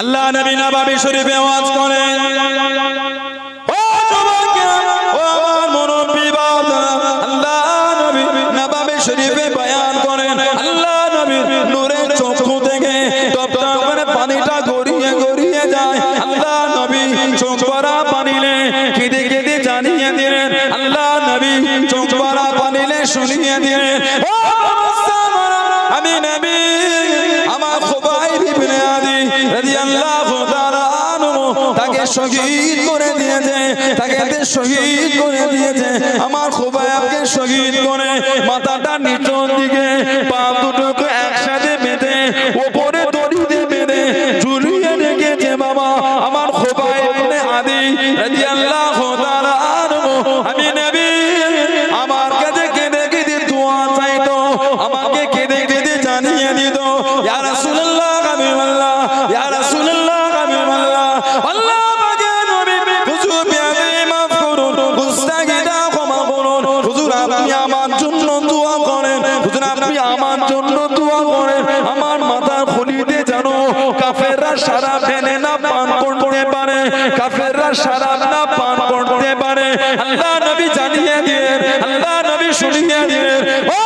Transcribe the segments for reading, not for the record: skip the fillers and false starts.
আল্লাহ নবী নববী শরীফে ওয়াজ করেন, ও যুবকেরা, ও আমার মুরব্বি বাবা, আল্লাহ নবী নববী শরীফে বয়ান করেন, আল্লাহ নবীর নূরের চক্ষু থেকে টপ টপ করে পানিটা গড়িয়ে গড়িয়ে যায়। আল্লাহ নবী চোখ ভরা পানিলে কেঁদে কেঁদে জানিয়ে দিলেন, আল্লাহ নবী চোখ ভরা পানিলে শুনিয়ে দিলেন, ও আমি নবী আমার খুবাইব ইবনে আদি রাদিয়াল্লাহু তাআলা আনহু তাকে শহীদ করে দিয়েছে, তাকে শহীদ করে দিয়েছে। আমার খুবাইবকে শহীদ করে মাথাটা নিচের দিকে, পা দুটোকে একসাথে বেঁধে উপরে দড়ি দিয়ে বেঁধে ঝুলিয়ে রেখেছে বাবা। আমার খুবাইব ইবনে আদি রাদিয়াল্লাহু তাআলা আনহু আমি নবী আমার কাছে কেঁদে কেঁদে দোয়া চাইতো, আমাকে কেঁদে কেঁদে জানিয়ে দিত, ইয়া রাসূলুল্লাহ হাবিবাল্লাহ, ইয়া রাসূলুল্লাহ হাবিবাল্লাহ, আল্লাহ পাকে নবী হুজুর বিয়াদে মাফ করুন, গুস্তাখিটা ক্ষমা করুন, হুজুর আপনি আমার জন্য দোয়া করেন, হুজুর আপনি আমার জন্য দোয়া করেন, আমার মাথার খুলিতে যেন কাফেররা শরাব ঢেলে না পান করতে পারে, কাফেররা শরাব না পান করতে পারে। আল্লাহ নবী জানিয়ে দিলেন, আল্লাহ নবী শুনিয়ে দিলেন, ও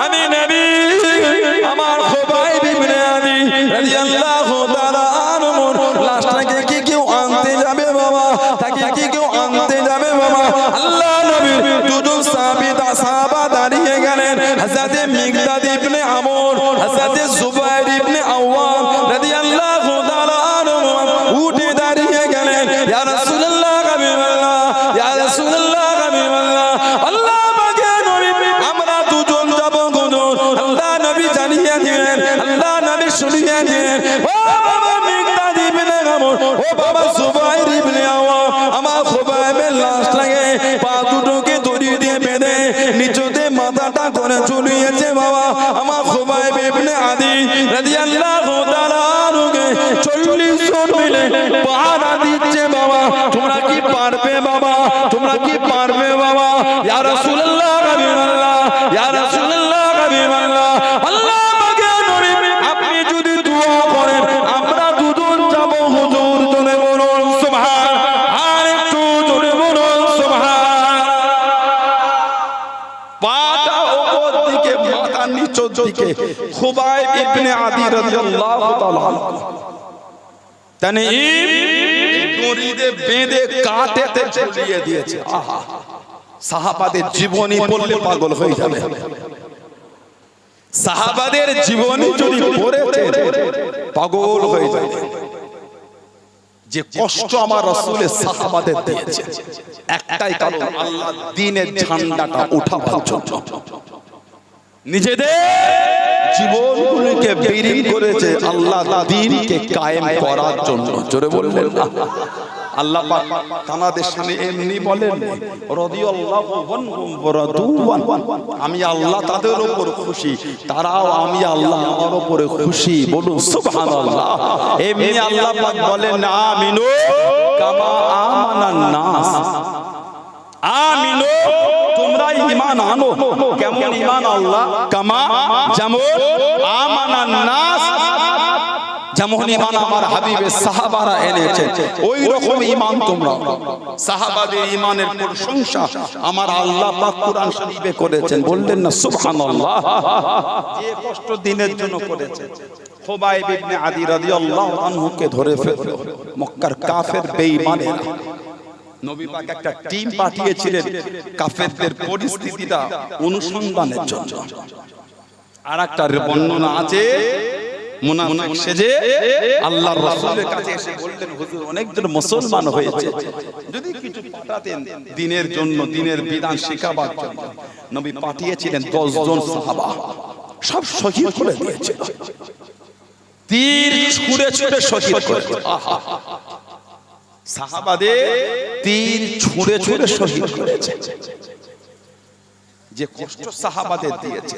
আমি নবী আমার খুবাইব ইবনে আদি রাদিয়াল্লাহু তাআলা আনহুর লাশটাকে কি কেউ আনতে যাবে বাবা, তাকে কি কেউ আনতে যাবে বাবা। আল্লাহ নবীর দুজন সাহাবা দাঁড়িয়ে গেলেন, হযরত মিকদাদ ইবনে আমর, হযরত জুবাইর ইবনে আওয়াম রাদিয়াল্লাহু তাআলা আনহু উঠে দাঁড়িয়ে গেলেন, ইয়া রাসূলুল্লাহ হাবিবাল্লাহ, ইয়া রাসূলুল্লাহ হাবিবাল্লাহ, আল্লাহ পাকে নবী আমরা দুজন যাব হুজুর। আল্লাহ নবী জানিয়ে দিলেন, আল্লাহ নবী শুনিয়ে দিলেন, ও বাবা মিকদাদ ইবনে আমর, ও বাবা জুবাইর ইবনে আওয়াম, আমার খুবাইবের লাশটাকে পা দুটোকে দড়ি দিয়ে বেঁধে নিচেতে মাথাটা করে ঝুলিয়েছে বাবা। আমার খুবাইব ইবনে আদি রাদিয়াল্লাহু তাআলা আনহুকে 40 জন মিলে পাহারা দিচ্ছে বাবা। তোমরা কি পারবে বাবা, তোমরা কি পারবে বাবা? ইয়া রাসূলুল্লাহ হাবিবাল্লাহ, ইয়া রাসূলুল্লাহ হাবিবাল্লাহ, আল্লাহ পাকে নবী আপনি যদি দোয়া করেন আমরা দুজন যাব হুজুর। জোরে বলুন সুবহান, আর একটু জোরে বলুন সুবহান। পাটা উপর দিকে মাথা নিচের দিকে খুবাইব ইবনে আদি রাদিয়াল্লাহু তাআলা তানঈম দড়িতে বেঁধে কাঁটেতে ঝুলিয়ে দিয়েছে। আহা, সাহাবাদের জীবনী পড়লে পাগল হয়ে যাবে। সাহাবাদের জীবনী যদি পড়েছে পাগল হয়ে যাবে। যে কষ্ট আমার রাসূলের সাহাবাদের দিয়েছে একটাই কারণ, আল্লাহ দ্বীনের ঝান্ডাটা উঠাবার জন্য নিজেদের জীবনগুলোকে বিলীন করেছে আল্লাহ দ্বীনকে কায়েম করার জন্য। জোরে বলবেন না? আল্লাহ পাক তাদের সামনে এমনি বলেন, রাদিয়াল্লাহু আনহুম ওয়া রাদুয়ান, আমি আল্লাহ তাদের উপর খুশি, তারাও আমি আল্লাহ আমার উপরে খুশি। বলুন সুবহানাল্লাহ। এমনি আল্লাহ পাক বলেন, আমিনু কামা আমানান নাস, আমিনু তোমরা ঈমান আনো। কেমন ঈমান? আল্লাহ কামা যেমন আমানান নাস, যেমন ঈমান আমার হাবিবের সাহাবারা এনেছেন ওই রকম ঈমান তোমরা। সাহাবাদের ঈমানের প্রশংসা আমার আল্লাহ পাক কুরআন শরীফে করেছেন। বললেন না সুবহানাল্লাহ? যে কষ্ট দিনের জন্য করেছেন। খুবাইব ইবনে আদি রাদিয়াল্লাহু আনহুকে ধরে ফেলল মক্কার কাফের বেঈমানেরা। নবী পাক একটা টিম পাঠিয়েছিলেন কাফেরদের পরিস্থিতিটা অনুসন্ধানের জন্য। আর একটা বর্ণনা আছে, মুনাফিক সেজে আল্লাহর রাসূলের কাছে এসে বললেন, হুজুর অনেকজন মুসলমান হয়েছে, যদি কিছু পাঠাতেন দ্বীনের জন্য, দ্বীনের বিধান শেখাবার জন্য। নবী পাঠিয়েছিলেন 10 জন সাহাবা, সব শহীদ করে দিয়েছিল, তীর ছুঁড়ে ছুঁড়ে শহীদ করেছে। আহা, সাহাবাদের তীর ছুঁড়ে ছুঁড়ে শহীদ করেছে। যে কষ্ট সাহাবাদের দিয়েছে,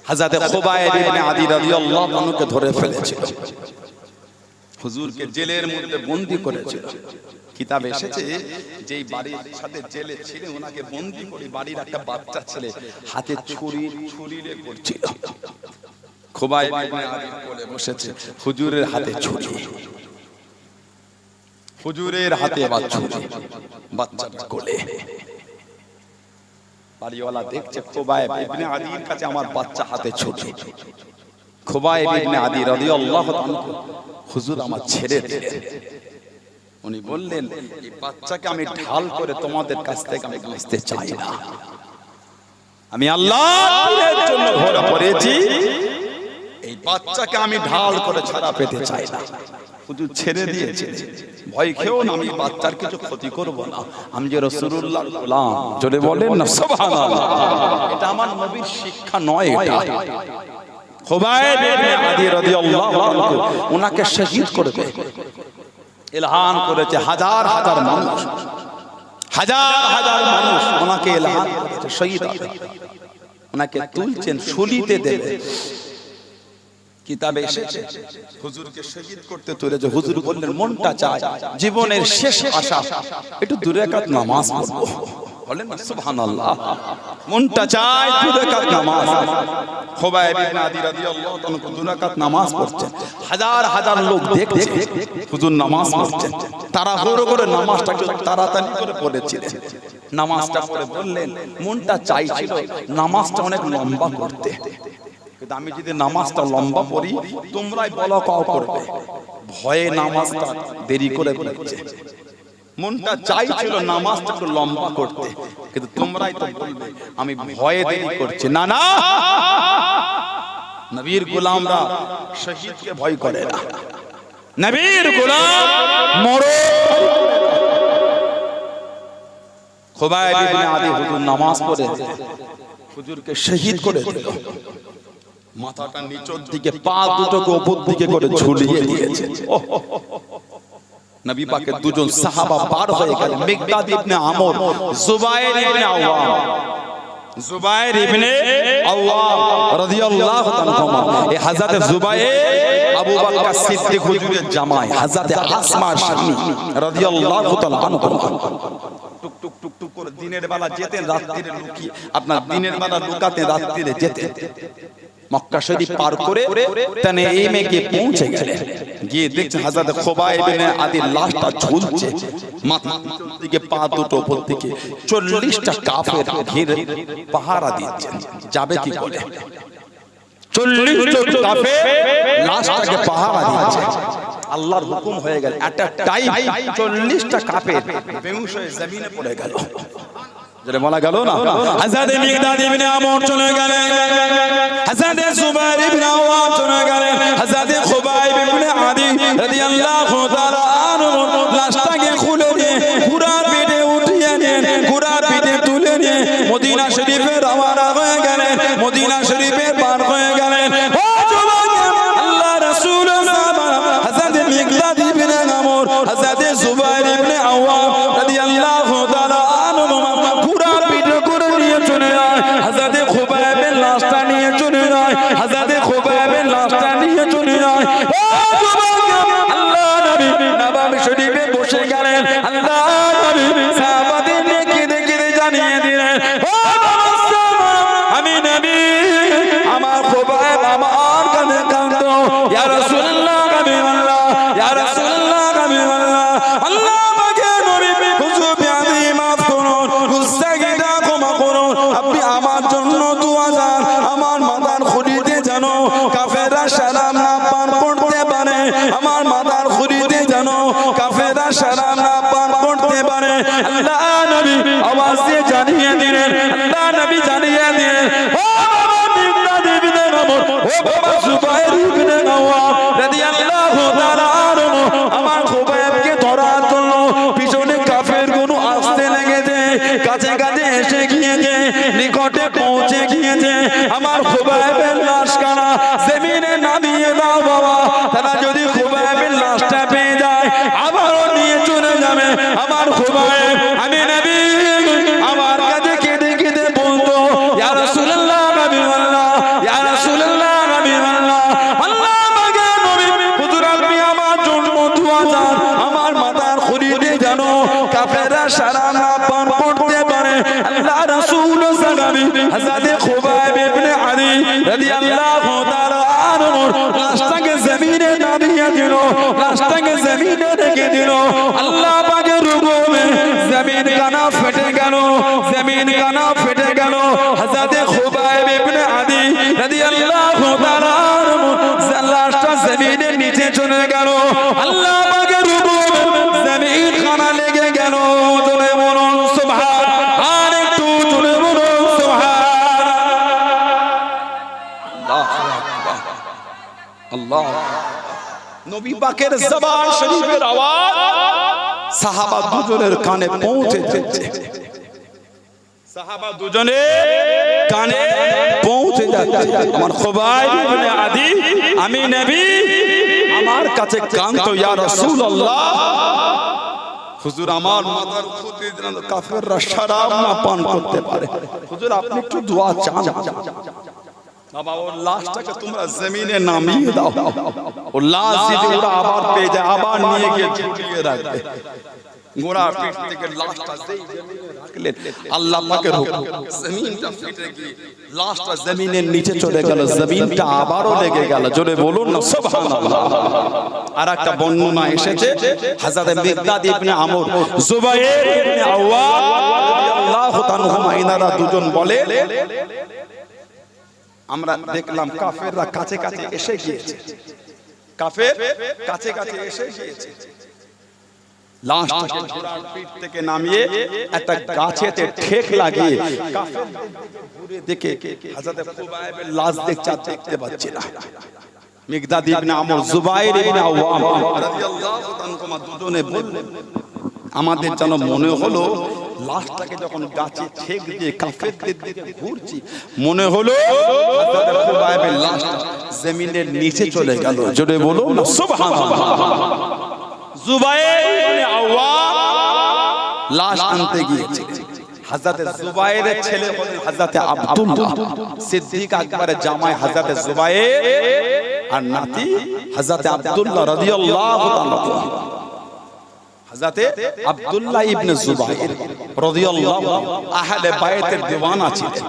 হযরত খুবাইব ইবনে আদি রাদিয়াল্লাহু আনহুকে ধরে ফেলেছিল, হুজুরকে জেলের মধ্যে বন্দী করেছিল। কিতাবে এসেছে যেই বাড়ির সাথে জেলে ছিলেন ওনাকে বন্দী করে বাড়ির একটা বাচ্চা ছেলে হাতে ছুরি ছুরিলে করছিল। খুবাইব ইবনে আদির কোলে বসেছে, হুজুরের হাতে ছুরি, হুজুরের হাতে ছুরি, বাচ্চাটা কোলে। বাড়িওয়ালা দেখছে খুবাইব ইবনে আদির কাছে আমার বাচ্চা হাতে ছুরি। খুবাইব ইবনে আদি রাদিয়াল্লাহু তাআলা, হুজুর আমার ছেড়ে দিলেন। উনি বললেন, এই বাচ্চাকে আমি ঢাল করে তোমাদের কাছ থেকে আমি বাঁচতে চাই না, আমি আল্লাহর জন্য ঘোড়া পড়েছি, এই বাচ্চাকে আমি ঢাল করে ছাড়া পেতে চাই না। হুজুর ছেড়ে দিয়েছে, ভয় খেও না, আমি বাচ্চার কিছু ক্ষতি করব না, আমি যে রাসূলুল্লাহর গোলাম। জোরে বলেন না সুবহানাল্লাহ। এটা আমার নবীর শিক্ষা নয়, এটা খুবাইব ইবনে আদি রাদিয়াল্লাহু আনহু ওনাকে শহীদ করবে এলান করেছে। হাজার হাজার মানুষ, হাজার হাজার মানুষ ওনাকে এলান করেছে শহীদ হবে। ওনাকে তুলছেন, শুলিতে দেবে। কিতাবে এসেছে হুজুরকে শহীদ করতে তুলেছে। হুজুর বললেন, মনটা চায় জীবনের শেষ আশা একটু 2 রাকাত নামাজ পড়বো। বলেন না সুবহানাল্লাহ। মনটা চায় 2 রাকাত নামাজ। খুবাইব ইবনে আদি রাদিয়াল্লাহু তাআলা 2 রাকাত নামাজ পড়ছেন। হাজার হাজার লোক দেখছে হুজুর নামাজ পড়ছেন। তারা হুড়ো করে নামাজটা তাড়াতাড়ি করে পড়েছিলেন। নামাজটা পড়ে বললেন, মনটা চাইছিল নামাজটা অনেক লম্বা করতে, কিন্তু আমি যদি নামাজটা লম্বা পড়ি তোমরাই বলো কাও করবে, ভয়ে নামাজটা দেরি করে পড়ছে। মনটা চাইছিল নামাজটা একটু লম্বা করতে, কিন্তু তোমরাই তো বলবে আমি ভয়ে দেরি করছি। না না, নবীর গোলামরা শহীদকে ভয় করে না, নবীর গোলাম মরো। খুবাইব ইবনে আদি হুজুর নামাজ পড়ে হুজুরকে শহীদ করে দিল। মাথাটা নিচের দিকে, পা দুটোকে উপর দিকে করে ঝুলিয়ে দিয়েছে। নবী পাকের 2 জন সাহাবা পার হয়ে গেলেন, মিকদাদ ইবনে আমর, জুবায়ের ইবনে আওয়াম। জুবায়ের ইবনে আওয়াম রাদিয়াল্লাহু তাআলা, এই হযরত জুবায়ের আবু বকর সিদ্দিক হুজুরের জামাই, হযরত আসমার স্বামী রাদিয়াল্লাহু তাআলা আনহু। টুক টুক টুক টুক করে দিনের বেলা যেতেন, রাত্রিরে লুকিয়ে, আপনার দিনের বেলা লুকাতে রাত্রিরে যেতেন। মক্কা শরীফ পার করে তানঈমে গিয়ে পৌঁছে গেলেন। গিয়ে দেখছেন হযরত খুবাইব ইবনে আদির লাশটা ঝুলছে, মাথা দিকে পা দুটো উপর দিকে। 40টা কাফের ঘিরে পাহারা দিচ্ছেন, যাবে কি করে? 40 জন কাফের লাশটাকে পাহারা দিচ্ছে। আল্লাহর হুকুম হয়ে গেল, একটা টাইম 40টা কাফের বেহুশ হয়ে জমিনে পড়ে গেল। যারা বলা গেল না, হযরত মিকদাদ ইবনে আমর চলে গেলেন, হযরত জুবায়ের ইবনে আওয়াম চলে গেলেন, হযরত খুবাইব ইবনে আদি রাদিয়াল্লাহু তাআলা আনহু লাশটাকে খুলে দিয়ে ঘোড়ার পিঠে উঠিয়ে নিয়ে, ঘোড়ার পিঠে তুলে নিয়ে মদিনা শরীফে রওনা হয়ে গেলেন। মদিনা শরীফে পার হয়ে গেলেন। ও যুবক, আল্লাহ রাসূল হযরত মিকদাদ ইবনে আমর, হযরত জুবায়ের ইবনে আওয়াম রাদিয়াল্লাহু তাআলা আনহু ঘোড়ার পিঠে করে নিয়ে চলে যায়। হযরত খুবাইবের লাশটা নিয়ে চলে যায়, হযরত খুবাইবের লাশটা নিয়ে চলে যায়। ও যুবক, আল্লাহ নবী নববী শরীফে বসে গেলেন। আল্লাহ নবী সাহাবাদের কেঁদে কেঁদে জানিয়ে দিলেন, ও আমি নবী, আমার খুবাইব আমার কাছে কাঁদতো। ইয়া রাসূলুল্লাহ, হাবিবাল্লাহ, ইয়া রাসূলুল্লাহ, হাবিবাল্লাহ, আল্লাহ আমাকে নবী হুজুর বিআদি মাফ করুন, গুস্তাখিটা ক্ষমা করুন। আপনি আমার জন্য দোয়া চান, আমার মাথার খুলিতে যেন কাফেররা সালাম না পান পড়তে পারে, আমার মাথার খুলিতে যেন কাফেররা সালাম না পান পড়তে পারে। আল্লাহ নবী আওয়াজ দিয়ে জানিয়ে দিলেন, আল্লাহ নবী জানিয়ে দিলেন, ও বাবা মিকদাদ ইবনে আমর, ও বাবা জুবায়ের ইবনে আওয়াম রাদিয়াল্লাহু তাআলা আনহু, আমার খুবাইবকে ধরার জন্য পিছনে কাফেরগুলো আসতে লেগেছে, কাছে কাছে এসে গিয়েছে, নিকটে পৌঁছে গিয়েছে। আমার খুবাইবের লাশখানা জমিনে নামিয়ে দাও বাবা, তারা যদি খুবাইবের লাশটা পেয়ে যায় আবারও নিয়ে চলে যাবে। আমার খুবাইব, আমি নবী, আমার কাছে কেঁদে কেঁদে বলতো, ইয়া রাসূলুল্লাহ, হাবিবাল্লাহ, ইয়া রাসূলুল্লাহ, হাবিবাল্লাহ, আল্লাহ আমাকে নবী হুজুর আপনি আমার জন্য দোয়া চান, আমার মাথার খুলিতে যেন কাফেররা সালাম না পান পড়তে পারে। আল্লাহ রাসূল সাহাবী হযরত খুবাইব ইবনে আদি রাদিয়াল্লাহু তাআলা দিল, লাশটাকে জমিনে রেখে দিল। আল্লাহ পাকের হুকুমে জমিন কানা ফেটে গেল, জমিন কানা ফেটে গেল। হযরত খুবাইব ইবনে আদি রাদিয়াল্লাহু তাআলা লাশটা জমিনের নিচে চলে গেল। আল্লাহ পাকের হুকুমে জমিন কানা লেগে গেল। জোরে বলুন সুবহান, আর একটু জোরে বলুন সুবহান। আল্লাহ নবী পাকের জবান শরীফের আওয়াজ সাহাবা দুজনের কানে পৌঁছে যাচ্ছে, সাহাবা দুজনের কানে পৌঁছে যাচ্ছে। আমার খুবাইব ইবনে আদি, আমি নবী, আমার কাছে কান্ত ইয়া রাসূলুল্লাহ, হুজুর আমার মাথার উপর কাফেররা শরাব না পান করতে পারে, হুজুর আপনি একটু দোয়া চান। বাবা ওর লাশটাকে তোমরা জমিনে নামিয়ে দাও, ও লাশ যদি ওরা আবার পেয়ে যায় আবার নিয়ে গিয়ে ঝুলিয়ে রাখবে। গোড়া পিঠ থেকে লাশটা যেই জমিনে রাখলেন, আল্লাহ পাকের হুকুম জমিনটা ফেটে গিয়ে লাশটা জমিনের নিচে চলে গেল, জমিনটা আবারও লেগে গেল। জোরে বলুন না সুবহানাল্লাহ। আর একটা বর্ণনা এসেছে হযরত মিকদাদ ইবনে আমর, জুবাইর ইবনে আওয়াম রাদিয়াল্লাহু তাআলা ইনারা দুজন বলে, আমরা দেখলাম কাফেররা কাছে কাছে এসে গিয়েছে, কাফের কাছে কাছে এসে গিয়েছে। লাশটাকে ঘোড়ার পিঠ থেকে নামিয়ে একটা গাছেতে ঠেক লাগিয়ে কাফের ঘুরে দেখে হযরত খুবাইবের লাশ দেখতে পাচ্ছে না। মিকদাদ ইবনে আমর, জুবাইর ইবনে আওয়াম রাদিয়াল্লাহু তাআলা দুজনে বললেন, আমাদের যেন মনে হলো লাশটাকে যখন গাছে ঠেক দিয়ে কাফেরদের দিকে ঘুরছি, মনে হলো হযরত খুবাইবের লাশটা জমিনের নিচে চলে গেল। জোরে বলুন না সুবহানাল্লাহ। জুবাইর ইবনে আওয়াম লাশ আনতে গিয়েছে। হযরত জুবাইরের ছেলে হলেন হযরত আব্দুল্লাহ, সিদ্দিক আকবরের জামাই হযরত জুবাইর, আর নাতি হযরত আব্দুল্লাহ রাদিয়াল্লাহু তাআলা। হযরত আব্দুল্লাহ ইবনে জুবাইর রাদিয়াল্লাহু আহলে বাইতের দিওয়ানা ছিলেন,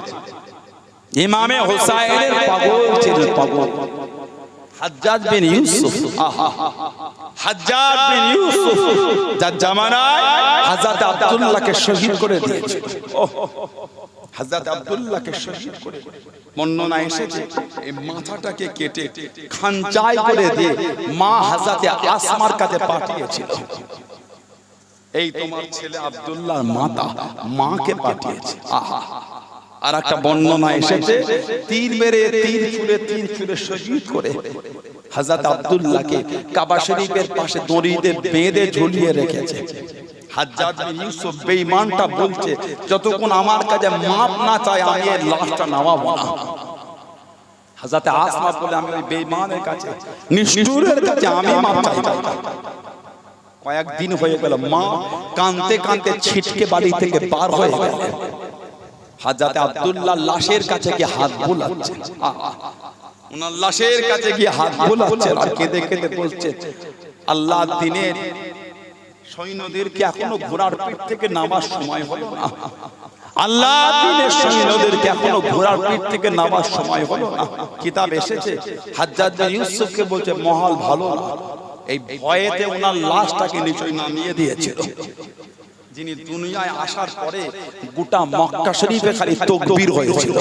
ইমামে হুসাইনের পাগল ছিলেন, পাগল। হাজ্জাজ বিন ইউসুফ, হাজ্জাজ বিন ইউসুফ যার জামানায় হযরত আব্দুল্লাহকে শহীদ করে দিয়েছে। হযরত আব্দুল্লাহকে শহীদ করে বর্ণনা এসেছে এই মাথাটাকে কেটে খানচাই করে দিয়ে মা হযরত আসমার কাছে পাঠিয়েছিল, এই তোমার ছেলে আব্দুল্লাহর মাতা মাকে পাঠিয়েছে। আহা। আর একটা বর্ণনা এসেছে তীর মেরে তীর ছুঁড়ে শহীদ করে হযরত আব্দুল্লাহকে কাবা শরীফের পাশে দড়িতে বেঁধে ঝুলিয়ে রেখেছে। হাজ্জাজ বিন ইউসুফ বেঈমানটা বলছে, যতক্ষণ আমার কাছে মাপ না চায় আমি এই লাশটা নামাবো না। হযরত আসমা বলে, আমি ওই বেঈমানের কাছে, নিষ্ঠুরের কাছে আমি মাপ চাই না। কয়েকদিন হয়ে গেল, মা কাঁদতে কাঁদতে ছিটকে বাড়ি থেকে বার হয়ে গেল। হযরত আব্দুল্লাহ লাশের কাছে গিয়ে হাত বোলাচ্ছে, ওনার লাশের কাছে গিয়ে হাত বোলাচ্ছে আর কেঁদে কেঁদে বলছে, আল্লাহ দিনের সৈন্যদেরকে এখনো ঘোড়ার পিঠ থেকে নামার সময় হলো না, আল্লাহ দিনের সৈন্যদেরকে এখনো ঘোড়ার পিঠ থেকে নামার সময় হলো না। কিতাব এসেছে হাজ্জাজ বিন ইউসুফকে বলছে, মহল ভালো না, এই ভয়েতে ওনার লাশটাকে নিচে নামিয়ে দিয়েছিল। যিনি দুনিয়ায় আসার পরে গোটা মক্কা শরীফে খালি তাকবীর হয়েছিল,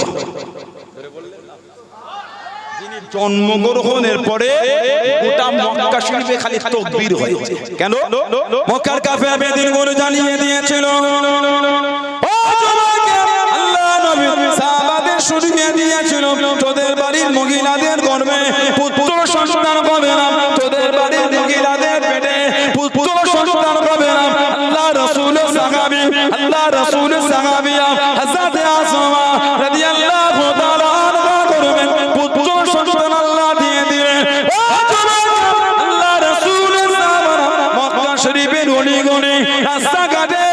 যিনি জন্মগ্রহণের পরে গোটা মক্কা শরীফে খালি তাকবীর হয়েছে। কেন? মক্কার কাফের বেদিনগুলো জানিয়ে দিয়েছিল, ও জমাকে আল্লাহ নবী সাহাবাদের শুনিয়ে দিয়েছিল, তোদের বাড়ির মহিলাদের গর্ভে পুত্র সন্তান হবে না, তোদের বাড়ির মহিলাদের পেটে পুত্র সন্তান হবে না। আল্লাহ রাসূলের সাহাবী, আল্লাহ রাসূলের সাহাবিয়া হযরত আসমা রাদিয়াল্লাহু তাআলা আনহা করবেন পুত্র সন্তান আল্লাহ দিয়ে দিলেন। আল্লাহ রাসূলের সাহাবারা মক্কা শরীফের গলি গলি রাস্তাঘাটে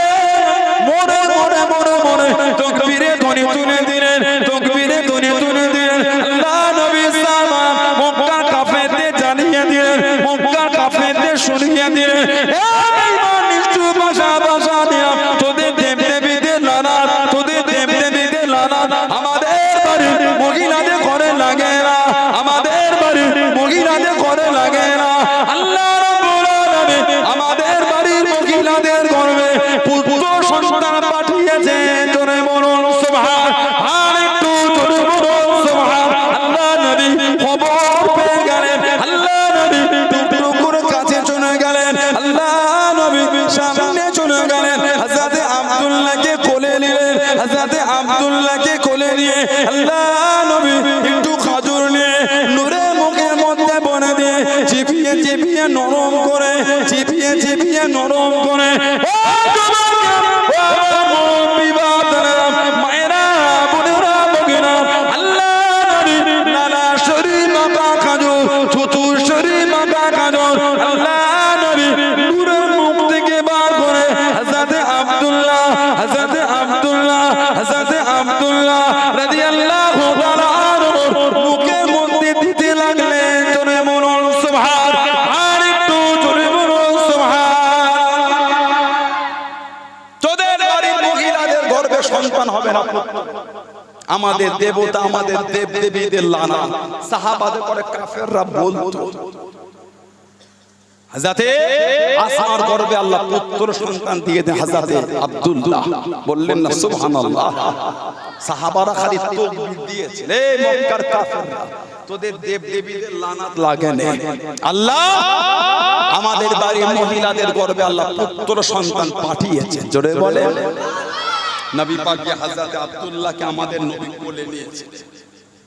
মোড়ে মোড়ে মোড়ে মোড়ে তাকবীরে ধ্বনি তুলে দিলেন, তাকবীরে ধ্বনি তুলে দিলেন। আল্লাহ নবী সাহাবা মক্কা কাফেরদের জানিয়ে দিলেন, মক্কা কাফেরদের শুনিয়ে দিলেন, তোদের দেবদেবীদের লানত, তোদের দেবদেবীদের লানত আমাদের বাড়ির মহিলাদের ঘরে লাগে না, আমাদের বাড়ির মহিলাদের ঘরে লাগে না। আল্লাহ গেছে জোরে বলুন সুবহান আর একটু জোরে বলুন সুবহান আল্লাহ নবী খবর পেয়ে গেলেন আল্লাহ নবী টুকটুকুর কাছে চলে গেলেন আল্লাহ নবী সামনে চলে গেলেন হযরত আব্দুল্লাহকে কোলে নিলেন হযরত আব্দুল্লাহকে কোলে নিয়ে আল্লাহ নবী একটু খাজুর নিয়ে নূরে মুখের মধ্যে বনে দিয়ে চিপিয়ে চিপিয়ে নরম করে চিপিয়ে চিপিয়ে নরম করে ও মায়েরা বোনেরা বগেরা আল্লাহ নবী নানা শরীর মাথা খাজুর থুতু শরীর মাথা খাজুর আল্লাহ নবী নূরের মুখ থেকে বার করে হযরত আব্দুল্লাহ রাদিয়াল্লাহু তাআলা মুখের মধ্যে দিতে লাগলেন জোরে বলুন সুবহান আর একটু জোরে বলুন সুবহান তোদের বাড়ির মহিলাদের গর্ভে সন্তান হবে না আমাদের দেবতা আমাদের দেব দেবীদের লানা সাহাবাদের পরে কাফেররা বলতো হযরতে আসমার গর্ভে আল্লাহ পুত্র সন্তান দিয়ে দেন হযরতে আব্দুল্লাহ বললেন না সুবহানাল্লাহ সাহাবারা খালি তাকবীর দিয়েছে রে মক্কার কাফেররা তোদের দেব দেবীদের লানাত লাগে না আল্লাহ আমাদের বাড়ির মহিলাদের গর্ভে আল্লাহ পুত্র সন্তান পাঠিয়েছেন জোরে বলে নবী পাককে হযরতে আব্দুল্লাহকে আমাদের নবী কোলে নিয়েছে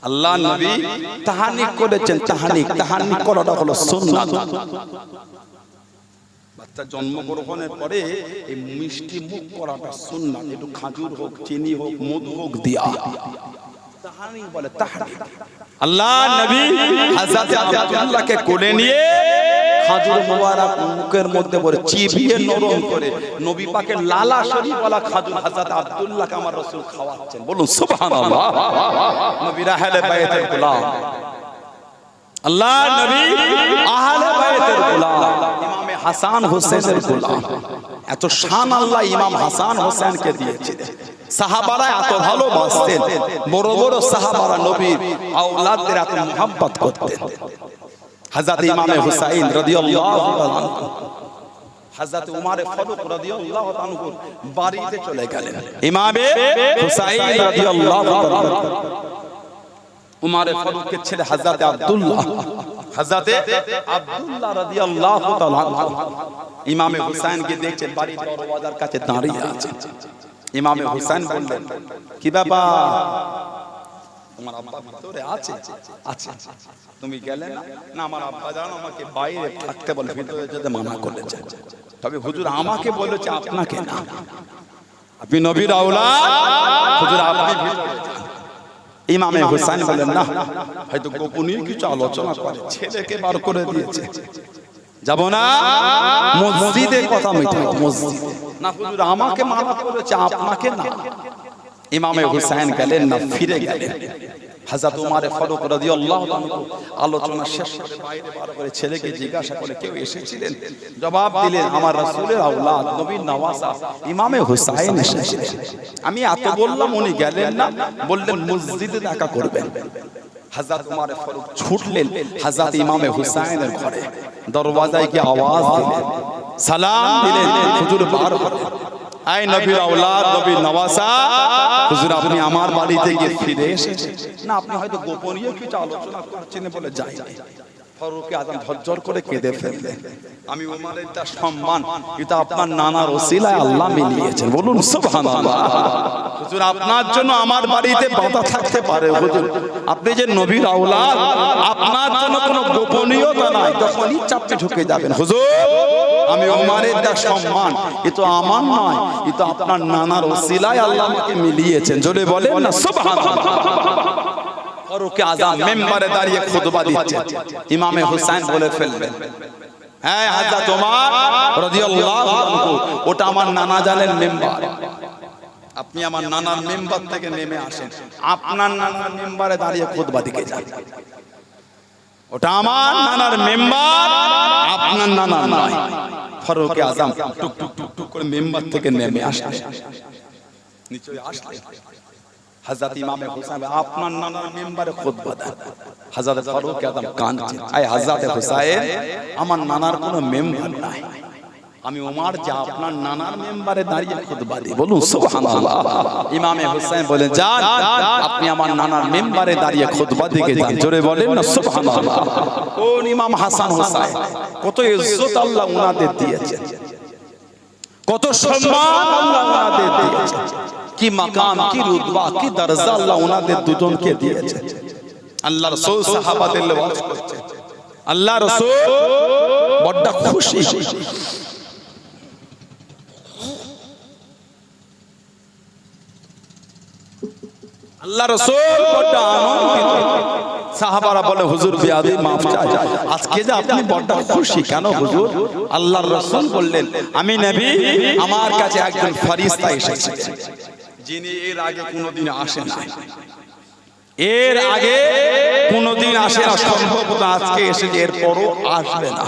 আল্লাহ নবী তাহানিক করেছেন তাহানিক করাটা হলো সুন্নাত বাচ্চা জন্মগ্রহণের পরে এই মিষ্টি মুখ করাটা সুন্নাত একটু খাজুর হোক চিনি হোক মধু হোক দিয়া তাহানিক বলে তাহানিক আল্লাহ নবী হযরত আব্দুল্লাহকে কোলে নিয়ে খাজুর মুবারক মুখের মধ্যে পড়ে চিবিয়ে নরম করে নবী পাকের লালা শরীফ ওয়ালা খাজুর হযরত আব্দুল্লাহকে আমার রাসূল খাওয়াচ্ছেন বলুন সুবহানাল্লাহ নবী আহলে বাইতের গোলাম আল্লাহ নবী আহলে বাইতের গোলাম ইমামে হাসান হোসেনের গোলাম এত শান আল্লাহ ইমাম হাসান হোসেনকে দিয়েছিলেন সাহাবারা এত ভালোবাসতেন বড় বড় সাহাবারা নবীর আওলাদদের এত মুহাব্বত করতেন হযরত ইমামে হুসাইন রাদিয়াল্লাহু তাআলা আনহু হযরত উমর ফারুক রাদিয়াল্লাহু তাআলা আনহু বাড়িতে চলে গেলেন ইমামে হুসাইন রাদিয়াল্লাহু তাআলা উমর ফারুকের ছেলে হযরত আব্দুল্লাহ রাদিয়াল্লাহু তাআলা আনহু ইমামে হুসাইনকে দেখছেন বাড়ির দরওয়াজার কাছে দাঁড়িয়ে আছে ইমামে হুসাইন বললেন কি ব্যাপার তোমার আব্বা ভিতরে আছে আচ্ছা তুমি গেলে না আমার আব্বা জানো আমাকে বাইরে থাকতে বলে ভিতরে যেতে মানা করেছে তবে হুজুর আমাকে বলেছে আপনাকে না আপনি নবীর আওলাদ হুজুর আপনি ভিতরে ইমামে হুসাইন বলেন না হয়তো গোপনীয় কিছু আলোচনা করে ছেলেকে বার করে দিয়েছে যাব না মসজিদে কথা মিটাও মসজিদে না হুজুর আমাকে মানা করেছে আপনাকে না ইমামে হুসাইন গেলেন না ফিরে গেলেন হযরত উমর ফারুক রাদিয়াল্লাহু তাআলা আলোচনা শেষ করে বাইরে বার করে ছেলেকে জিজ্ঞাসা করে কেউ এসেছিলেন জবাব দিলেন আমার রাসূলের আওলাদ নবীর নওয়াজা ইমামে হুসাইন এসেছিলেন আমি এত বললাম উনি গেলেন না বললেন মসজিদে দেখা করবেন হযরত উমর ফারুক ছুটলেন হযরত ইমামে হুসাইনের ঘরে দরওয়াজায় গিয়ে আওয়াজ দিলেন সালাম দিলেন হুজুর বার হলেন আয় নবীর আওলাদ নবীর নওয়াজা হুজুর আপনি আমার বাড়িতে গিয়ে ফিরে এসেছেন না আপনি হয়তো গোপনীয় কিছু আলোচনা করছেন বলে যাই ফারুক আযম ঝরঝর করে কেঁদে ফেললেন আমি ওমরের তার সম্মান এটা আপনার নানার ওসিলায় আল্লাহ মিলিয়েছেন বলুন সুবহানাল্লাহ হুজুর আপনার জন্য আমার বাড়িতে বাধা থাকতে পারে হুজুর আপনি যে নবীর আওলাদ আপনার জন্য কোনো গোপনীয়তা নাই যখন ইচ্ছা আপনি ঢুকে যাবেন হুজুর আমি ওমরের তার সম্মান এটা আমার নয় এটা আপনার নানার ওসিলায় আল্লাহ আমাকে মিলিয়েছেন জোরে বলেন না সুবহানাল্লাহ ফারুক আযম মিম্বরে দাঁড়িয়ে খুতবা দিচ্ছেন ইমামে হুসাইন বলে ফেলবেন হ্যাঁ হযরত ওমর রাদিয়াল্লাহু আনহু ওটা আমার নানা জানেন মিম্বর আপনি আমার নানার মিম্বর থেকে নেমে আসেন আপনার নানার মিম্বরে দাঁড়িয়ে খুতবা দিকে যান ওটা আমার নানার মিম্বর আপনার নানার নয় ফারুক আযম টুক টুক টুক টুক করে মিম্বর থেকে নেমে আসলেন নিচে আসলেন হযরত ইমামে হুসাইন আপনার নানার মিম্বরে খুতবা দেন হযরত ফারুক আযম কাঁদছেন আয় হযরত হুসাইন আমার নানার কোনো মেম্বার নাই আমি ওমর যা আপনার নানার মেম্বারে দাঁড়িয়ে খুতবা দিই, বলুন সুবহানাল্লাহ। ইমামে হোসেন বলেন যান আপনি আমার নানার মেম্বারে দাঁড়িয়ে খুতবা দিকে যান, জোরে বলেন না সুবহানাল্লাহ। কোন ইমাম হাসান হোসেন, কত ইজ্জত আল্লাহ ওনাদের দিয়েছেন, কত সম্মান আল্লাহ ওনাদের দিয়েছেন, কি মাকাম, কি রুতবা, কি দরজা আল্লাহ ওনাদের দুজনকে দিয়েছে। আল্লাহ রাসূল সাহাবাদের ওয়াজ করছে, আল্লাহ রাসূল বড় খুশি। আল্লাহ রাসূল বড় আনন্দিত। সাহাবারা বলে হুজুর বিয়াদি মাফ চাই, আজকে যে আপনি বড় খুশি কেন হুজুর? আল্লাহর রাসূল বললেন আমি নবী, আমার কাছে একজন ফেরেশতা এসেছে যিনি এর আগে কোনোদিন আসেন না, এর আগে কোনোদিন আসে না, সম্ভবত আজকে এসেছে, এরপরও আসবে না।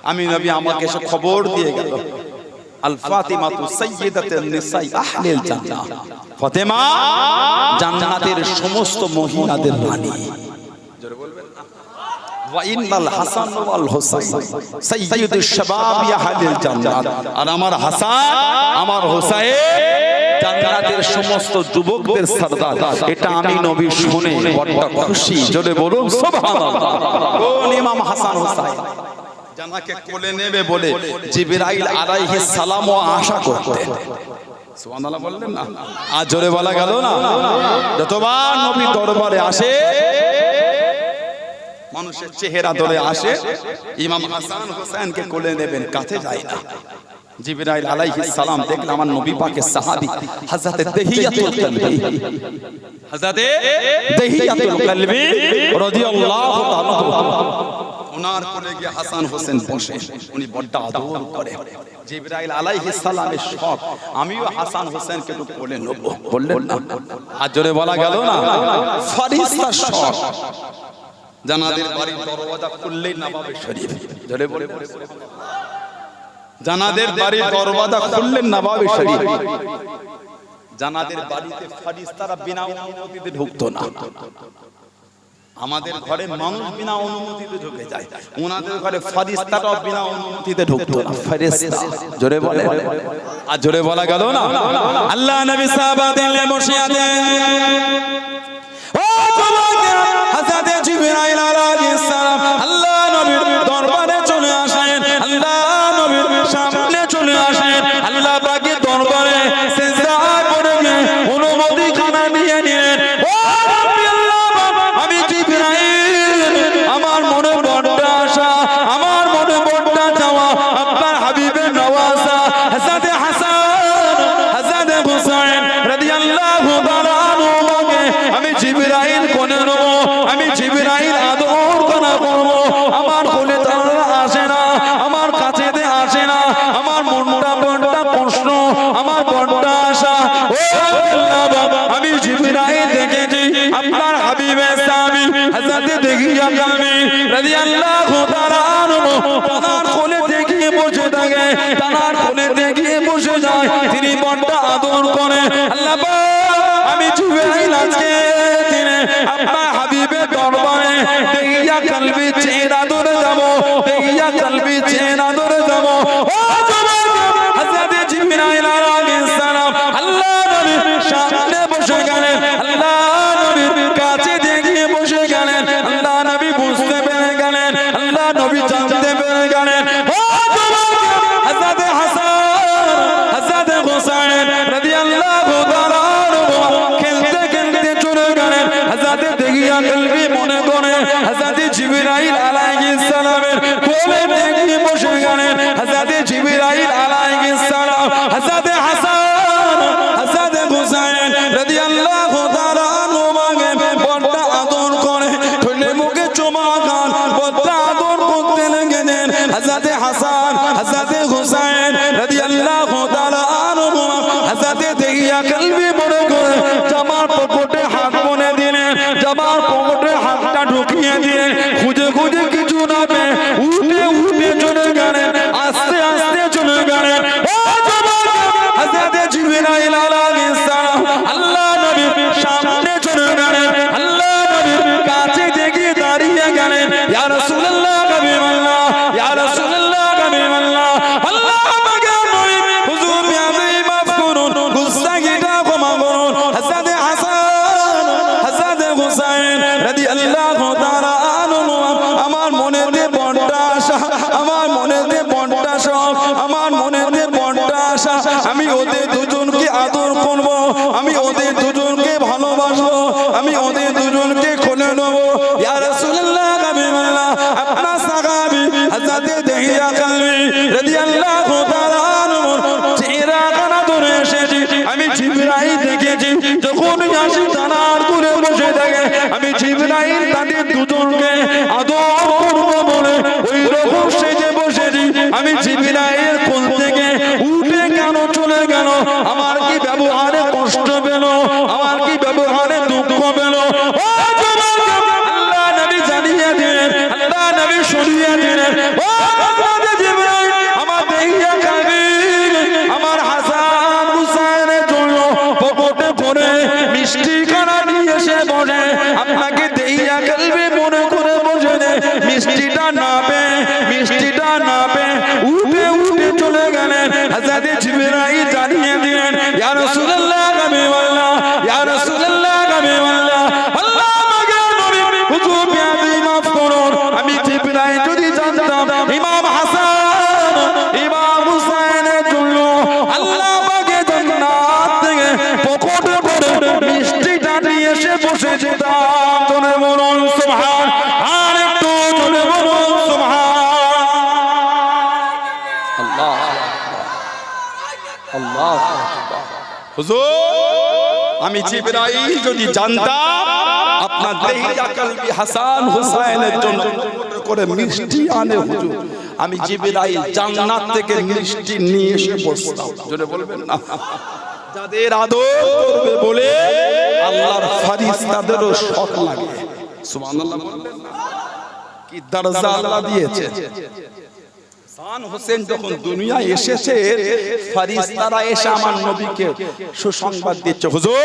আমি নবী আমাকে এসে খবর দিয়ে গেল আল ফাতিমাতু সাইয়্যিদাতুন নিসাই আহলিল জান্নাহ, ফাতেমা জান্নাতের সমস্ত মহিলাদের রানী। জোরে বলবেন না? ওয়া ইন্নাল হাসান ওয়াল হুসাইন সাইয়্যিদুশ শাবাবি আহলিল জান্নাত, আর আমার হাসান আমার হুসাইন জান্নাতের সমস্ত যুবকদের সরদার। এটা আমি নবী শুনে বড় খুশি, জোরে বলুন সুবহানাল্লাহ। কোন ইমাম হাসান হুসাইন জানাকে কোলে নেবে বলে জিবরাইল আলাইহিস সালাম আশা করতেন, সুবহানাল্লাহ বললেন না? আর জোরে বলা গেল না? যতবার নবী দরবারে আসে মানুষের চেহারা ধরে আসে, ইমাম হাসান হোসেনকে কোলে নেবেন, কাছে যায় না। জিবরাইল আলাইহিস সালাম দেখলেন আমার নবী পাকের সাহাবী হযরত দহিয়াতুল কলবি, হযরত দহিয়াতুল কলবি রাদিয়াল্লাহু তাআলা ওনার কোলে গিয়ে হাসান হোসেন বসে, উনি বড় আদর করে। জিবরাইল আলাইহিস সালামের শখ আমিও হাসান হোসেনকে একটু কোলে নেব, বললেন না? আর জোরে বলা গেল না? ফেরেশতার শখ। জানাদের বাড়ির দরওয়াজা খুললেই নবাবে শরীফ, জোরে বলে জানাদের বাড়ির দরওয়াজা খুললেন নবাবে শরীফ। জানাদের বাড়িতে ফেরেশতারা বিনা অনুমতিতে ঢুকতো না। আমাদের ঘরে মানুষ বিনা অনুমতিতে ঢুকে যায়, ওনাদের ঘরে ফেরেশতারাও বিনা অনুমতিতে ঢুকতো না। ফেরেশতা, জোরে বলে। আর জোরে বলা গেল না? আল্লাহ নবী সাহাবাদের বসে আছেন, ও যুবকেরা, হযরত জিবরাইল আলাইহিস সালাম আল্লাহ নবীর দরবারে চলে আসেন, আল্লাহ নবীর সামনে চলে আসেন, আল্লাহ পাকের দরবারে সিজদা করে গিয়ে অনুমতি খানা নিয়ে নিলেন। ও রাব্বি আল্লাহ, আমি জিবরাইল, আমার মনে বড় আশা, আমার মনে বড় চাওয়া, আপনার হাবিবের নওয়াজা হযরত হাসান হযরত হুসাইন রাদিয়াল্লাহু তাআলা আনহুকে আমি জিবরাইল কোলে নেব, আমি জিবরাইল আদর করা করব। আমার কোলে তারা আসে না, আমার কাছে আসে না, আমার মনটা বড় কষ্ট, আমার বড় আশা। ও আল্লাহ, আমি জিবরাইল দেখেছি আপনার হাবিবের সাহাবী হযরত দহিয়া কলবি রাদিয়াল্লাহু তাআলা আনহু তার কোলে দেখিয়ে বসে থাকে, তার কোলে দেখিয়ে বসে যায়, তিনি বড় আদর করে। আল্লাহ আমি জিবরাইল আজকে দিনে আপনার হাবিবের দরবারে দহিয়া কলবি চেহারা ধরে যাব, দহিয়া কলবি চেহারা ধরে যাব। ও যুবক, হযরত জিবরাইল আলাইহিস সালাম আল্লাহ নবীর সামনে বসে গেলেন, আল্লাহ নবীর কাছে দেখিয়ে বসে গেলেন। আল্লাহ নবী বুঝতে পেরে গেলেন, আল্লাহ নবী জানতে পেরে গেলেন। ও যুবক, হযরত হাসান হযরত হুসাইন রাদিয়াল্লাহু তাআলা খেলতে খেলতে চলে গেলেন। হযরত দহিয়া কলবি মনে করে হযরত জিবরাইল আলাইহিস সালামের কোলে দেখিয়ে বসে গেলেন। হযরত জিবরাইল আলাইহিস সালাম হযরত হাসান হযরত হুসাইন রাদিয়াল্লাহু তাআলা আনহুকে বড় আদর করে, ঠোঁটে মুখে চুমা খান, বড় আদর করতে লেগেলেন। হযরত হাসান হযরত হুসাইন রাদিয়াল্লাহু তাআলা আনহু হযরত দহিয়া কলবি মনে করে জামার পকেটে হাত মনে দিলেন, জামার পকেটে হাতটা ঢুকিয়ে দিয়ে খুঁজে খুঁজে কিছু না পেয়ে উঠে উঠে চলে গেলেন, আস্তে আস্তে চলে গেলেন। ও যুবক, হযরত জিবরাইল আলাইহিস সালাম আল্লাহ নবীর সামনে চলে গেলেন, আল্লাহ নবীর কাছে দেখিয়ে দাঁড়িয়ে গেলেন। ইয়া রাসূলুল্লাহ, হাবিবাল্লাহ, ইয়া রাসূলুল্লাহ, হাবিবাল্লাহ, ওদের দুজনকে ভালোবাসবো, আমি ওদের দুজনকে খুলে নেবো। ইয়া রাসূলুল্লাহ হাবিবাল্লাহ, আপনার সাহাবী হযরত দিহিয়া কালবি রাদিয়াল্লাহু তাআলা আনহু চেহারাখানা ধরে এসেছি। আমি জিবরাইল দেখেছি যখন আসি তানার করে বসে থাকে, আমি জিবরাইল তাদের দুজনকে আদর করবো বলে ওই রকম সেজে বসেছি। আমি জিবরাইল কোল থেকে উঠে কেন চলে গেল? আমার কি ব্যবহারে কষ্ট পেল? আমার কি ব্যবহারে দুঃখ পেল? ও যুবক, আল্লাহ নবী জানিয়ে দিলেন, আল্লাহ নবী শুনিয়ে দিলেন, ও হযরত জিবরাইল, আমার দেহিয়া কালবি আমার হাসান হুসাইনের জন্য পকেটে ভরে মিষ্টি খানা নিয়ে এসে বসে। আপনাকে দেহিয়া কালবি মনে করে বসে মিষ্টিটা না পেয়ে উঠে উঠে চলে গেলেন। হযরত জিবরাইল জানিয়ে দিলেন, ইয়া রাসূলুল্লাহ হাবিবাল্লাহ, ইয়া রাসূলুল্লাহ হাবিবাল্লাহ, আল্লাহ আমাকে নবী হুজুর বিয়াদি মাফ করুন। আমি জিবরাইল যদি জানতাম ইমাম হাসান ইমাম হুসাইনের জন্য আল্লাহ পাকে জান্নাত থেকে পকেটে ভরে মিষ্টিটা নিয়ে এসে বসে যেতাম। জোরে বলুন সুবহান, আর একটু জোরে বলুন সুবহান। হুজুর, আমি জিবরাইল যদি জানতাম আপনার দেহিয়া কালবি হাসান হুসাইনের জন্য করে মিষ্টি আনে হুজুর, আমি জিবরাইল জান্নাত থেকে মিষ্টি নিয়ে এসে বসতাম। জোরে বলবেন না? যাদের আদর করবে বলে আল্লাহর ফেরেশতাদেরও শখ লাগে। সুবহানাল্লাহ বলবেন না? কি দরজা আল্লাহ দিয়েছে। হাসান হোসেন যখন দুনিয়ায় এসেছে, ফেরেশতারা এসে আমার নবীকে সুসংবাদ দিচ্ছে, হুজুর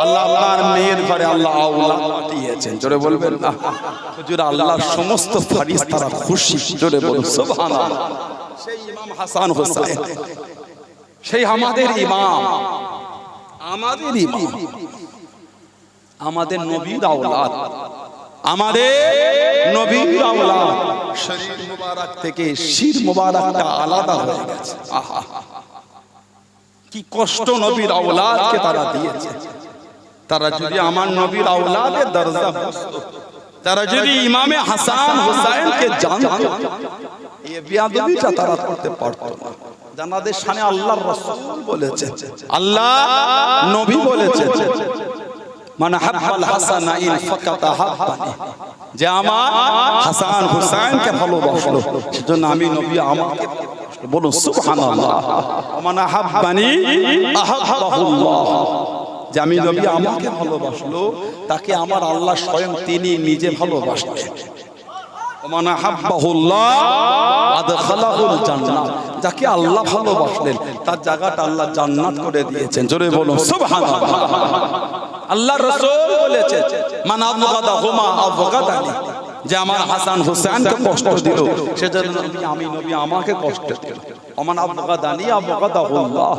আল্লাহ আপনার মেয়ের ঘরে আল্লাহ আওলাদ পাঠিয়েছেন। জোরে বলবেন না? হুজুর, আল্লাহর সমস্ত ফেরেশতারা খুশি। জোরে বলুন সুবহানাল্লাহ। সেই ইমাম হাসান হোসেন, সেই আমাদের ইমাম, আমাদের নবীর আওলাদ, আমাদের নবীর আওলাদ। শরীর মুবারক থেকে শির মুবারকটা আলাদা হয়ে গেছে। আহা, কি কষ্ট নবীর আওলাদকে তারা দিয়েছে। তারা যদি আমার নবীর আওলাদের দরজা বুঝতো, তারা যদি ইমামে হাসান হুসাইনকে জানতো, এই বেয়াদবিটা তারা করতে পারতো না। জানাদের শানে আল্লাহর রাসূল বলেছে, আল্লাহ নবী বলেছে, মান হাব্বাল হাসানাইন ফাকাত হাব্বানি, যে আমার হাসান হুসাইনকে ভালোবাসলো সেজন্য আমি নবী আমাকে ভালোবাসলো। বলুন সুবহানাল্লাহ। মান হাব্বানি আহাব্বাহুল্লাহ, যে আমি নবী আমাকে ভালোবাসলো তাকে আমার আল্লাহ স্বয়ং তিনি নিজে ভালোবাসলেন। মান হাব্বাহুল্লাহ আদখালাহুল জান্নাহ, যাকে আল্লাহ ভালোবাসলেন তার জায়গাটা আল্লাহ জান্নাত করে দিয়েছেন। জোরে বলুন সুবহানাল্লাহ। আল্লাহর রাসূল বলেছেন, মান আবগাদাহুমা আবগাদানি, যে আমার হাসান হুসাইনকে কষ্ট দিল সেজন্য আমি নবী আমাকে কষ্ট দিল। ওমান আবগাদানি আবগাদাহুল্লাহ,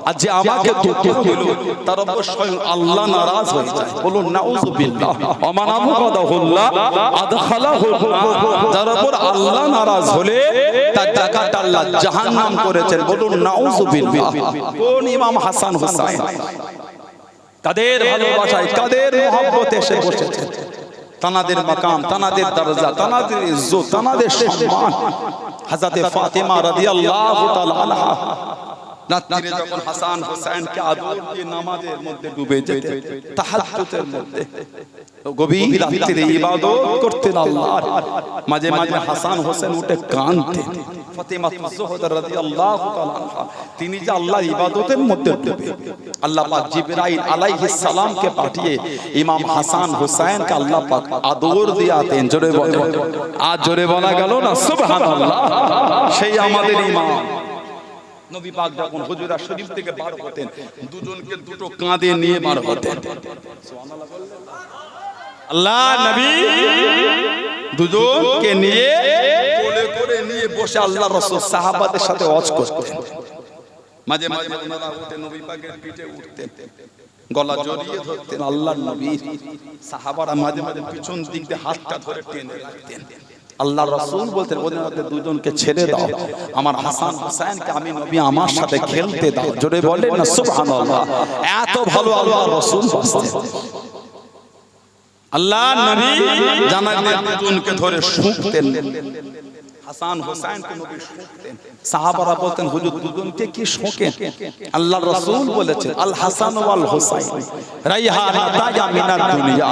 আর যে আমাকে দুঃখ দিল তার উপর স্বয়ং আল্লাহ নারাজ হয়ে যায়। বলুন নাউযুবিল্লাহ। ওমান আবগাদাহুল্লাহ আদখালাহুল নার, যার উপর আল্লাহ নারাজ হলে তার জায়গাটা আল্লাহ জাহান্নাম করেছেন। বলুন নাউযুবিল্লাহ। কোন ইমাম হাসান হুসাইন তাদের ভালোবাসায়, তাদের মহব্বতে এসে বসেছেন। তানাদের মাকাম, তানাদের দরজা, তানাদের ইজ্জত, তানাদের সম্মান। হযরতে ফাতেমা রাদিয়াল্লাহু তাআলা আনহা রাত্রিরে যখন হাসান হুসাইনকে আদর দিয়ে নামাজের মধ্যে ডুবে যেতেন, তাহাজ্জুদের মধ্যে গভীর রাত্রিরে ইবাদত করতেন আল্লাহর, মাঝে মাঝে হাসান হোসেন উঠে কাঁদতেন। ফাতেমা জোহরা রাদিয়াল্লাহু তাআলা আনহা তিনি যে আল্লাহর ইবাদতের মধ্যে ডুবে, আল্লাহ পাক জিবরাইল আলাইহিস সালামকে পাঠিয়ে ইমাম হাসান হুসাইনকে আল্লাহ পাক আদর দিয়াতেন। জোরে বলেন, আজ জোরে বলা গেল না সুবহানাল্লাহ। সেই আমাদের ইমাম নবী পাক যখন হুজরা শরীফ থেকে বার হতেন, দুজনকে দুটো কাঁধে নিয়ে বার হতেন। সুবহানাল্লাহ বললেন। আল্লাহ নবী দুজনকে নিয়ে কোলে করে নিয়ে বসে আল্লাহর রাসূল সাহাবাদের সাথে ওয়াজ করতেন। মাঝে মাঝে ওনারা উঠে নবী পাকের পিঠে উঠতেন, গলা জড়িয়ে ধরতেন আল্লাহর নবী। সাহাবারা মাঝে মাঝে পিছন দিক দিয়ে হাতটা ধরে টেনে রাখতেন। আল্লাহ রাসূল বলতেন ওদের দুজনকে ছেড়ে দাও, আমার হাসান হুসাইনকে আমি নবী আমার সাথে খেলতে দাও। জোরে বলেন না সুবহানাল্লাহ। এত ভালো আল্লাহ রাসূল বাসতেন। আল্লাহ নবী জানালেন দুজনকে ধরে শুকতেন, হাসান হুসাইনকে নবী শুকতেন। সাহাবারা বলতেন হুজুর দুজনকে কি শোকেন? আল্লাহ রাসূল বলেছেন আল হাসান ওয়াল হুসাইন রাইহানাতা মিনাদ দুনিয়া,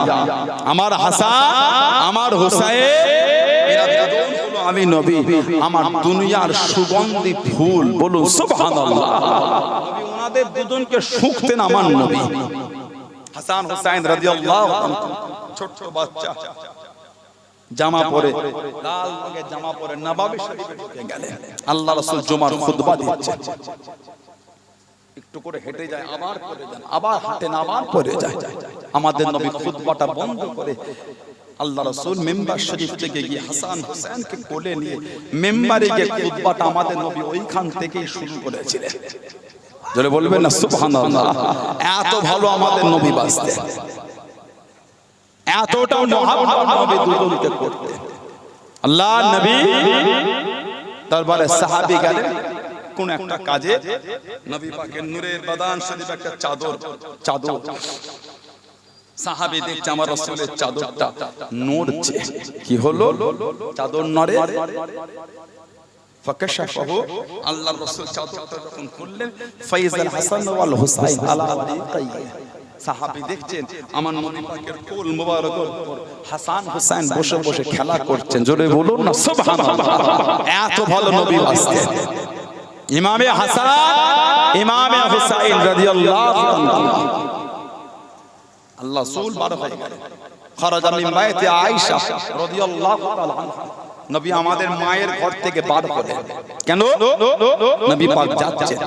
আমার হাসান আমার হুসাইন এরা দুজন হলো আমি নবী আমার দুনিয়ার সুগন্ধি ফুল। বলুন সুবহানাল্লাহ। নবী ওনাদের দুজনকে শুকতেন আমার নবী। হাসান হুসাইন রাদিয়াল্লাহু আনহু ছোট বাচ্চা, জামা পরে, লাল রঙের জামা পরে নবাবী শরীফে ঢুকে গেলেন। আল্লাহ রাসূল জুমার খুতবা দিচ্ছেন, একটু করে হেঁটে যায়, আবার পরে যান, আবার হাঁটেন, আবার পরে যায়। আমাদের নবী খুতবাটা বন্ধ করে আল্লাহ রাসূল মিম্বার শরীফ থেকে গিয়ে হাসান হুসাইনকে কোলে নিয়ে মিম্বারে গিয়ে খুতবাটা আমাদের নবী ওইখান থেকেই শুরু করেছিলেন। জোরে বলবেন না সুবহানাল্লাহ। এত ভালো আমাদের নবী বাসতেন, এতটা মহব্বত নবী দুজনকে করতেন। আল্লাহ নবী দরবারে সাহাবী গেলেন কোন একটা কাজে, নবী পাকের নূরের বাদান শরীফ একটা চাদর সাহাবী দেখছে আমার রাসূলের চাদরটা নড়ছে। কি হলো? চাদর নড়ে। ফাকাশাফাহু, আল্লাহর রাসূল চাদরটা যখন খুললেন, ফাইজাল হাসান ওয়াল হুসাইন আলা দিকাই। সাহাবী দেখছেন আমার নবী পাকের কোল মোবারকের উপর হাসান হুসাইন বসে বসে খেলা করছেন। জোরে বলুন না সুবহানাল্লাহ। এত ভালো নবী বাসতেন। ইমামে হাসান ইমামে হুসাইন রাদিয়াল্লাহু তাআলা আল্লাহ রাসূল বার হয়ে গেলেন। খারাজা মিন বাইতি আয়েশা রাদিয়াল্লাহু তাআলা আনহা, নবী আমাদের মায়ের ঘর থেকে বার হলেন। কেন? নবী পাক যাচ্ছেন,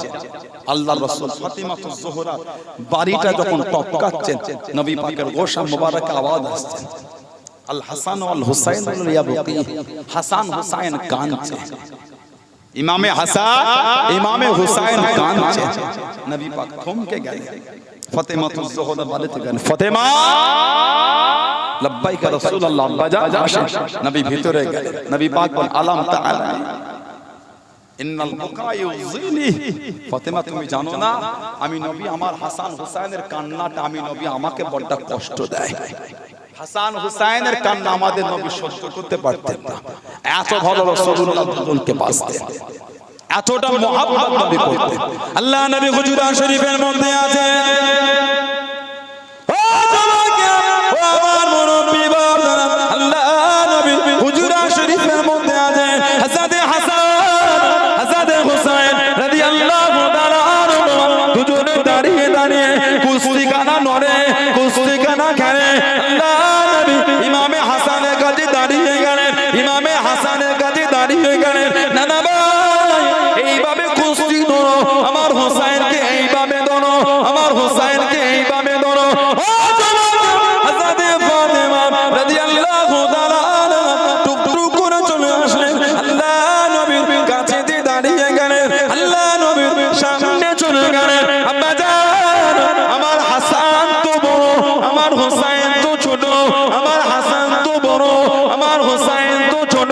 আল্লাহর রাসূল ফাতিমাতুজ জোহরা বাড়িটা যখন টপকাচ্ছেন, নবী পাকের গোশা মুবারক আওয়াজ আসছে, আল হাসান ওয়াল হুসাইন ইয়াবকি। হাসান হুসাইন কাঁদছে, ইমামে হাসান ইমামে হুসাইন কাঁদছে। নবী পাক থমকে গেলেন। ফাতিমাতুজ জোহরা বাড়িতে গেলেন, ফাতেমা লব্বাইক রাসূলুল্লাহ, আব্বা যান আসেন। নবী ভিতরে গেলেন। নবী পাক বলেন আলাম তাআলা ইন্নাল বুকা ইউযিনি। ফাতেমা তুমি জানো না আমি নবী আমার হাসান হুসাইনের কান্নাটা আমি নবী আমাকে বড় কষ্ট দেয়। হাসান হুসাইনের কান্না আমাদের নবী সহ্য করতে পারতেন না। এত ভালো রাসূলুল্লাহ দুজনকে বাসতেন, এতটা মহব্বত নবী করতেন। আল্লাহ নবী হুজুরা শরীফের মধ্যে আছে, ও জমাকে ও আমার মুরব্বি বাবারা, আল্লাহ নবী হুজুরা শরীফের মধ্যে আছে হযরতে হাসান হযরতে হুসাইন রাদিয়াল্লাহু তাআলা আনহু দুজনে দাঁড়িয়ে দাঁড়িয়ে কুস্তিখানা নড়ে, কুস্তিখানা খেলে। আল্লাহ নবী ইমামে হাসানের কাছে দাঁড়িয়ে গেলেন, ইমামে হাসানের কাছে দাঁড়িয়ে গেলেন, নানা ভাই এইভাবে কুস্তি ধরো, আমার হোসাইনকে এইভাবে ধরো, আমার হোসাইনকে এইভাবে ধরো। ও জমাকে হযরতে ফাতেমা রাদিয়াল্লাহু তাআলা আনহা টুকটুক করে চলে আসলেন, আল্লাহ নবীর কাছে দাঁড়িয়ে গেলেন, আল্লাহ নবীর সামনে চলে গেলেন। আব্বা জান আমার হাসান তো বড়, আমার হোসাইন তো ছোট, আমার হাসান তো বড়, আমার হোসাইন তো ছোট,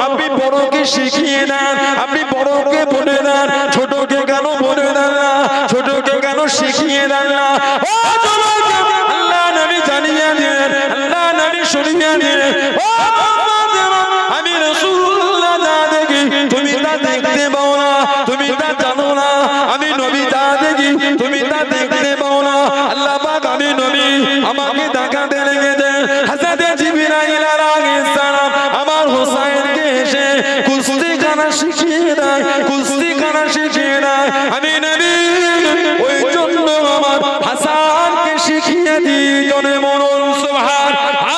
আপনি বড়কে শিখিয়ে দেন, আপনি বড়কে বলে দেন, ছোটকে কেন বলে দেন না, ছোটকে কেন শিখিয়ে দেন না। ও জমাকে আল্লাহ নবী জানিয়ে দিলেন, আল্লাহ নবী শুনিয়ে দিলেন, ও ফাতেমা আমি রাসূলুল্লাহ যা দেখি তুমি তা দেখতে পাও না, তুমি তা জানো না, আমি নবী যা দেখি তুমি তা দেখতে পাও না। আল্লাহ পাক আমি নবী আমাকে দেখাতে লেগেছে, হযরত জিবরাইল আলাইহিস সালাম আমার হোসাইনকে এসে কুস্তিখানা শিখিয়ে দেয়, কুস্তিখানা শিখিয়ে দেয়। আমি নবী ওই জন্য আমার হাসানকে শিখিয়ে দিই। জনে বলুন সুবহান,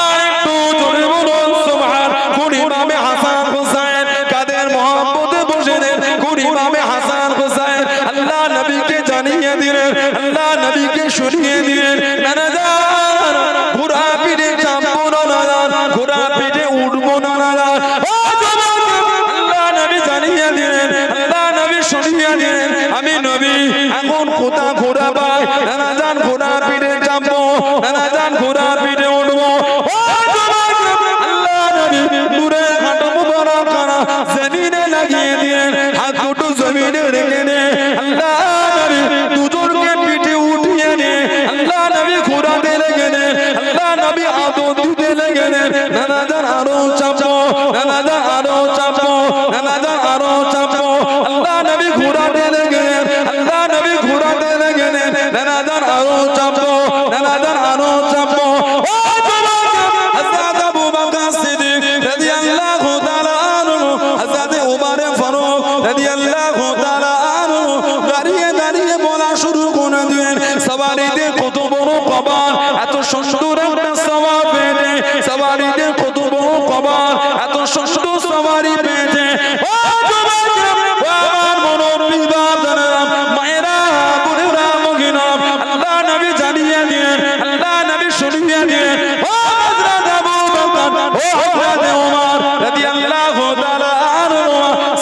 আর একটু জনে বলুন সুবহান। কোন ইমামে হাসান হোসাইন কাদের মহব্বতে বসে দেন, কোন ইমামে হাসান হোসাইন আল্লাহ নবীকে জানিয়ে দিলেন, আল্লাহ নবীকে শুনিয়ে দিলেন, নানা জান ঘোড়া পিঠে চাপবো না, নানা ঘোড়া পিঠে উঠবো না, নানা। ও জমাকে আল্লাহ নবী জানিয়ে দিলেন, আল্লাহ নবী শুনিয়ে দিলেন, আমি নবী এখন কোথা ঘোড়া পাই, নানা জান ঘোড়া পিঠে চাপবো, নানা জান ঘোড়া পিঠে উঠবো। ও জমাকে আল্লাহ নবী দূরে হাঁটবো রাদিয়াল্লাহু তাআলা আনহু দাঁড়িয়ে দাঁড়িয়ে বলা শুরু করে দিলেন সওয়ারিতে কত বড় কবর, এত সুন্দর একটা সওয়ার পেয়েছে সওয়ারিতে কত বড় কবর, এত সুন্দর সওয়ারি পেয়েছে। ও যুবকেরা, ও আমার মুরব্বি বাবারা, মায়েরা, বোনেরা, মহিলা, আল্লাহ নবী জানিয়ে দিলেন, আল্লাহ নবী শুনিয়ে দিলেন, ও হযরত আবু বকর, ও হযরত ওমর রাদিয়াল্লাহু তাআলা আনহু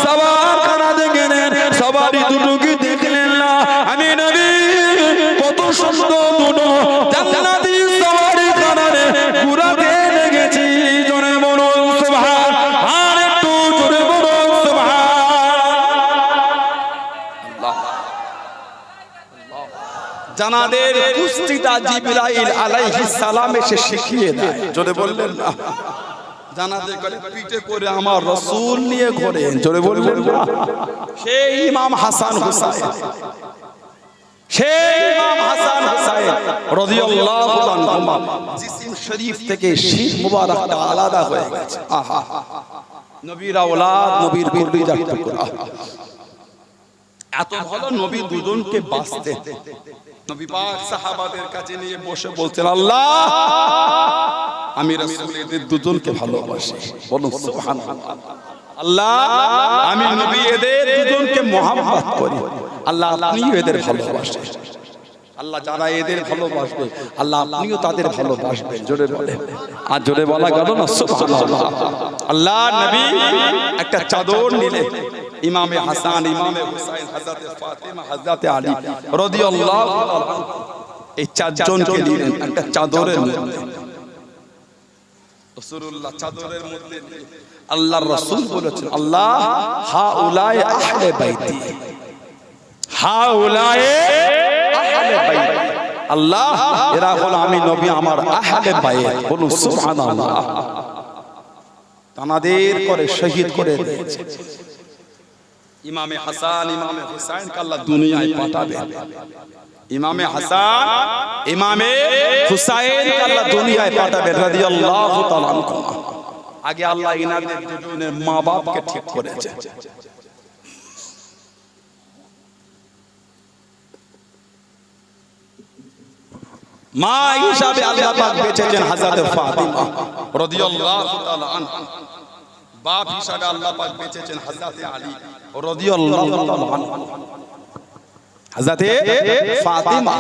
সওয়ার খানাতে গেলেন, সওয়ারি দুটোকে দেখলেন না। আমি নবী কত সুন্দর দুটো জান্নাতি সওয়ারি খানাতে ঘুরাতে লেগেছি। জোরে বলুন সুবহান, আর একটু জোরে বলুন সুবহানাল্লাহ। জানাদের কুস্তিটা জিবরাইল আলাইহিস সালাম এসে শিখিয়ে দেয়। জোরে বললেন না? জানাতে করে পিঠে করে আমার রাসূল নিয়ে ঘোরেন। জোরে বললেন না? সেই ইমাম হাসান হুসাইন, সেই ইমাম হাসান হুসাইন রাদিয়াল্লাহু আনহুমা জিসিম শরীফ থেকে শির মুবারকটা আলাদা হয়ে গেছে। আহা, নবীর আওলাদ, নবীর কলিজার টুকরা। এত ভালো নবী দুজনকে বাঁচতে নবী পাক সাহাবাদের কাছে নিয়ে বসে বলতেন, আল্লাহ আমি রাসূল এদের দুজনকে ভালোবাসি। বলুন সুবহানাল্লাহ। আল্লাহ আমি নবী এদের দুজনকে মহব্বত করি। আল্লাহ আপনিও এদের ভালোবাসেন। আল্লাহ যারা এদের ভালোবাসবে আল্লাহ আপনিও তাদের ভালোবাসবেন। জোরে বলে, আর জোরে বলা গেল না সুবহানাল্লাহ। আল্লাহ নবী একটা চাদর নিলেন, ইমামে হাসান, ইমামে হুসাইন, হযরতে ফাতিমা, হযরতে আলী রাদিয়াল্লাহু তাআলা এই চারজনকে নিলেন একটা চাদরের মধ্যে। রাসূলুল্লাহ চাদরের মধ্যে আল্লাহর রাসূল বলেছেন, আল্লাহ হাউলায়ে আহলে বাইতি, হাউলায়ে আহলে বাইতি। আল্লাহ এরা হলো আমি নবী আমার আহলে বাইত। বলুন সুবহানাল্লাহ। তানাদের করে শহীদ করে দিয়েছে। ইমামে হাসান, ইমামে হুসাইনকে আল্লাহ দুনিয়ায় পাঠাবেন। ইমামে হাসান, ইমামে হুসাইনকে আল্লাহ দুনিয়ায় পাঠাবেন রাদিয়াল্লাহু তাআলা আনহু। আগে আল্লাহ ইনাদের দুজনের মা বাপকে ঠিক করেছে। মা হিসাবে আল্লাহ পাক বেঁচেছেন হযরত ফাতিমা রাদিয়াল্লাহু তাআলা আনহা। বাপ হিসাবে আল্লাহ পাক বেঁচেছেন হযরত আলী রাদিয়াল্লাহু তাআলা আনহু। হযরত ফাতিমা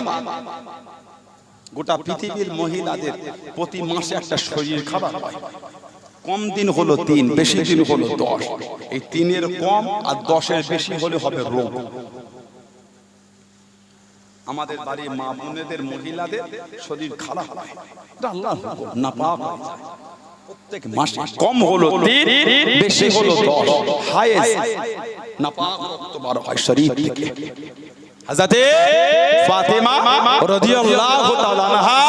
গোটা পৃথিবীর মহিলাদের প্রতি মাসে একটা শরীর খারাপ হয়। কম দিন হলো 3, বেশি দিন হলো 10। এই 3-এর কম আর 10-এর বেশি হলে হবে রোগ। আমাদের বাড়ির মা বোনেদের মহিলাদের শরীর খারাপ হয়, এটা আল্লাহর হুকুম, নাপাক হয়ে যায়। প্রত্যেক মাসে কম হলো 3, বেশি হলো 10, হায়েস্ট নাপাক রক্ত বার হয় শরীর থেকে। হযরতে ফাতিমা রাদিয়াল্লাহু তাআলা আনহা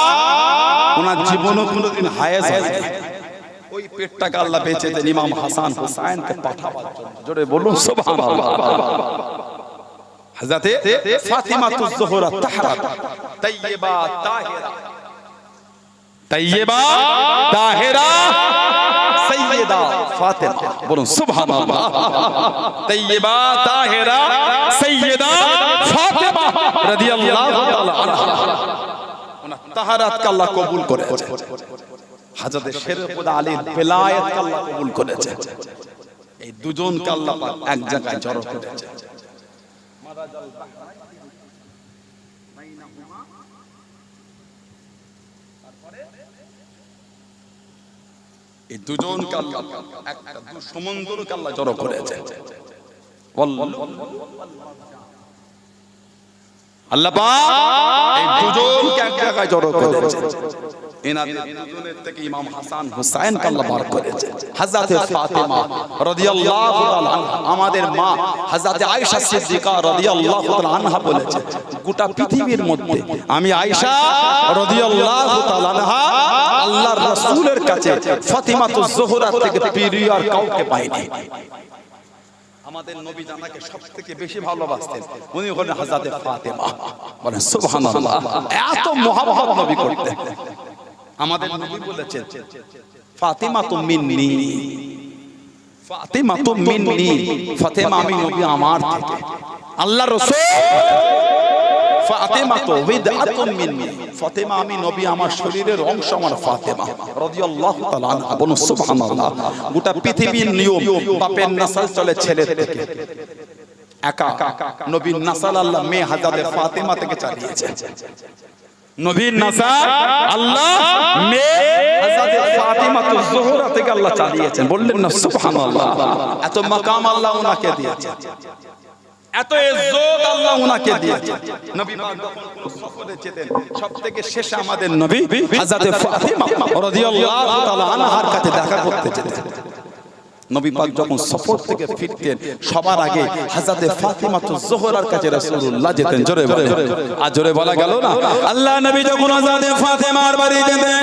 ওনার জীবনে কোনোদিন হায়েস হয়নি। ওই পেটটাকে আল্লাহ বেঁচে দেন ইমাম হাসান হুসাইনকে পাঠাবার জন্য। জোরে বলুন সুবহানাল্লাহ। হযরতে ফাতিমাতুজ জোহরা তাহরা তাইয়্যিবা তাহিরা, তাইয়্যিবা তাহিরা সাইয়্যিদা ফাতিমা। বলুন সুবহানাল্লাহ। তাইয়্যিবা তাহিরা সাইয়্যিদা ফাতিমা রাদিয়াল্লাহু তাআলা আনহা। ওনার তাহারাতকে আল্লাহ কবুল করেছে। হযরতে শেরখুদা আলীর বেলায়েতকে আল্লাহ কবুল করেছে। এই দুজনকে আল্লাহ পাক এক জায়গায় জড়ো করেছে। এই দুজনকে আল্লাহ একটা সমুদ্রকে আল্লাহ জড়ো করেছে। আল্লাহ পাক এই দুজনকে এক জায়গায় জড়ো করেছে। এনাদের দুজনের থেকে ইমাম হাসান হুসাইনকে আল্লাহ বার করেছে। হযরতে ফাতিমা রাদিয়াল্লাহু তাআলা আনহা, আমাদের মা হযরতে আয়েশা সিদ্দিকা রাদিয়াল্লাহু তাআলা আনহা বলেছে, গোটা পৃথিবীর মধ্যে আমি আয়েশা রাদিয়াল্লাহু তাআলা আনহা আল্লাহর রাসূলের কাছে ফাতিমাতুজ জোহরা থেকে প্রিয় আর কাউকে পাইনি। আমাদের নবী জানাকে সবথেকে বেশি ভালোবাসতেন, উনি হলেন হযরতে ফাতিমা। বলেন সুবহানাল্লাহ। এত মহব্বত নবী করতেন। আমাদের নবী বলেছেন ফাতিমা তো মিন্নি, ফাতেমা তো মিন্নি, ফাতেমা আমি নবী আমার থেকে। আল্লাহ রাসূল ফাতেমা তো বিদআতুম মিন্নি, ফাতেমা আমি নবী আমার শরীরের অংশ, আমার ফাতেমা রাদিয়াল্লাহু তাআলা আনহা। বলুন সুবহানাল্লাহ। গোটা পৃথিবীর নিয়ম বাপের নাসল চলে ছেলে থেকে, একা নবীর নাসল আল্লাহ মেয়ে হযরত ফাতেমা থেকে চালিয়েছে। নবীর নাসল আল্লাহ মেয়ে হযরত ফাতেমা তো জোহরা থেকে আল্লাহ চালিয়েছেন। বললেন না সুবহানাল্লাহ। এত মাকাম আল্লাহ ওনাকে দিয়েছেন, এত ইজ্জত আল্লাহ ওনাকে দিয়েছেন। নবী পাক যখন সফরে যেতেন সবথেকে শেষে আমাদের নবী হযরত ফাতেমা রাদিয়াল্লাহু তাআলা আনহার কাছে দেখা করতে যেতেন। নবী পাক যখন সফর থেকে ফিরতেন সবার আগে হযরত ফাতেমা তো জোহরার কাছে রাসূলুল্লাহ যেতেন। জোরে বলে, আর জোরে বলা গেল না। আল্লাহ নবী যখন হযরত ফাতেমার বাড়ি যেতেন,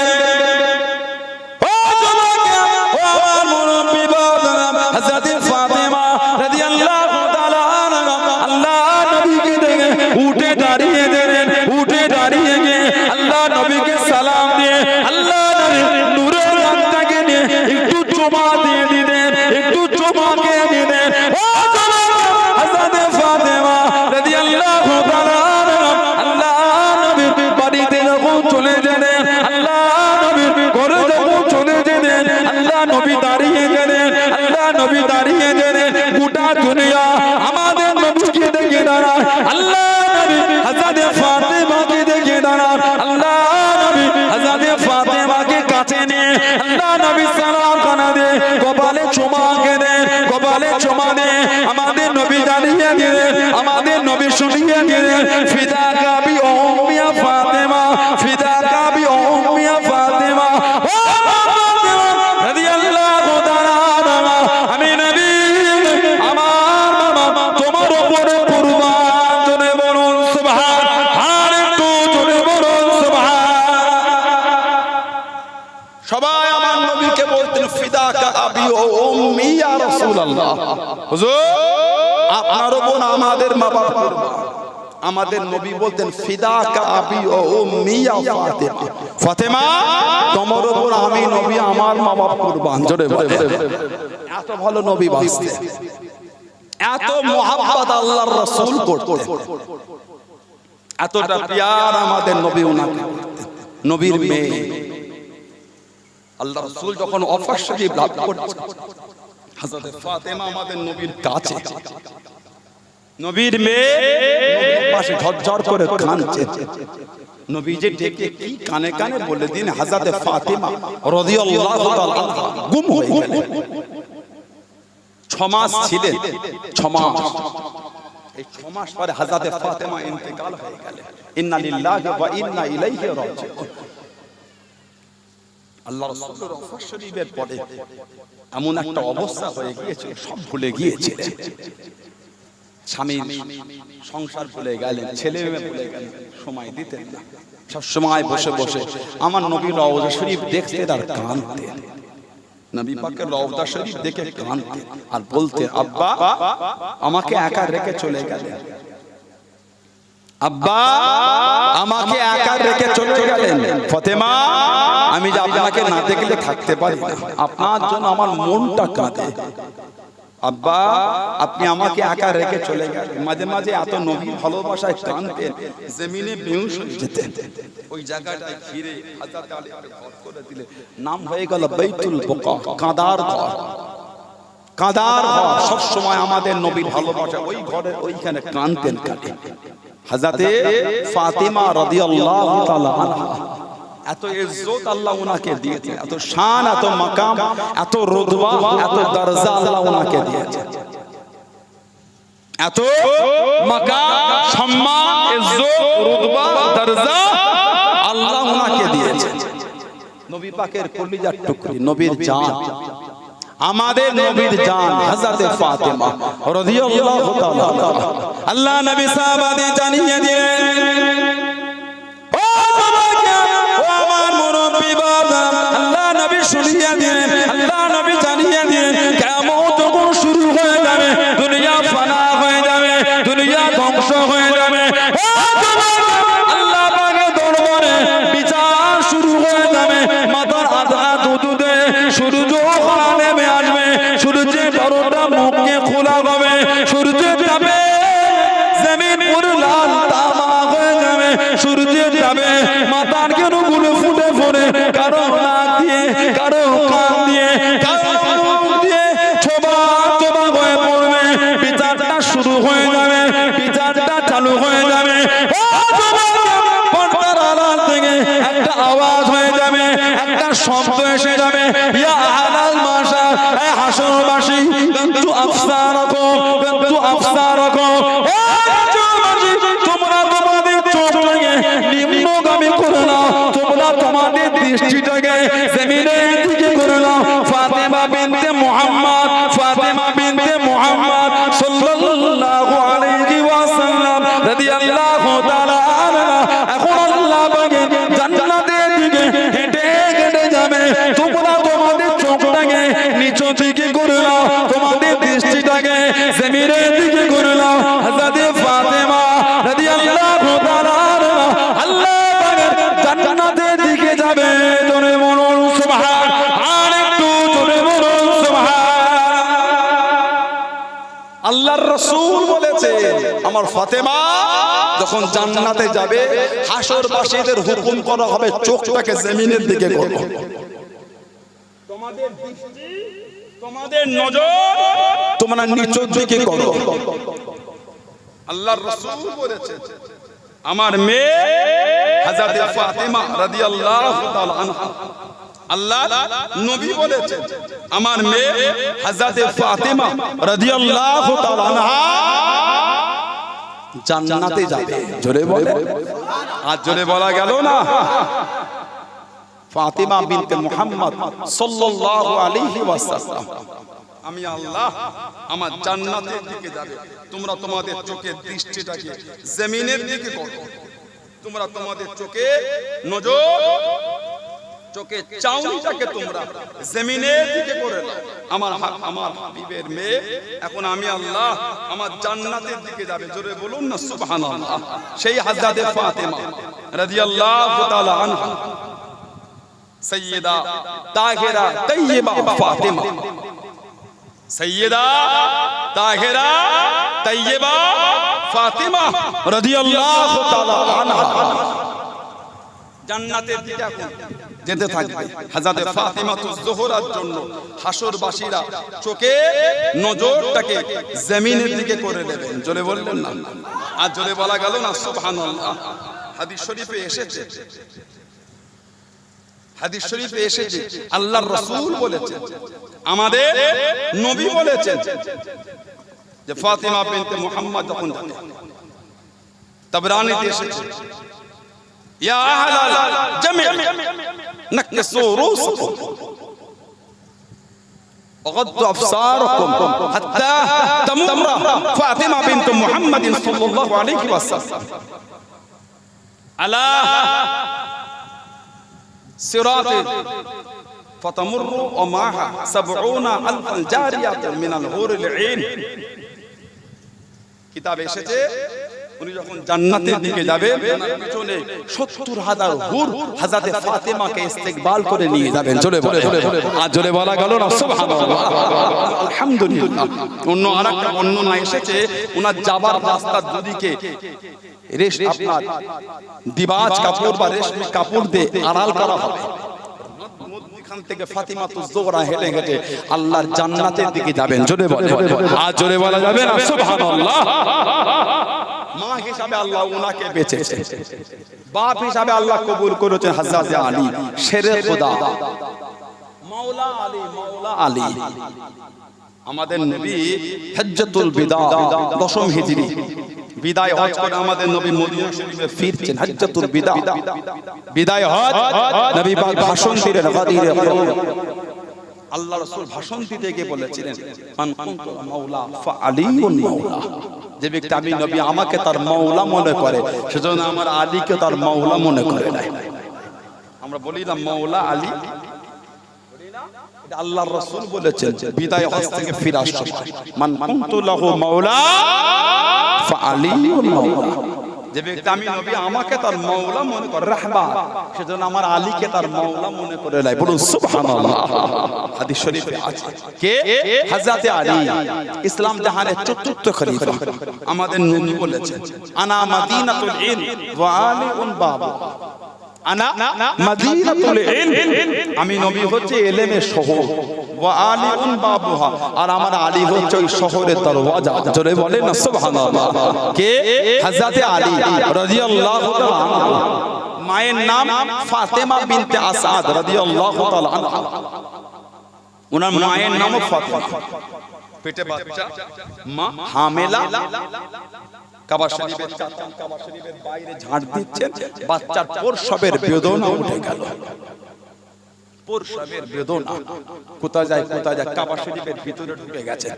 ও জমাকে ও আমার মুরব্বি বাবা হযরত ফাতেমা রাদিয়াল্লাহু তাআলা আনহা আল্লাহ নবীকে দেখে উঠে দাঁড়িয়ে গেলেন, উঠে দাঁড়িয়ে গিয়ে আল্লাহ নবীকে সালাম দিয়ে আল্লাহ নবীর নূরের রংটাকে নিয়ে একটু চুমা দিয়ে দিলেন, একটু চুমাকে দিলেন। ও জমাকে হযরত ফাতেমা রাদিয়াল্লাহু তাআলা আনহা আল্লাহ নবীর বাড়িতে যখন চলে গেলেন, আল্লাহ নবীর ঘরে যখন চলে গেলেন, আল্লাহ নবী দাঁড়িয়ে গেলেন, আল্লাহ নবী দাঁড়িয়ে গেলেন। গোটা দুনিয়া আমাদের নবীকে দেখে দাঁড়ায়, আল্লাহ নবী হযরত ফাতেমাকে দেখে দাঁড়ায়। আল্লাহ নবী হযরত ফাতেমাকে কাছে নিয়ে আল্লাহ নবী সালাম খানা দিয়ে কপালে চুমা দেন, কপালে চুমা দিয়ে আমাদের নবী দাঁড়িয়ে গেলেন, আমাদের নবী শুনিয়ে গেলেন, ফিদাকা বি উম্মি ফাতেমা, ফিদাকা বি উম্মি ফাতেমা। ও ফাতেমা রাদিয়াল্লাহু তাআলা আনহা, আমি নবী আমার মামা তোমার উপরে কুরবান। জোরে বলুন সুবহান, আর একটু জোরে বলুন সুবহান। সবাই আমার নবীকে বলতেন ফিদাকা আবি ও উম্মি ইয়া রাসূলুল্লাহ। হুজুর আপনার উপর আমাদের মা বাবা কুরবান। আমাদের নবী বলতেন ফিদাকা আবি ও উম্মি ইয়া ফাতেমা, ফাতেমা তোমার উপর আমি নবী আমার মা বাবা কুরবান। জোরে বলে, এত ভালো নবী বাঁচতেন, এত মুহাব্বত আল্লাহর রাসূল করতেন, এতটা প্যার আমাদের নবী ওনাকে করতেন। নবীর মেয়ে আল্লাহ রাসূল যখন ওয়াফাত শরীফ লাভ করছেন, হযরত ফাতেমা আমাদের নবীর কাছে, নবীর মেয়ে নবীর পাশে ঝরঝর করে কাঁদছে। নবী যে ডেকে কি কানে কানে বলে দিন হযরত ফাতেমা রাদিয়াল্লাহু তাআলা আনহা গুম হয়ে গেলেন। 6 মাস ছিলেন, 6 মাস। এই 6 মাস পরে হযরত ফাতেমা ইন্তেকাল হয়ে গেলেন। ইন্না লিল্লাহি ওয়া ইন্না ইলাইহি রাজিউন। আল্লাহ রাসূলের ওয়াফাত শরীফের পরে এমন একটা অবস্থা হয়ে গিয়েছিল, সব ভুলে গিয়েছিলেন। স্বামীর সংসার ভুলে গেলেন, ছেলে মেয়ে ভুলে গেলেন, সময় দিতেন না। সব সময় বসে বসে আমার নবীর রওজা শরীফ দেখতেন আর কাঁদতেন। নবী পাকের রওজা শরীফ দেখে কাঁদতেন আর বলতেন, আব্বা আমাকে একা রেখে চলে গেলেন, আব্বা আমাকে একা রেখে চলে গেলেন। ফাতেমা আমি যে আপনাকে না দেখলে থাকতে পারি না, আপনার জন্য আমার মনটা কাঁদে। আব্বা আপনি আমাকে একা রেখে চলে গেলেন। মাঝে মাঝে এত নবী ভালোবাসায় কাঁদতেন, জমিনে বেহুশ হয়ে যেতেন। ওই জায়গাটায় ঘিরে হযরত আলী ঘর করে দিলে, নাম হয়ে গেল বাইতুল বুকা, কাঁদার ঘর। কাঁদার ঘর সব সময় আমাদের নবীর ভালোবাসা, ওই ঘরে ওইখানে কাঁদতেন কাঁদে। হযরত ফাতেমা রাদিয়াল্লাহু তাআলা আনহা এত ইজ্জত আল্লাহ ওনাকে দিয়েছেন, এত শান, এত মাকাম, এত রুতবা, এত দরজা আল্লাহ ওনাকে দিয়েছেন, এত মাকাম, সম্মান, ইজ্জত, রুতবা, দরজা আল্লাহ ওনাকে দিয়েছেন। নবী পাকের কলিজার টুকরি, নবীর জান, আমাদের নবীর জান হযরত ফাতেমা রাদিয়াল্লাহু তাআলা। আল্লাহ নবী সাহাবাদের জানিয়ে দিলেন, ও বাবাকে ও আমার মুরব্বি বাবা, আল্লাহ নবী শুনিয়ে দিলেন, আল্লাহ নবী জানিয়ে দিলেন, কিয়ামত যখন শুরু হয়ে যাবে, দুনিয়া ফানা হয়ে যাবে, দুনিয়া ধ্বংস হয়ে যাবে। ও বাবাকে আল্লাহ পাকের দরবারে বিচার শুরু হয়ে যাবে। মাথার আধা দুধে সূর্য নেমে আসবে, সূর্যে তাপে জমিন পুরো লাল তামা হয়ে যাবে, সূর্যের তাপে মাথার কেরুগুলো ফুটে পড়ে কারো নাক দিয়ে, কারো কান দিয়ে, কারো মুখ দিয়ে ছোবা ছোবা হয়ে পড়বে। বিচারটা শুরু হয়ে যাবে, বিচারটা চালু হয়ে যাবে। পর্দার আড়াল থেকে একটা আওয়াজ হয়ে যাবে, একটা শব্দ এসে যাবে, ইয়া আহলাল মাশার, এ হাসরবাসী, কিন্তু আফসারাকুম, কিন্তু আফসারাকুম, ও হাসরবাসী, তোমরা তোমাদের চোখটাকে নিম্নগামী করে নাও, তোমরা তোমাদের দৃষ্টিটাকে জমিনের দিকে করে নাও। ফাতেমা বিনতে মুহাম্মদ, ফাতেমা বিনতে মুহাম্মদ সাল্লাল্লাহু আলাইহি ওয়াসাল্লাম রাদিয়াল্লাহু তাআলা আনহা এখন আল্লাহ পাকের জান্নাতের দিকে হেঁটে হেঁটে যাবে। তোমরা তোমাদের চোখটাকে নিচু দিকে করে নাও, তোমাদের দৃষ্টিটাকে জমিনের দিকে করে নাও। হযরত ফাতেমা রাদিয়াল্লাহু তাআলা আনহা আল্লাহ পাকের জান্নাতের দিকে যাবে। জোরে বলুন সুবহান, আর একটু জোরে বলুন সুবহান। আল্লাহর রাসূল বলেছে আমার ফাতেমা যখন জান্নাতে যাবে হাসরবাসীদের হুকুম করা হবে চোখটাকে জমিনের দিকে করো, তোমাদের দৃষ্টি, তোমাদের নজর তোমরা নিচের দিকে করো। আল্লাহর রাসূল বলেছে আমার মেয়ে হযরত ফাতেমা রাদিয়াল্লাহু তাআলা আনহা, আল্লাহ নবী বলেছেন আমার মেয়ে হযরত ফাতেমা রাদিয়াল্লাহু তাআলা আনহা জান্নাতে যাবে। জোরে বলে, আর জোরে বলা গেল না। ফাতেমা বিনতে মুহাম্মদ সাল্লাল্লাহু আলাইহি ওয়াসাল্লাম, আমি আল্লাহ আমার জান্নাতের দিকে যাবে, তোমরা তোমাদের চোখের দৃষ্টিটাকে জমিনের দিকে করো, তোমরা তোমাদের চোখে নজর, চোখে চাউনিটাকে তোমরা জমিনের দিকে করে নাও। আমার আমার হাবিবের মেয়ে এখন আমি আল্লাহ আমার জান্নাতের দিকে যাবে। জোরে বলুন না সুবহানাল্লাহ। সেই হযরত ফাতেমা রাদিয়াল্লাহু তাআলা আনহা সাইয়্যিদা তাহিরা তাইয়্যিবা ফাতেমা, সাইয়্যিদা তাহিরা তাইয়্যিবা ফাতেমা রাদিয়াল্লাহু তাআলা আনহা জান্নাতের দিকে এখন যেতে থাকবে। হযরত ফাতেমাতুজ যোহরার জন্য হাসরবাসীরা চোখে নজরটাকে জমিনের দিকে করে দেবেন। জোরে বললেন না, আর জোরে বলা গেল না সুবহানাল্লাহ। হাদিস শরীফে এসেছে, হাদিস শরীফে এসেছে আল্লাহর রাসূল বলেছেন, আমাদের নবী বলেছেন যে ফাতেমা বিনতে মুহাম্মদ যখন যাবে, তাবরানীতে এসেছে ইয়া আহলাল জামি' নাকসু রুসাকুম ওয়াগদ্দু আবসারাকুম হাত্তা তামুররা ফাতেমা বিনতে মুহাম্মদ সাল্লাল্লাহু আলাইহি ওয়াসাল্লাম আলা সিরাত ফাতামুরু ওয়া মাহা ৭০,০০০ জারিয়াত মিনাল হুরুল ঈন। কিতাবে এসেছে উনি যখন জান্নাতের দিকে যাবে পিছনে ৭০,০০০ হুর হযরত ফাতেমাকে ইস্তেকবাল করে নিয়ে যাবেন। জোরে বলে, আর জোরে বলা গেল না সুবহানাল্লাহ আলহামদুলিল্লাহ। অন্য আরেকটা বর্ণনা এসেছে উনার যাবার রাস্তার দুদিকে আপনার দিবাজ কাপড় বা রেশমি কাপড় দিয়ে আড়াল করা হবে। এখান থেকে ফাতিমাতুজ যোহরা হেঁটে হেঁটে আল্লাহর জান্নাতের দিকে যাবেন। জোরে বলে, আর জোরে বলা যাবে না সুবহানাল্লাহ। মা হিসাবে আল্লাহ উনাকে বেঁচেছে, বাপ হিসাবে আল্লাহ কবুল করেছেন হযরত আলী শেরে খোদা, মাওলা আলী, মাওলা আলী। আমাদের নবী হজ্জাতুল বিদা ১০ম হিজরি বিদায় হজ করে আমাদের নবী মদিনা শরীফে ফিরছেন। হজ্জাতুল বিদা বিদায় হজ, নবী পাক ভাষণ দিলেন গাদিরে কওম। আল্লাহ রাসূল ভাষণ দিতে গিয়ে বলেছিলেন মান কুনতু মাওলা ফা আলীউন মাওলা, যে ব্যক্তি আমি নবী আমাকে তার মাওলা মনে করে সেজন্য আমার আলীকে তার মাওলা মনে করে নাই। আমরা বলি না মাওলা আলী, এটা আল্লাহর রাসূল বলেছেন বিদায় হজ থেকে ফিরার সময় মান কুনতু লাহু মাওলা ফা আলীউন মাওলা। যে ব্যক্তি আমি নবী আমাকে তার মাওলা মনে করে রাহবার, সেজন্য আমার আলীকে তার মাওলা মনে করে নাই। বলুন সুবহানাল্লাহ। হাদিস শরীফে আছে কে? হযরত আলী, ইসলাম জাহানের চতুর্থ খলিফা। আমাদের নবী বলেছেন আনা মাদিনাতুল ইলম ওয়া আলিউন বাবু। আনা মাদিনাতুল ইলম, আমি নবী হচ্ছে ইলমের শহর, ওয়া আলিউন বাবুহা, আর আমার আলী হচ্ছে ওই শহরের দরওয়াজা। জোরে বলেন না সুবহানাল্লাহ। কে? হযরত আলী রাদিয়াল্লাহু তাআলা আনহু। মায়ের নাম ফাতেমা বিনতে আসাদ রাদিয়াল্লাহু তাআলা আনহা। ওনার মায়ের নাম ফাতেমা। পেটে বাচ্চা, মা হামেলা। কাবা শরীফের চাচান কাবা শরীফের বাইরে ঝাড় দিচ্ছেন, বাচ্চার প্রসবের বেদনা উঠে গেল। প্রসবের বেদনা কোথায় যায় কাবা শরীফের ভিতরে ঢুকে গেছে।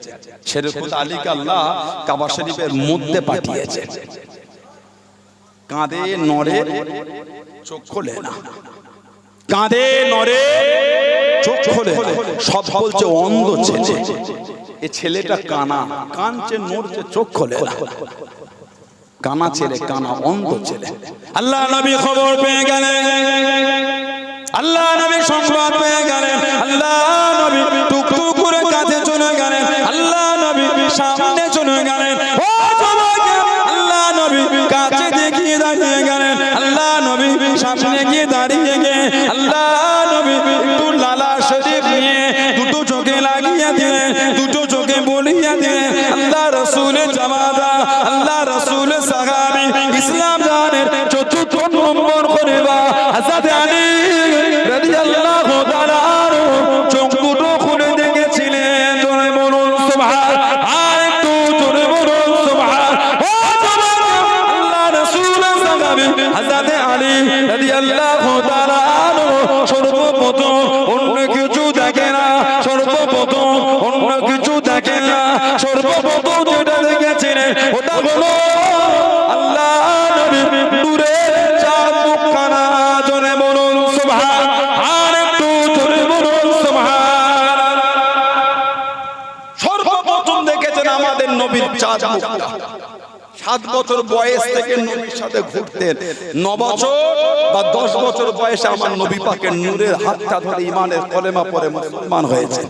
সেরকম আলীকে আল্লাহ কাবা শরীফের মধ্যে পাঠিয়েছে। কাঁদে নড়ে চোখ খোলে না, কাঁদে নড়ে চোখ খোলে, সব বলছে অন্ধ ছেলে। এই ছেলেটা কানা, কানছে নড়ছে, চোখ খোলে না। কানা ছেলে, কানা অন্ধ ছেলে। আল্লাহ নবী খবর পেয়ে গেলেন, আল্লাহ নবী সংবাদ পেয়ে গেলেন, আল্লাহ নবী টুকটুক করে কাছে চলে গেলেন, আল্লাহ নবী সামনে চলে গেলেন। ও সবাইকে আল্লাহ নবী কাছে দেখিয়ে দাঁড়িয়ে গেলেন, আল্লাহ নবী সামনে গিয়ে দাঁড়িয়ে গিয়ে আল্লাহ নবী একটু লালা শরীফ নিয়ে দুটো চোখে লাগিয়ে দিলেন, দুটো চোখে বলিয়ে দিলেন। আল্লাহ রাসূলের জামাতা, আল্লাহ রাসূলের সাহাবী, ইসলাম জাহানের চতুর্থ নম্বর খলিফা হযরত আলী রাদিয়াল্লাহু তাআলা চোখ দুটো খুলে দেখেছিলেন। জোরে বলুন সুবহান, আর একটু জোরে বলুন সুবহান। ও জামাতা, আল্লাহ রাসূলের সাহাবী হযরত আলী রাদিয়াল্লাহু তাআলা সর্বপ্রথম অন্য কিছু দেখে না, সর্বপ্রথম অন্য কিছু দেখে না, সর্বপ্রথম যেটা দেখেছিলেন ওটা হলো আল্লাহ নবীর নূরের চাঁদ মুখখানা। জোরে বলুন সুবহান, আর একটু জোরে বলুন সুবহান। সর্বপ্রথম দেখেছেন আমাদের নবীর চাঁদ মুখটা। 7 বছর বয়স থেকে নবীর সাথে ঘুরতেন। 9 বছর বা 10 বছর বয়সে আমার নবী পাকের নূরের হাতটা ধরে ইমানের কলেমা পড়ে মুসলমান হয়েছে।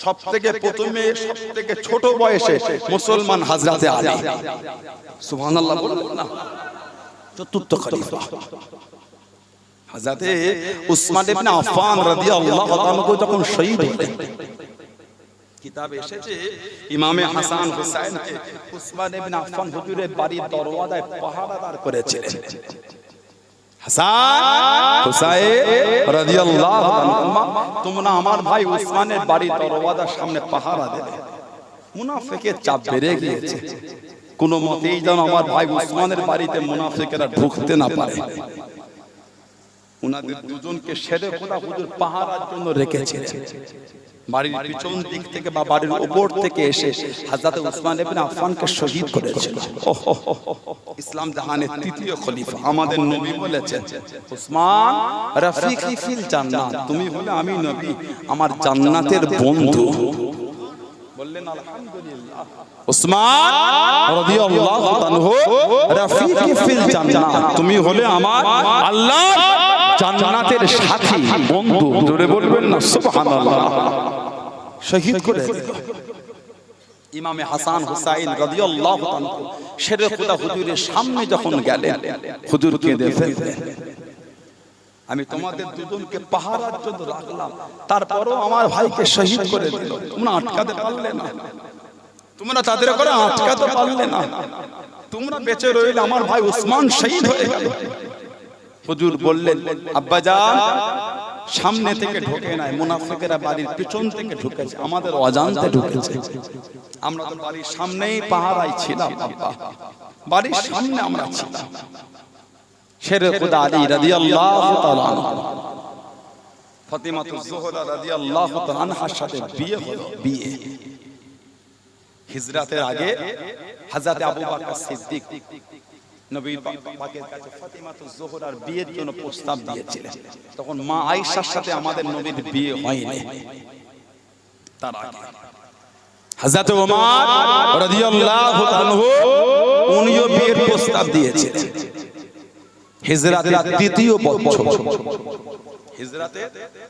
সবথেকে প্রথমে সবথেকে ছোট বয়সে মুসলমান হযরত আলী। সুবহানাল্লাহ বলুন না। চতুর্থ খলিফা হযরত উসমান ইবনে আফফান রাদিয়াল্লাহু তাআলা যখন শহীদ হলেন, কিতাবে এসেছে ইমামে হাসান হুসাইনকে উসমান ইবনে আফফান হুজুরের বাড়ির দরওয়াজায় পাহারাদার করেছিলেন। হাসান হুসাইন রাদিয়াল্লাহু তাআলা, তোমরা আমার ভাই উসমানের বাড়ির দরওয়াজার সামনে পাহারা দেবে। মুনাফিকের চাপ বেড়ে গিয়েছে, কোনো মতেই যেন আমার ভাই উসমানের বাড়িতে মুনাফিকেরা ঢুকতে না পারে। উনাদের দুজনকে সেরে খোদা হুজুর পাহারার জন্য রেখেছিলেন। বাড়ির পিছন দিক থেকে বা বাড়ির উপর থেকে এসে হযরত উসমান ইবনে আফফানকে শহীদ করেছিল। ইসলাম জাহানের তৃতীয় খলিফা। আমাদের নবী বলেছেন উসমান রাফিকি ফিল জান্নাত, তুমি হলে আমি নবী আমার জান্নাতের বন্ধু। বললেন আলহামদুলিল্লাহ। উসমান রাদিয়াল্লাহু তাআলা রাফিকি ফিল জান্নাত, তুমি হলে আমার আল্লাহ জান্নাতের সাথী, বন্ধু। জোরে বলবেন না সুবহানাল্লাহ। শহীদ করে দিল। ইমামে হাসান হুসাইন রাদিয়াল্লাহু তাআলা শেরে খোদা হুজুরের সামনে যখন গেলেন, হুজুর কেঁদে ফেললেন, আমি তোমাদের দুজনকে পাহারার জন্য রাখলাম, তারপরও আমার ভাইকে শহীদ করে দিল। তোমরা আটকাতে পারলে না, তোমরা তাদের করে আটকাতে পারলে না, তোমরা বেঁচে রইলে, আমার ভাই উসমান শহীদ হয়ে গেল। হুজুর বললেন আব্বাজান সামনে থেকে ঢোকে নাই, মুনাফিকেরা বাড়ির পিছন থেকে ঢুকেছে, আমাদের অজান্তে ঢুকেছে। আমরা তো বাড়ির সামনেই পাহারায় ছিলাম আব্বা, বাড়ির সামনে আমরা ছিলাম। শেরে খুদা আলী রাদিয়াল্লাহু তাআলা আনহু ফাতিমাতুজ জোহরা রাদিয়াল্লাহু তাআলা আনহার সাথে বিয়ে হলো। বিয়ে হিজরাতের আগে হযরত আবু বকর সিদ্দিক নবী পাকের কাছে ফাতিমাতুজ জোহরার বিয়ের জন্য প্রস্তাব দিয়েছিলেন। তখন মা আয়েশার সাথে আমাদের নবীর বিয়ে হয়নি। তার আগে হযরত ওমর রাদিয়াল্লাহু তাআলা উনিও বিয়ের প্রস্তাব দিয়েছেন হিজরাতের দ্বিতীয় বছর। হিজরাতের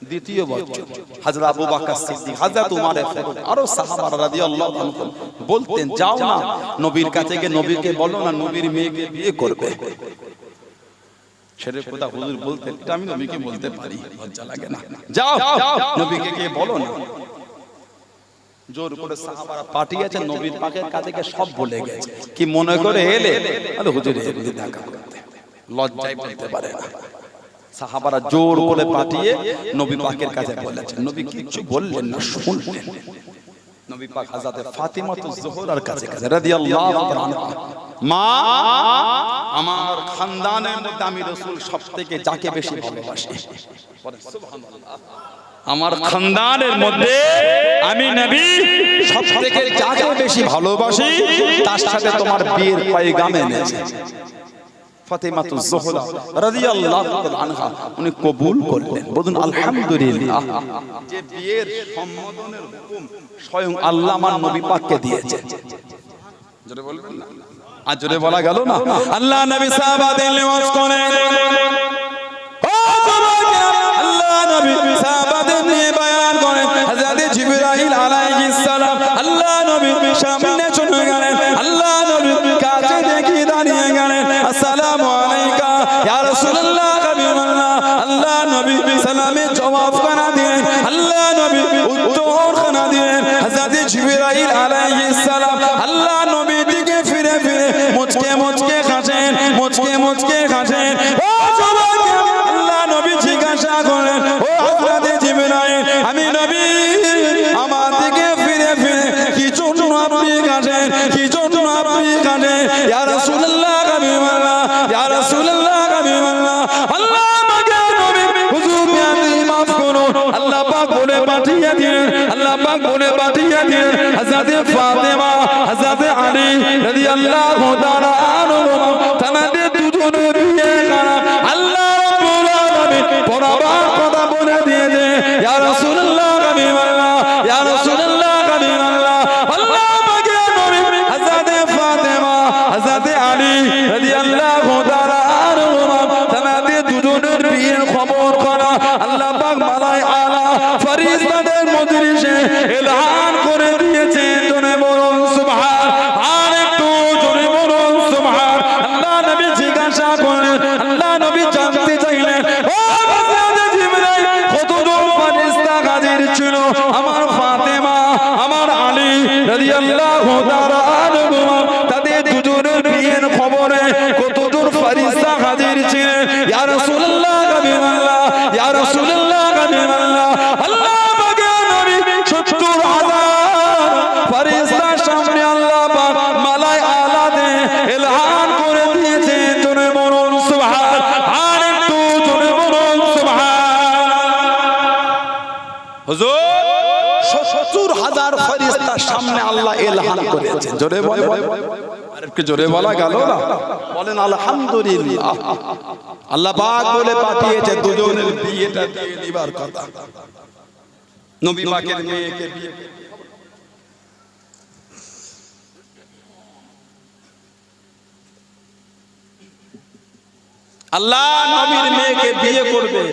দ্বিতীয় বছর হযরত আবু বকর সিদ্দিক, হযরত উমর ফারুক আরো সাহাবারা রাদিয়াল্লাহু আনহুম বলতেন, যাও না নবীর কাছে গিয়ে নবীকে বলো না নবীর মেয়েকে বিয়ে করবে। ছেড়ে কথা হুজুর বলতেন, এটা আমি নবীকে বলতে পারি, লজ্জা লাগে না? যাও নবীকে গিয়ে বলো না। জোর করে সাহাবারা পাঠিয়েছেন নবীর পাকের কাছে গিয়ে সব বলে গেছে। কি মনে করে এলে? আরে হুজুর এমনি দেখা করতে, লজ্জায় বলতে পারে না। সাহাবারা জোর করে পাঠিয়ে নবী পাকের কাছে বলেছেন, নবী কিছু বললেন না, শুনলেন। নবী পাক হযরত ফাতিমাতুজ জোহরার কাছে রাদিয়াল্লাহু আনহা, মা আমার খানদানের মধ্যে আমি রাসূল সবথেকে যাকে বেশি ভালোবাসি, বলেন সুবহানাল্লাহ। আমার খানদানের মধ্যে আমি নবী সবথেকে যাকে বেশি ভালোবাসি, তার সাথে তোমার বিয়ের পয়গাম এনেছি। ফাতিমাতুজ জোহরা রাদিয়াল্লাহু আনহা উনি কবুল করলেন। বলুন আলহামদুলিল্লাহ। যে বিয়ের সম্বোধনের হুকুম স্বয়ং আল্লাহ আমার নবী পাককে দিয়েছেন। জোরে বলবেন না? আর জোরে বলা গেল না? আল্লাহ নবী সাহাবাদের লিওয়াজ করেন, ও যুবকেরা, আল্লাহ নবী সাহাবাদের নিয়ে বয়ান করেন। হযরত জিবরাইল আলাইহিস সালাম আল্লাহ নবীর সামনে চলে গেলেন, আল্লাহ নবীর কাছে দেখে দাঁড়িয়ে গেলেন, আসসালামু আলাইকা ইয়া রাসূলুল্লাহ হাবিবাল্লাহ। আল্লাহ নবী সালামে জবাব খানা দিলেন, আল্লাহ নবী উত্তর খানা দিলেন। হযরত জিবরাইল আলাইহিস সালাম আল্লাহ নবীর দিকে ফিরে ফিরে মুচকে মুচকে হাসেন, মুচকে মুচকে হাসেন। ও যুবকেরা, আল্লাহ নবী জিজ্ঞাসা করেন, ও হযরত জিবরাইল, আমি নবী আমার দিকে ফিরে ফিরে কি জন্য আপনি কাঁদেন, কি জন্য আপনি কাঁদেন? ইয়া রাসূলুল্লাহ হাবিবাল্লাহ, ইয়া রাসূলুল্লাহ হাবিবাল্লাহ। আল্লাহ পাক নবী হুজুর আপনি maaf করুন। আল্লাহ পাক বলে পাঠিয়ে দিলেন, আল্লাহ পাক বলে পাঠিয়ে দিলেন হযরত ফাতেমা, হযরত আলী রাদিয়াল্লাহু তাআলা আনহুম, তাদের দুজনের বিয়ে করা। আল্লাহ রাব্বুল আলামিন পরবার কথা বলে দিয়েছে, ইয়া রাসূলুল্লাহ হাবিবাল্লাহ, ইয়া রাসূলুল্লাহ হাবিবাল্লাহ। আল্লাহ পাক নবী হযরত ফাতেমা, হযরত আলী রাদিয়াল্লাহু তাআলা আনহুম, তাদের দুজনের বিয়ের খবর করা আল্লাহ পাক মালাই আলা ফেরেশতাদের মজলিসে এলান করে দিয়েছে। জোরে বলুন সুবহান, আর একটু জোরে বলুন সুবহান। আল্লাহ নবী জিজ্ঞাসা করলেন, আল্লাহ নবী জানতে চাইলেন, ও হযরত জিবরাইল কতজন ফেরেশতা হাজির ছিল? আমার ফাতেমা, আমার আলী রাদিয়াল্লাহু তাআলা আনহুম, তাদের দুজনের বিয়ের খবরে কতজন ফেরেশতা হাজির ছিলেন? ইয়া রাসূলুল্লাহ হাবিবাল্লাহ, ইয়া রাসূলুল্লাহ হাবিবাল্লাহ। আল্লাহ পাক নবী 70,000 ফেরেশতার সামনে আল্লাহ পাক মালাই আলাতে এলান করে দিয়েছে। জোরে বলুন সুবহান, আর একটু জোরে বলুন সুবহান। হুজুর 70,000 ফেরেশতার সামনে আল্লাহ এলান করেছেন। জোরে বলেন, আর একটু জোরে বলা গেল না? বলেন আলহামদুলিল্লাহ। আল্লাহ পাক বলে পাঠিয়েছে দুজনের বিয়েটা দিয়ে দিবার কথা। নবী পাকের মেয়েকে বিয়ে, আল্লাহ নবীর মেয়েকে বিয়ে করবে।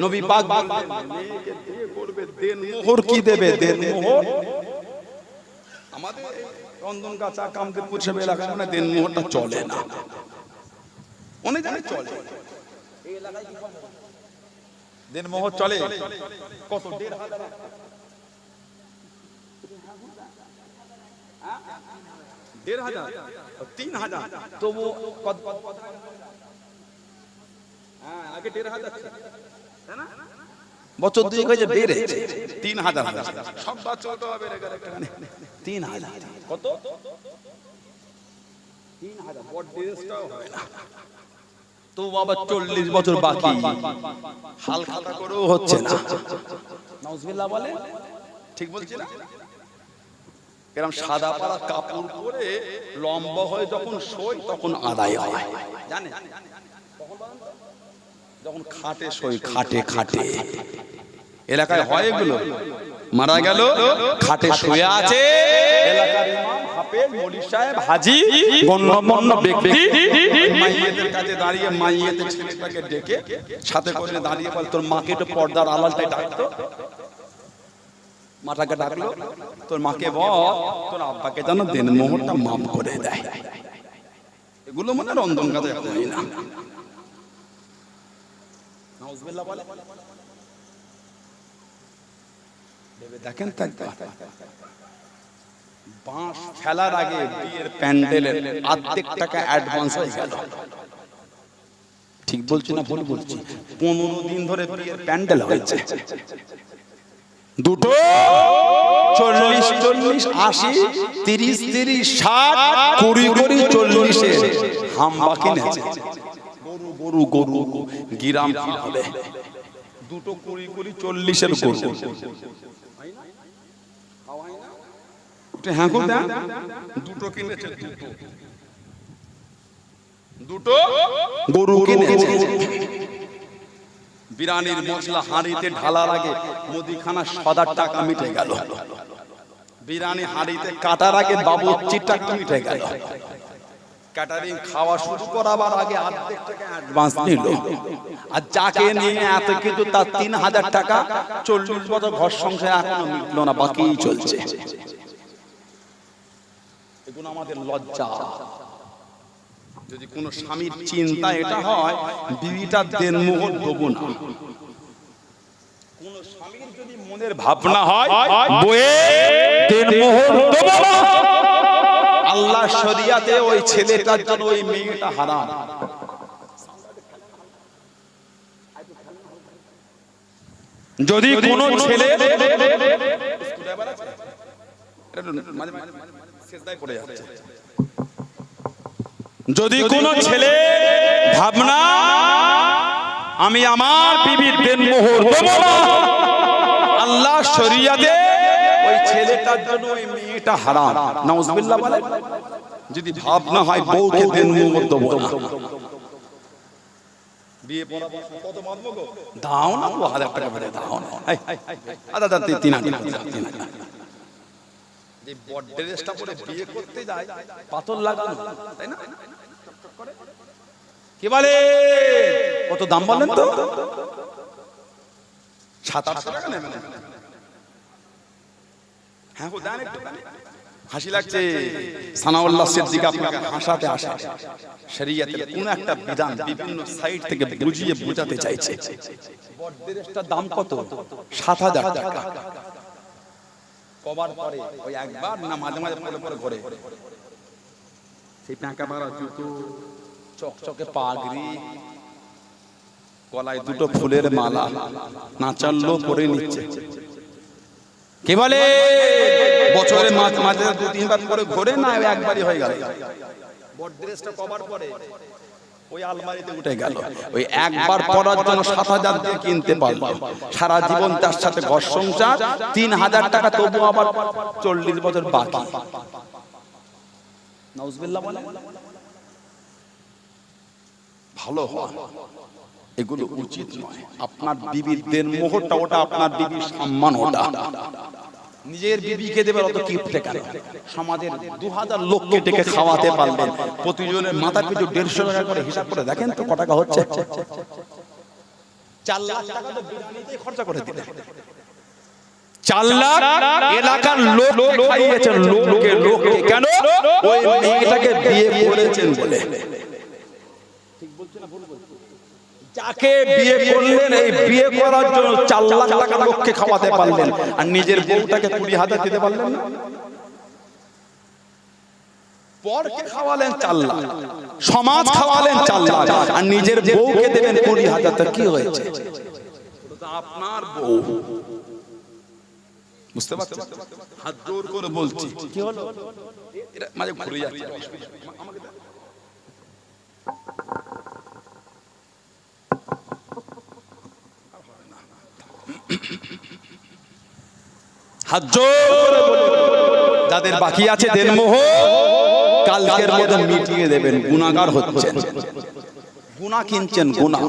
নবী পাক বললেন মেয়েকে বিয়ে করবে, দেন মোহর কি দেবে? দেন মোহর আমাদের রন্ধন গাছা কামদেরপুর সব এলাকায় মানে দেন মোহরটা চলে না, অনেক জায়গায় চলে। এই এলাকায় কি দেন মোহর চলে? কত? 1,500, 3,000, তবু আগে 1,500 তাই না? বছর দুই হয়েছে বেড়েছে 3,000, সব বছর তো বেড়ে গেল একটুখানি। 3,000 কত? 3,000 বড় ড্রেসটাও হবে না। তো বাবা 40 বছর বাকি, হাল খাতা করেও হচ্ছে না। নাউজুবিল্লাহ বলে, ঠিক বলছি না? এরকম সাদা পাড়া কাপড় পরে লম্বা হয়ে যখন শোয় তখন আদায় হয়, জানেন? যখন খাটে শোয়, খাটে খাটে এলাকায় হয় এগুলো। মারা গেল, খাটে শুয়ে আছে, এলাকার ইমাম হাফেজ মৌলভী সাহেব হাজী গণ্যমান্য ব্যক্তি মাইয়েদের কাছে দাঁড়িয়ে মাইয়েদের ছেলেটাকে ডেকে সাথে করে দাঁড়িয়ে বল তোর মাকে একটু পর্দার আড়ালটাই ডাকতো মাটাকে ডাকলো তোর মাকে বল তোর আব্বাকে যেন দেন মোহরটা মাফ করে দেয় এগুলো মনে রন্ধন কাজে হয় না নাউজুবিল্লাহ বলে ভেবে দেখেন তো বাঁশ ফেলার আগে বিয়ের প্যান্ডেলের অর্ধেক টাকা অ্যাডভান্স হয়ে গেল ঠিক বলছি না ভুল বলছি 15 দিন ধরে বিয়ের প্যান্ডেল হয়েছে দুটো 40 40 80 30 30 60 20 40 এর হাম্বা কিনেছে গরু গরু গিরাম কি বলে দুটো 20 40 এর গরু হ্যাঁ কোনটা দুটো কিনেছে দুটো গরু কিনেছে বিরিয়ানির মশলা হাঁড়িতে ঢালার আগে মুদিখানা 1000 টাকা মিটে গেল বিরিয়ানি হাঁড়িতে কাটার আগে বাবুর্চির টাকা মিটে গেল ক্যাটারিং খাওয়া শুরু করার আগে অর্ধেক টাকা অ্যাডভান্স নিল আর যাকে নিয়ে এত কিছু তার 3000 টাকা 40 বছর ঘর সংসার এখনো মিটলো না বাকি চলছে এগুলো আমাদের লজ্জা যদি কোন স্বামীর চিন্তা এটা হয় বিবিটা দেন মোহর দেব না কোন স্বামীর যদি মনের ভাবনা হয় বয়ে দেন মোহর দেব না আল্লাহ শরিয়াতে ওই ছেলেটার জন্য ওই মেয়েটা হারাম যদি কোন ছেলে যদি কোন ছেলে ভাবনা আমি আমার বিবির দেন মোহর দেব না আল্লাহ শরিয়াতে ওই ছেলেটার জন্য ওই মেয়েটা হারাম নাউজুবিল্লাহ বলেন যদি ভাবনা হয় বউকে দেন মোহর দেব না বিয়ে পড়াবো কত মানবো গো দাও না 1000 টাকা করে দাও না আদা 3000 যে বড় ড্রেসটা পরে বিয়ে করতে যায় পাথর লাগানো তাই না কি বলে কত দাম বলেন তো 700 টাকা নেবেন হ্যাঁ গো দান একটু হাসি লাগছে সানাউল্লাহ সিদ্দিক আপনাকে হাসাতে আসে শরীয়তের কোন একটা বিধান বিভিন্ন সাইড থেকে বুঝিয়ে বোঝাতে চাইছে বড় ড্রেসটার দাম কত 7000 টাকা কবার পরে ওই একবার না মাঝে মাঝে পরে পরে ঘরে সেই টাকা মারা জুতো চকচকে পাগড়ি গলায় দুটো ফুলের মালা নাচাল্লো পরে নিচ্ছে কি বলে বছরে মাঝে মাঝে 2-3 বার পরে ঘরে না একবারই হয়ে গেল বড় ড্রেসটা কবার পরে ওই আলমারিতে উঠে গেল ওই একবার পরার জন্য 7000 দিয়ে কিনতে পারলো সারা জীবন তার সাথে ঘর সংসার 3000 টাকা তবু আবার 40 বছর বাকি নাউজুবিল্লাহ বলেন ভালো হয় এগুলো উচিত নয় আপনার বিবির দেন মোহরটা ওটা আপনার বিবির সম্মান ওটা নিজের বিবিকে দেবেন অত কিপটে কেন সমাজের 2000 লোককে ডেকে খাওয়াতে পারবেন প্রতিজনের মাথা পিছু 150 টাকা করে হিসাব করে দেখেন তো কত টাকা হচ্ছে 4 লাখ টাকা তো বিরিয়ানিতেই খরচা করে দিলেন 4 লাখ এলাকার লোককে খাইয়েছেন লোককে কেন ওই মেয়েটাকে বিয়ে করেছেন বলে ঠিক বলছেন না ভুল বলছেন যাকে বিয়ে করলেন এই বিয়ে করার জন্য 4 লাখ টাকা লোককে খাওয়াতে পারলেন আর নিজের বউটাকে 20,000 দিতে পারলেন না পরকে খাওয়ালেন 4 লাখ সমাজ খাওয়ালেন 4 লাখ আর নিজের বউকে দেবেন 20,000 তা কি হয়েছে ওটা আপনার বউ বুঝতে পারছেন হাত জোর করে বলছি কি হলো এটা মাঝে ঘুরে যাচ্ছে আমাকে হাত জোর যাদের বাকি আছে দেন মোহর কালকের মধ্যে মিটিয়ে দেবেন গুনাহগার হচ্ছেন গুনাহ কিনছেন গুনাহ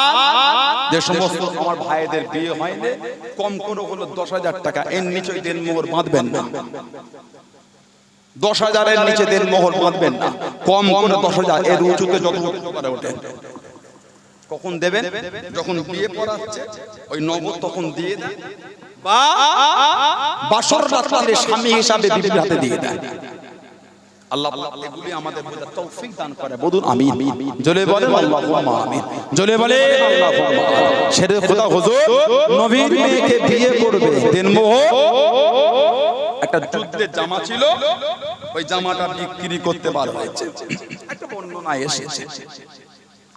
আর যে সমস্ত আমার ভাইদের বিয়ে হয়নি কম করে হলো 10,000 টাকা এর নিচে দেন মোহর বাঁধবেন না 10,000-এর নিচে দেন মোহর বাঁধবেন না, কম করে 10,000, এর উঁচুতে যত উঠতে পারে ওঠেন। কখন দেবেন? যখন বিয়ে পড়াচ্ছে ওই নগদ তখন দিয়ে দেন, বা বাসর রাতে স্বামী হিসাবে বিবির হাতে দিয়ে দেন। আল্লাহ এগুলি আমাদের বোঝার তৌফিক দান করে। বলুন আমিন। জোরে বলেন আল্লাহুম্মা আমিন। জোরে বলেন আল্লাহুম্মা আমিন। শেরে খোদা হুজুর নবীর মেয়েকে বিয়ে করবে, দেনমোহর একটা যুদ্ধের জামা ছিল, ওই জামাটা বিক্রি করতে বার হয়েছে। একটা বর্ণনা এসেছে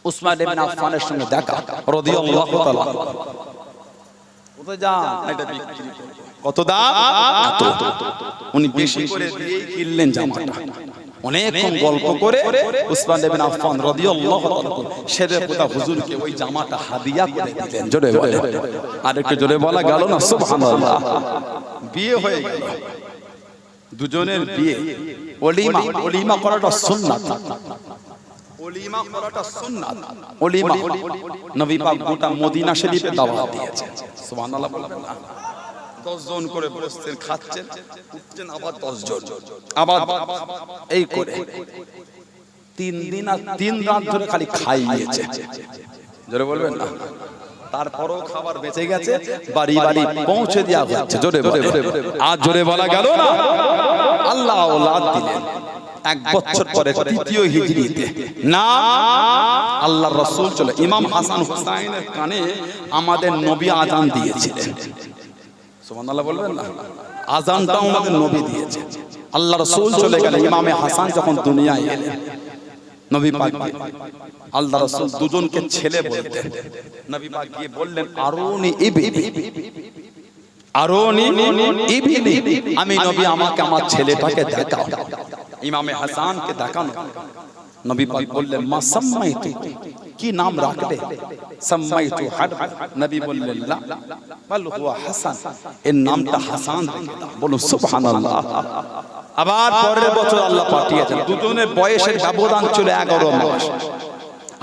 উসমান ইবনে আফফানের সঙ্গে দেখা রাদিয়াল্লাহু তাআলা। কোথায় যান? এটা বিক্রি করব। কত দাম? এত। উনি বেশি করে দিয়ে কিনলেন জামাটা। অনেকক্ষণ গল্প করে উসমান ইবনে আফফান রাদিয়াল্লাহু তাআলা শেরে খোদা হুজুরকে ওই জামাটা হাদিয়া করে দিলেন। জোরে বলে, আরেকটু জোরে বলা গেল না? সুবহানাল্লাহ। বিয়ে হয়ে গেল, দুজনের বিয়ে। ওলিমা, ওলিমা করাটা সুন্নাত। ওলিমা করাটা সুন্নাত। ওলিমা নবী পাক গোটা মদিনা শরীফে দাওয়াত দিয়েছেন। সুবহানাল্লাহ বলবেন না? 10 জন করে বসছেন, খাচ্ছেন, উঠছেন, আবার 10 জন, আবার এই করে 3 দিন আর 3 রাত ধরে খালি খাইয়েছে। জোরে বলবেন না? তারপরও খাবার বেঁচে গেছে, বাড়ি বাড়ি পৌঁছে দেওয়া হচ্ছে। জোরে বলে, আর জোরে বলা গেল না? আল্লাহ আওলাদ দিলেন 1 বছর পরে, তৃতীয় হিজরিতে। না, আল্লাহর রাসূল চলে ইমাম হাসান হুসাইনের কানে আমাদের নবী আযান দিয়েছিলেন। সুবহানাল্লাহ বলবেন না? আযানটাও আমাদের নবী দিয়েছে। আল্লাহর রাসূল চলে গেলেন, ইমামে হাসান যখন দুনিয়ায় এলেন, নবী পাক আল্লাহর রাসূল দুজনকে ছেলে বলতেন। নবী পাক গিয়ে বললেন আরুনি ইবনি, আরুনি ইবনি, আমি নবী আমাকে আমার ছেলেটাকে দেখাও। ইমামে হাসানকে দেখানো। নবী পাক বললেন মা সাম্মাইতু, কি নাম রাখলে? সাম্মাইতু হারব। নবী বললেন লা বাল হুয়া হাসান, এর নামটা হাসান রেখে দাও। বলুন সুবহানাল্লাহ। আবার পরের বছর আল্লাহ পাঠিয়েছেন, দুজনের বয়সের ব্যবধান ছিল 11 মাস।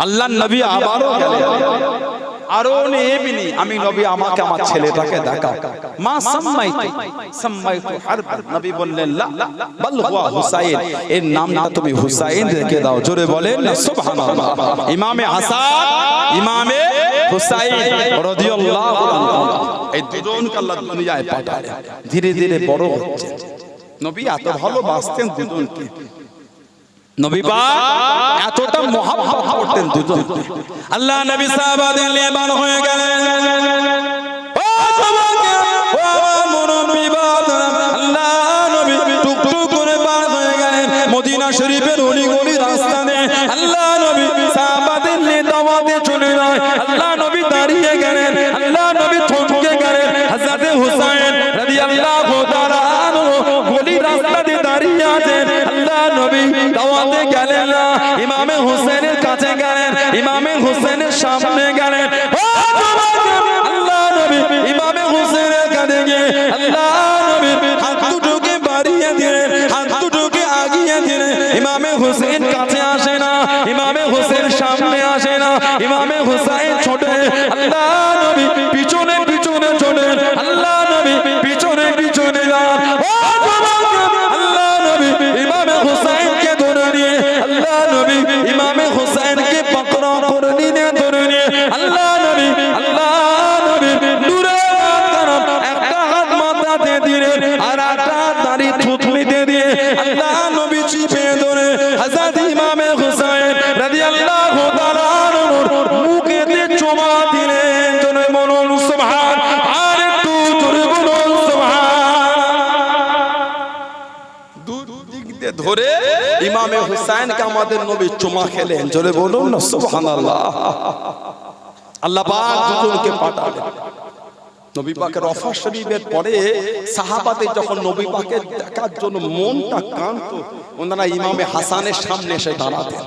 আল্লাহর নবী আবারও গেলেন, আরুনি ইবনি, আমি নবী আমাকে আমার ছেলেটাকে দেখাও। মা সাম্মাইতু, সাম্মাইতু হারব। নবী বললেন লা বাল হুয়া হুসাইন, এর নামটা তুমি হুসাইন রেখে দাও। জোরে বলেন না সুবহানাল্লাহ। ইমামে হাসান, ইমামে হুসাইন রাদিয়াল্লাহু আনহু, এই দুজনকে আল্লাহ দুনিয়ায় পাঠালেন। ধীরে ধীরে বড় হচ্ছে। নবী এত ভালোবাসতেন দুজনকে, নবী পাক এতটা মহব্বত করতেন দুজনকে। আল্লাহ নবী সাহাবাদের নিয়ে বার হয়ে গেলেন। ও সবাইকে, ও আমার মুরব্বি বাবারা, আল্লাহ নবী টুকটুক করে বার হয়ে গেলেন মদিনা শরীফের অলি গলি রাস্তা দিয়ে। আল্লাহ নবী সাহাবাদের নিয়ে দাওয়াতে চলে যায়। আল্লাহ নবী দাঁড়িয়ে গেলেন, আল্লাহ নবী থমকে গেলেন। হযরত হুসাইন রাদিয়াল্লাহু তাআলা আনহু গলি রাস্তা দিয়ে দাঁড়িয়ে আছেন। আল্লাহ নবী দাওয়াতে গেলেন না, ইমামে হুসাইনের কাছে গেলেন, ইমামে হুসাইনের সামনে গেলেন। ও আল্লাহ নবী ইমামে হুসাইনের কাছে গিয়ে আল্লাহ নবী হাত দুটোকে বাড়িয়ে দিলেন, হাত দুটোকে আগিয়ে দিলেন। ইমামে হুসাইন কাছে আসে না, ইমামে হুসাইন সামনে আসে না, ইমামে হুসাইন ছোটে। আল্লাহ নবী পিছনে পিছনে ছোটে, আল্লাহ নবী পিছনে পিছনে যান। ও আল্লাহ নবী ইমামে হুসাইনকে ধরে নিয়ে, আল্লাহ নবী ইমামে হুসাইনকে পাকড়াও করে নিয়ে ধরে নিয়ে আল্লাহ নবী নূরে কারাম একটা হাত মাথাতে দিলেন, আর একটা দাড়ি থুতনিতে দিয়ে আল্লাহ নবী চিপে ধরে হযরত ইমামে হুসাইন রাদিয়াল্লাহু তাআলা আনহুর মুখেতে চুমা দিলেন। জোরে বলুন সুবহান, আর একটু জোরে বলুন সুবহান। দুদিক দিয়ে ধরে ইমামে হুসাইনকে আমাদের নবী চুমা খেলেন। জোরে বলুন না সুবহানাল্লাহ। আল্লাহ পাক দুজনকে পাঠালেন। নবী পাকের ওফাত শরীফের পরে সাহাবাদের যখন নবী পাকের দেখার জন্য মনটা কাঁদতো, ওনারা ইমামে হাসানের সামনে এসে দাঁড়াতেন।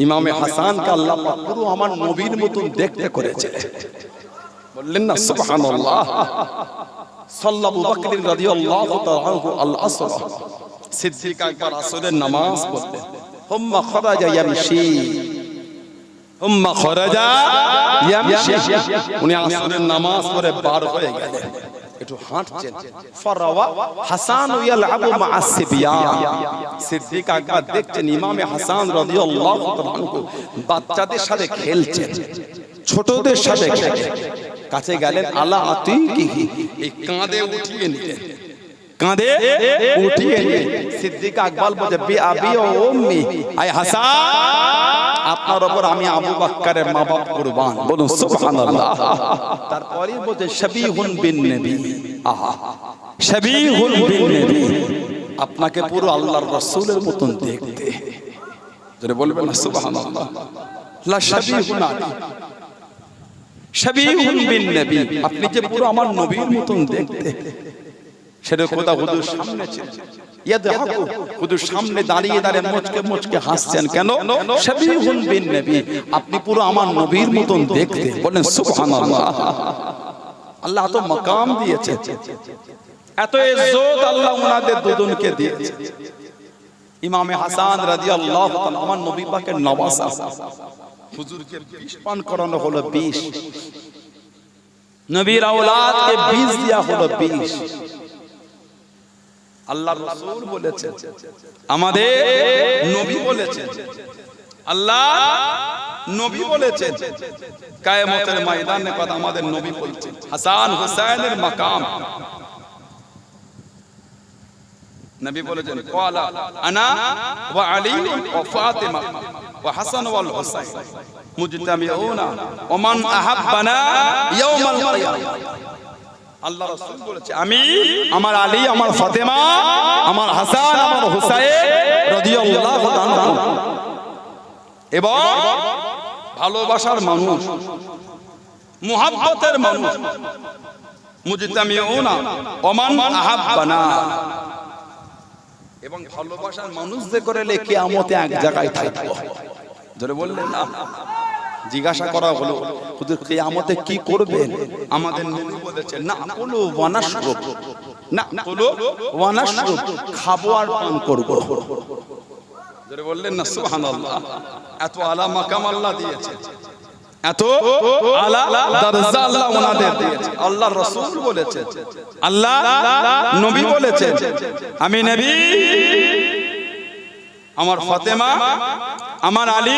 ইমামে হাসানকে আল্লাহ পাক পুরো আমার নবীর মতন দেখতে করেছিলেন। বললেন না সুবহানাল্লাহ। সাল্লাল্লাহু বকর রাদিয়াল্লাহু তাআলা আনহু আল আসর, সিদ্দিক আকবর আসরের নামাজ পড়তেন। হুম্মা খরাজা ইয়ামশি, হুম্মা খরাজা ইয়ামশি, উনি আসরের নামাজ পড়ে বার হয়ে গেলেন। একটু হাঁটছেন ফারাওয়া হাসান ইয়ালআবু মা'আস সিবিয়ান সিদ্দিক আকবর দেখছেন ইমামে হাসান রাদিয়াল্লাহু তাআলা আনহু বাচ্চাদের সাথে খেলছেন ছোটদের সাথে খেলছেন কাছে গেলেন আলা আতিকিহি এই কাঁধে উঠিয়ে নিলেন কাঁধে উঠিয়ে নিয়ে সিদ্দিক আকবর বলে বি আবি ও উম্মি আয় হাসান আপনার উপর আমি আবু বকরের মা বাপ কুরবান বলুন সুবহানাল্লাহ তারপরে বলে শাবিহুন বিন নবী আহা শাবিহুন বিন নবী আপনাকে পুরো আল্লাহর রাসূলের মতন দেখতে জোরে বলবেন না সুবহানাল্লাহ লা শাবিহুন আলী শাবিহুন বিন নবী আপনি যে পুরো আমার নবীর মতন দেখতে সেটা খোদা হুজুর সামনে ছিল ইয়াদহাকু হুজুর সামনে দাঁড়িয়ে দাঁড়িয়ে মুচকে মুচকে হাসছেন কেন শাবিহুন বিন নবী আপনি পুরো আমার নবীর মতন দেখতে বলেন সুবহানাল্লাহ আল্লাহ তো মাকাম দিয়েছে এত ইজ্জত আল্লাহ ওনাদের দুজনকে দিয়েছে ইমামে হাসান রাদিয়াল্লাহু তাআলা আমার নবী পাকের নওয়াজা হুজুরকে বিষ পান করানো হলো বিষ নবীর আওলাদকে বিষ দেয়া হলো বিষ আল্লাহর রাসূল বলেছেন আমাদের নবী বলেছেন আল্লাহ নবী বলেছেন কিয়ামতের ময়দানে কথা আমাদের নবী বলেছেন হাসান হুসাইনের মাকাম নবী বলেছেন ক্বালা আনা ওয়া আলী ওয়া ফাতিমা ওয়া হাসান ওয়াল হুসাইন মুজতামিউনা ওয়া মান আহাব্বানা ইয়াউমাল কিয়ামah আল্লাহ রাসূল বলেছে আমি আমার আলী আমার ফাতেমা আমার হাসান আমার হুসাইন রাদিয়াল্লাহু তাআলা এবং ভালোবাসার মানুষ মুহাব্বতের মানুষ মুজতামিউনা ওয়া মান আহাব্বানা এবং ভালোবাসার মানুষদের করলে কিয়ামতে এক জায়গায় থাকবো জোরে বললেন না জিজ্ঞাসা করা হলো হুজুর কিয়ামতে কি করবেন আমাদের নবী বলেছেন না কুলু ওয়া নাশরুব না কুলু ওয়া নাশরুব খাবো আর পান করব জোরে বললেন না সুবহানাল্লাহ এত আলা মাকাম আল্লাহ দিয়েছে এত আলা দরজা আল্লাহ ওনাদের দিয়েছে আল্লাহর রাসূল বলেছেন আল্লাহ নবী বলেছেন আমি নবী আমার ফাতেমা আমার আলী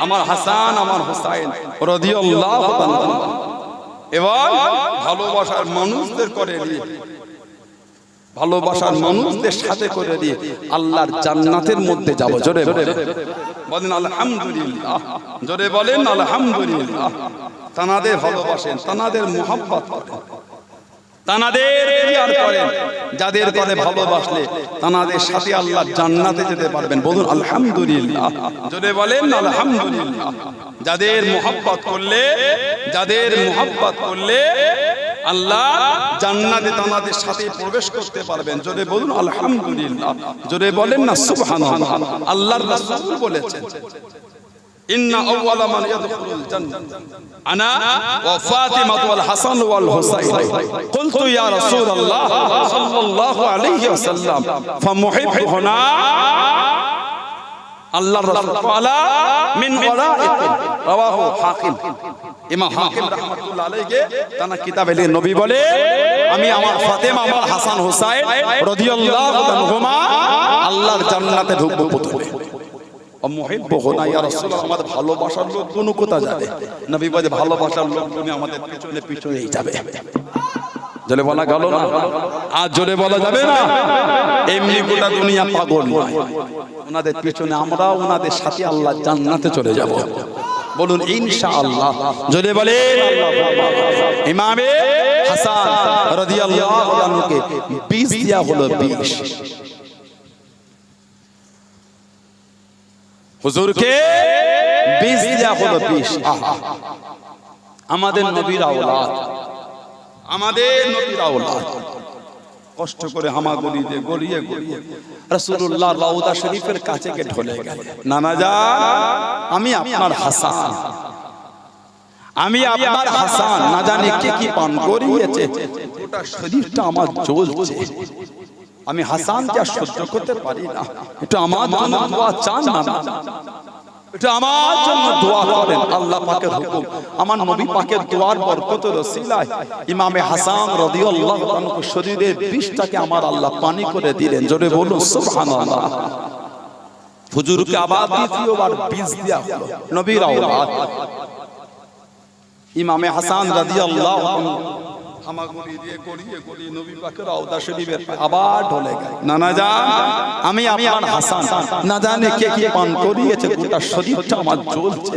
আমার হাসান আমার হুসাইন রাদিয়াল্লাহু তাআলা এবং ভালোবাসার মানুষদের করে দিয়ে ভালোবাসার মানুষদের সাথে করে দিয়ে আল্লাহর জান্নাতের মধ্যে যাব জোরে বলেন আলহামদুলিল্লাহ জোরে বলেন আলহামদুলিল্লাহ তানাদের ভালোবাসেন তানাদের মুহাব্বত করেন তানাদের প্রিয়ার করেন যাদের করে ভালোবাসলে তানাদের সাথে আল্লাহর জান্নাতে যেতে পারবেন বলুন আলহামদুলিল্লাহ জোরে বলেন আলহামদুলিল্লাহ যাদের মুহাব্বত করলে আল্লাহ জান্নাতে তানাদের সাথে প্রবেশ করতে পারবেন জোরে বলুন আলহামদুলিল্লাহ জোরে বলেন না সুবহানাল্লাহ আল্লাহর রাসূল বলেছেন ইন্না আউওয়ালা মান ইয়াদখুলুল জান্নাহ আনা ওয়া ফাতিমা ওয়াল হাসান ওয়াল হুসাইন কুলতু ইয়া রাসূলুল্লাহ সাল্লাল্লাহু আলাইহি ওয়াসাল্লাম ফামুহিব্বুনা আল্লাহর রাসূল ওয়ালা মিন ওয়ারাইকুম রাওয়াহু হাকিম ইমাম হাকিম রাহমাতুল্লাহ আলাইহি তানা কিতাবে নবী বলে আমি আমার ফাতেমা আমার হাসান হুসাইন রাদিয়াল্লাহু আনহুমা আল্লাহর জান্নাতে ঢুকবো প্রথমে মুহিব্বুনা ইয়া রাসূলুল্লাহ আমাদের ভালোবাসার লোকগুলো কোথা যাবে নবী বলে ভালোবাসার লোকগুলো আমাদের পিছনে পিছনেই যাবে জোরে বলা গেল না আর জোরে বলা যাবে না এমনি গোটা দুনিয়া পাগল নয় ওনাদের পিছনে আমরা ওনাদের সাথে আল্লাহর জান্নাতে চলে যাব বলুন ইনশাআল্লাহ জোরে বলেন ইমামে হাসান রাদিয়াল্লাহু আনহুকে 20 দেয়া হলো 20 হুজুরকে 20 দেয়া হলো 20 আমাদের নবীর আওলাদ কষ্ট করে হামাগুড়ি দিয়ে গড়িয়ে রাসূলুল্লাহ রওজা শরীফের কাছে গিয়ে ঢলে গেল নানা জান আমি আপনার হাসান না জানি কি পান করিয়েছে গোটা শরীরটা আমার জ্বলছে আমি হাসানকে সহ্য করতে পারি না একটু আমার জন্য দোয়া চান না এটা আমার জন্য দোয়া করেন। আল্লাহ পাকের হুকুম, আমার নবী পাকের দোয়ার বরকতের ওসিলায় ইমামে হাসান রাদিয়াল্লাহু তাআলা শরীরের বিষটাকে আমার আল্লাহ পানি করে দিলেন। জোরে বলুন সুবহানাল্লাহ। হুজুরকে আবার দ্বিতীয়বার বিষ দেয়া হলো, নবীর আওলাদ ইমামে হাসান রাদিয়াল্লাহু আনহু হামাগুড়ি দিয়ে গড়িয়ে নবী পাকের রওজা শরীফের আবার ঢলে গেল। নানা জান, আমি আপনার হাসান, না জানে কে কি পান করিয়েছে, গোটা শরীরটা আমার জ্বলছে,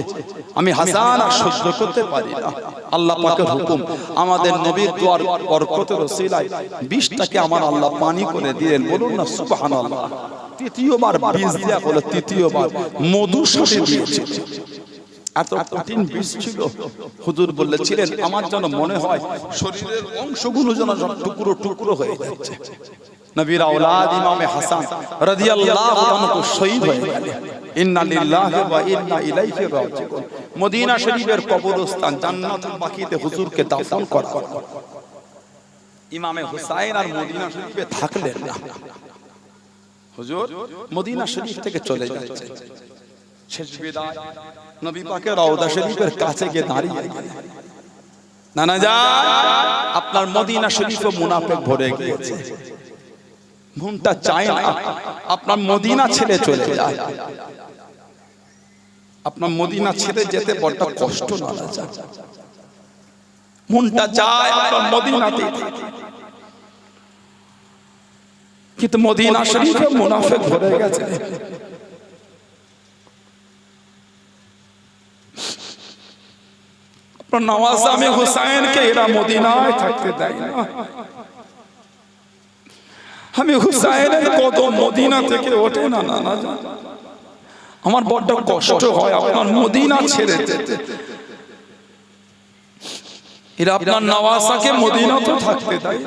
আমি হাসান আর সহ্য করতে পারি না। আল্লাহ পাকের হুকুম, আমাদের নবীর দোয়ার বরকতের ওসিলায় বিষটাকে আমার আল্লাহ পানি করে দিলেন। বলুন না সুবহানাল্লাহ। তৃতীয়বার বিষ দেয়া হলো, তৃতীয়বার মধু সাথে দিয়েছে। এত কঠিন বিষ ছিল, হুজুর বলেছিলেন আমার যেন মনে হয় শরীরের অংশগুলো যেন টুকরো টুকরো হয়ে যাচ্ছে। নবীর আওলাদ ইমামে হাসান রাদিয়াল্লাহু আনহু শহীদ হয়ে গেলেন। ইন্না লিল্লাহি ওয়া ইন্না ইলাইহি রাজিউন। মদিনা শরীফের কবরস্থান জান্নাতুল বাকিতে হুজুরকে দাফন করা হলো। ইমামে হুসাইন আর মদিনা শরীফে থাকলেন না, হুজুর মদিনা শরীফ থেকে চলে যাচ্ছেন। শেষ বিদায় নবী পাকের রওজা শরীফের কাছে গিয়ে দাঁড়িয়ে গেলেন। নানা জান, আপনার মদিনা শরীফে মুনাফিক ভরে গিয়েছে, মনটা চায় না আপনার মদিনা ছেড়ে চলে যায়। আপনার মদিনা ছেড়ে যেতে বড় কষ্ট না যায়, মনটা চায় আপনার মদিনাতে, কিন্তু মদিনা শরীফে মুনাফিক ভরে গেছে। নওয়াজ আমি হুসাইনকে এরা মদিনায় থাকতে দেয় না। আমি হুসাইনের কদম মদিনা থেকে ওঠে না। না, আমার বড্ড কষ্ট হয় আপনার মদিনা ছেড়ে যেতে। এরা আপনার নওয়াজকে মদিনা তো থাকতে দেয়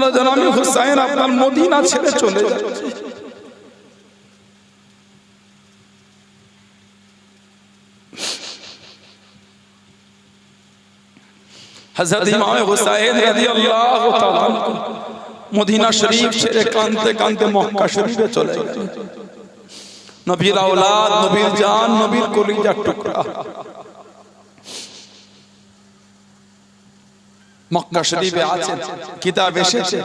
না, যেন আমি হুসাইন আপনার মদিনা ছেড়ে চলে যাচ্ছি। হযরত ইমাম হুসাইন রাদিয়াল্লাহু তাআলা মদিনা শরীফ ছেড়ে কাঁদতে কাঁদতে মক্কা শরীফে চলে গেলেন। নবীর আওলাদ, নবীর জান, নবীর কলিজার টুকরা মক্কা শরীফে আছেন। কিতাব এসেছে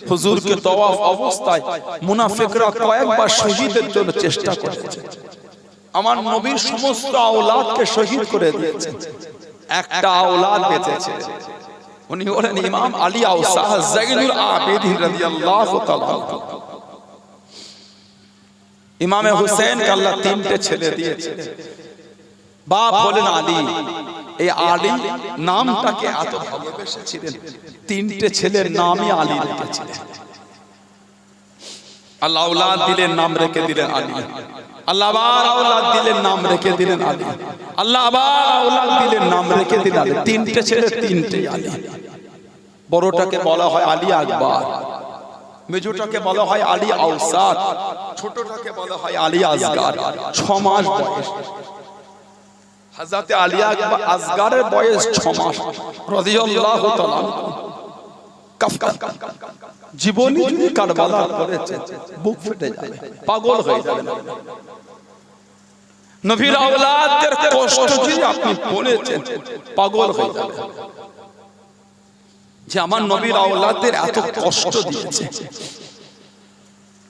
হুজুরকে তওয়াফ অবস্থায় মুনাফিকরা কয়েকবার শহীদের জন্য চেষ্টা করেছে। আমার নবীর সমস্ত আওলাদকে শহীদ করে দিয়েছে, একটা আওলাদ বেঁচেছে, উনি হলেন ইমাম আলী আওসাহ যাইনুল আবেদিন রাদিয়াল্লাহু তাআলা। ইমামে হুসাইনকে আল্লাহ তিনটে ছেলে দিয়েছে, বাপ হলেন আলী। এই আলী নামটাকে এত ভালোবেসেছিলেন, তিনটে ছেলের নামই আলী রেখেছিলেন। আল্লাহ আওলাদ দিলেন, নাম রেখে দিলেন আলী। আল্লাহ আবার আওলাদ দিলেন, নাম রেখে দিলেন আলী। আল্লাহ আবার আওলাদ দিলেন, নাম রেখে দিলেন আলী। তিনটে ছেলে, তিনটে আলী। বড়টাকে বলা হয় আলী আকবর, মেজোটাকে বলা হয় আলী আওসাত, ছোটটাকে বলা হয় আলী আসগার। 6 মাস বয়স হযরত আলী আকবর আসগারের বয়স 6 মাস রাদিয়াল্লাহু তাআলা। জীবনী যদি কারবালা করেছে বুক ফেটে যাবে, পাগল হয়ে যাবে। নবীর আওলাদের কষ্ট যদি আপনি বলেছেন পাগল হয়ে যাবে, যে আমার নবীর আওলাদের এত কষ্ট দিয়েছে।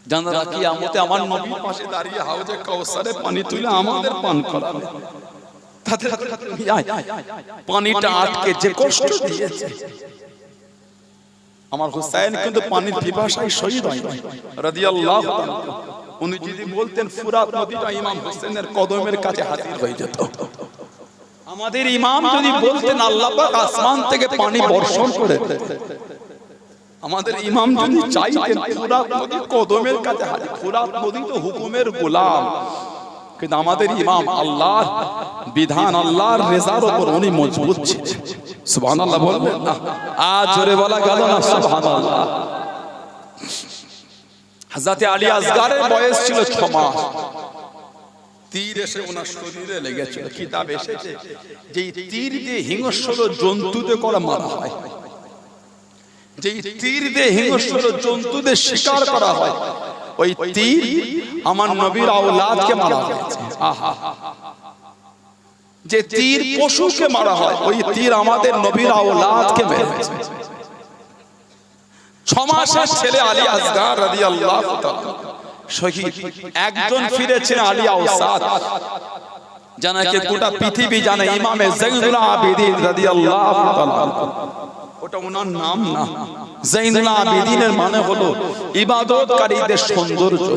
জানারা কিয়ামতে আমার নবীর পাশে দাঁড়িয়ে হাউজে কাউসারে পানি তুলে আমাদের পান করাবে, তাদের পানিটা আটকে যে কষ্ট দিয়েছে। আমার হুসাইন কিন্তু পানির পিপাসায় শহীদ হয় রাদিয়াল্লাহু তাআলা। উনি যদি বলতেন ফুরাত নদীটা ইমাম হোসেনের কদমের কাছে হাজির হয়ে যেত। আমাদের ইমাম যদি বলতেন আল্লাহ পাক আসমান থেকে পানি বর্ষণ করে, আমাদের ইমাম যদি চাইতেন ফুরাত নদী কদমের কাছে হাজির। ফুরাত নদী তো হুকুমের গোলাম, কিন্তু আমাদের ইমাম আল্লাহর বিধান, আল্লাহর রেজার উপর উনি মজবুত ছিলেন। সুবহানাল্লাহ বলবেন না? আজ জোরে বলা গেল না সুবহানাল্লাহ। হযরত আলী আসগারের বয়স ছিল 6 মাস। তীর এসে ওনার শরীরে লেগেছিল। কিতাব এসেছে যে তীর দিয়ে হিংস্র জন্তুদের করে মারা হয়, যে তীর দিয়ে হিংস্র জন্তুদের শিকার করা হয়, ওই তীর আমার নবীর আওলাদকে মারা হয়েছে। আহা, যে তীর পশুকে মারা হয়, ওই তীর আমাদের নবীর আওলাদকে মেরেছে। 6 মাসের ছেলে আলী আসগার রাদিয়াল্লাহু তাআলা শহীদ। একজন ফিরেছেন আলী আওসাদ, জানাকে গোটা পৃথিবী জানে ইমামে যাইনুল আবিদিন রাদিয়াল্লাহু তাআলা। ওটা ওনার নাম না, যাইনুল আবিদিনের মানে হলো ইবাদতকারীদের সৌন্দর্য।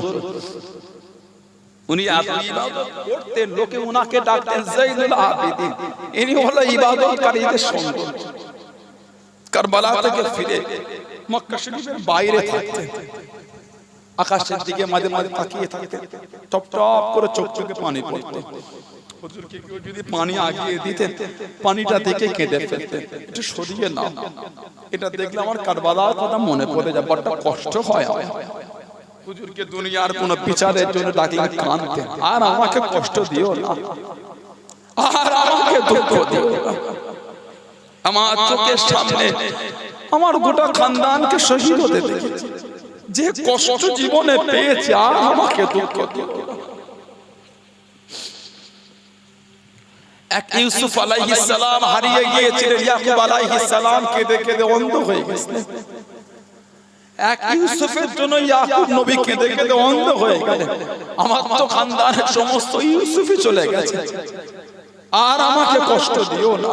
উনি ইবাদত করতেন, লোকে ওনাকে ডাকতেন যাইনুল আবিদিন। ইনি হলো ইবাদতকারীদের সৌন্দর্য। কারবালা থেকে ফিরে মক্কা শরীফের বাইরে থাকতেন, আকাশের দিকে মাঝে মাঝে তাকিয়ে থাকতেন, টপ টপ করে চোখ চোখে পানি পড়তো। হুজুরকে কেউ যদি পানি আগিয়ে দিতেন, পানিটা দেখে কেঁদে ফেলতেন, একটু সরিয়ে নাও, এটা দেখলে আমার কারবালার কথা মনে পড়ে যায়, বড় কষ্ট হয়। হুজুরকে দুনিয়ার কোনো বিচারের জন্য ডাকলে কাঁদতেন, আর আমাকে কষ্ট দিও না, আর আমাকে দুঃখ দিও না। আমার চোখের সামনে আমার গোটা খানদানকে শহীদ হতে দেখেছি, যে কষ্ট জীবনে পেয়েছে, আর আমাকে দুঃখ দিও না। এক ইউসুফ আলাইহিস সালাম হারিয়ে গিয়েছিলেন, ইয়াকুব আলাইহিস সালাম কেঁদে কেঁদে অন্ধ হয়ে গেছিলেন। এক ইউসুফের জন্য ইয়াকুব নবী কেঁদে কেঁদে অন্ধ হয়ে গেলেন। আমার তো খানদানের সমস্ত ইউসুফই চলে গেছে, আর আমাকে কষ্ট দিও না।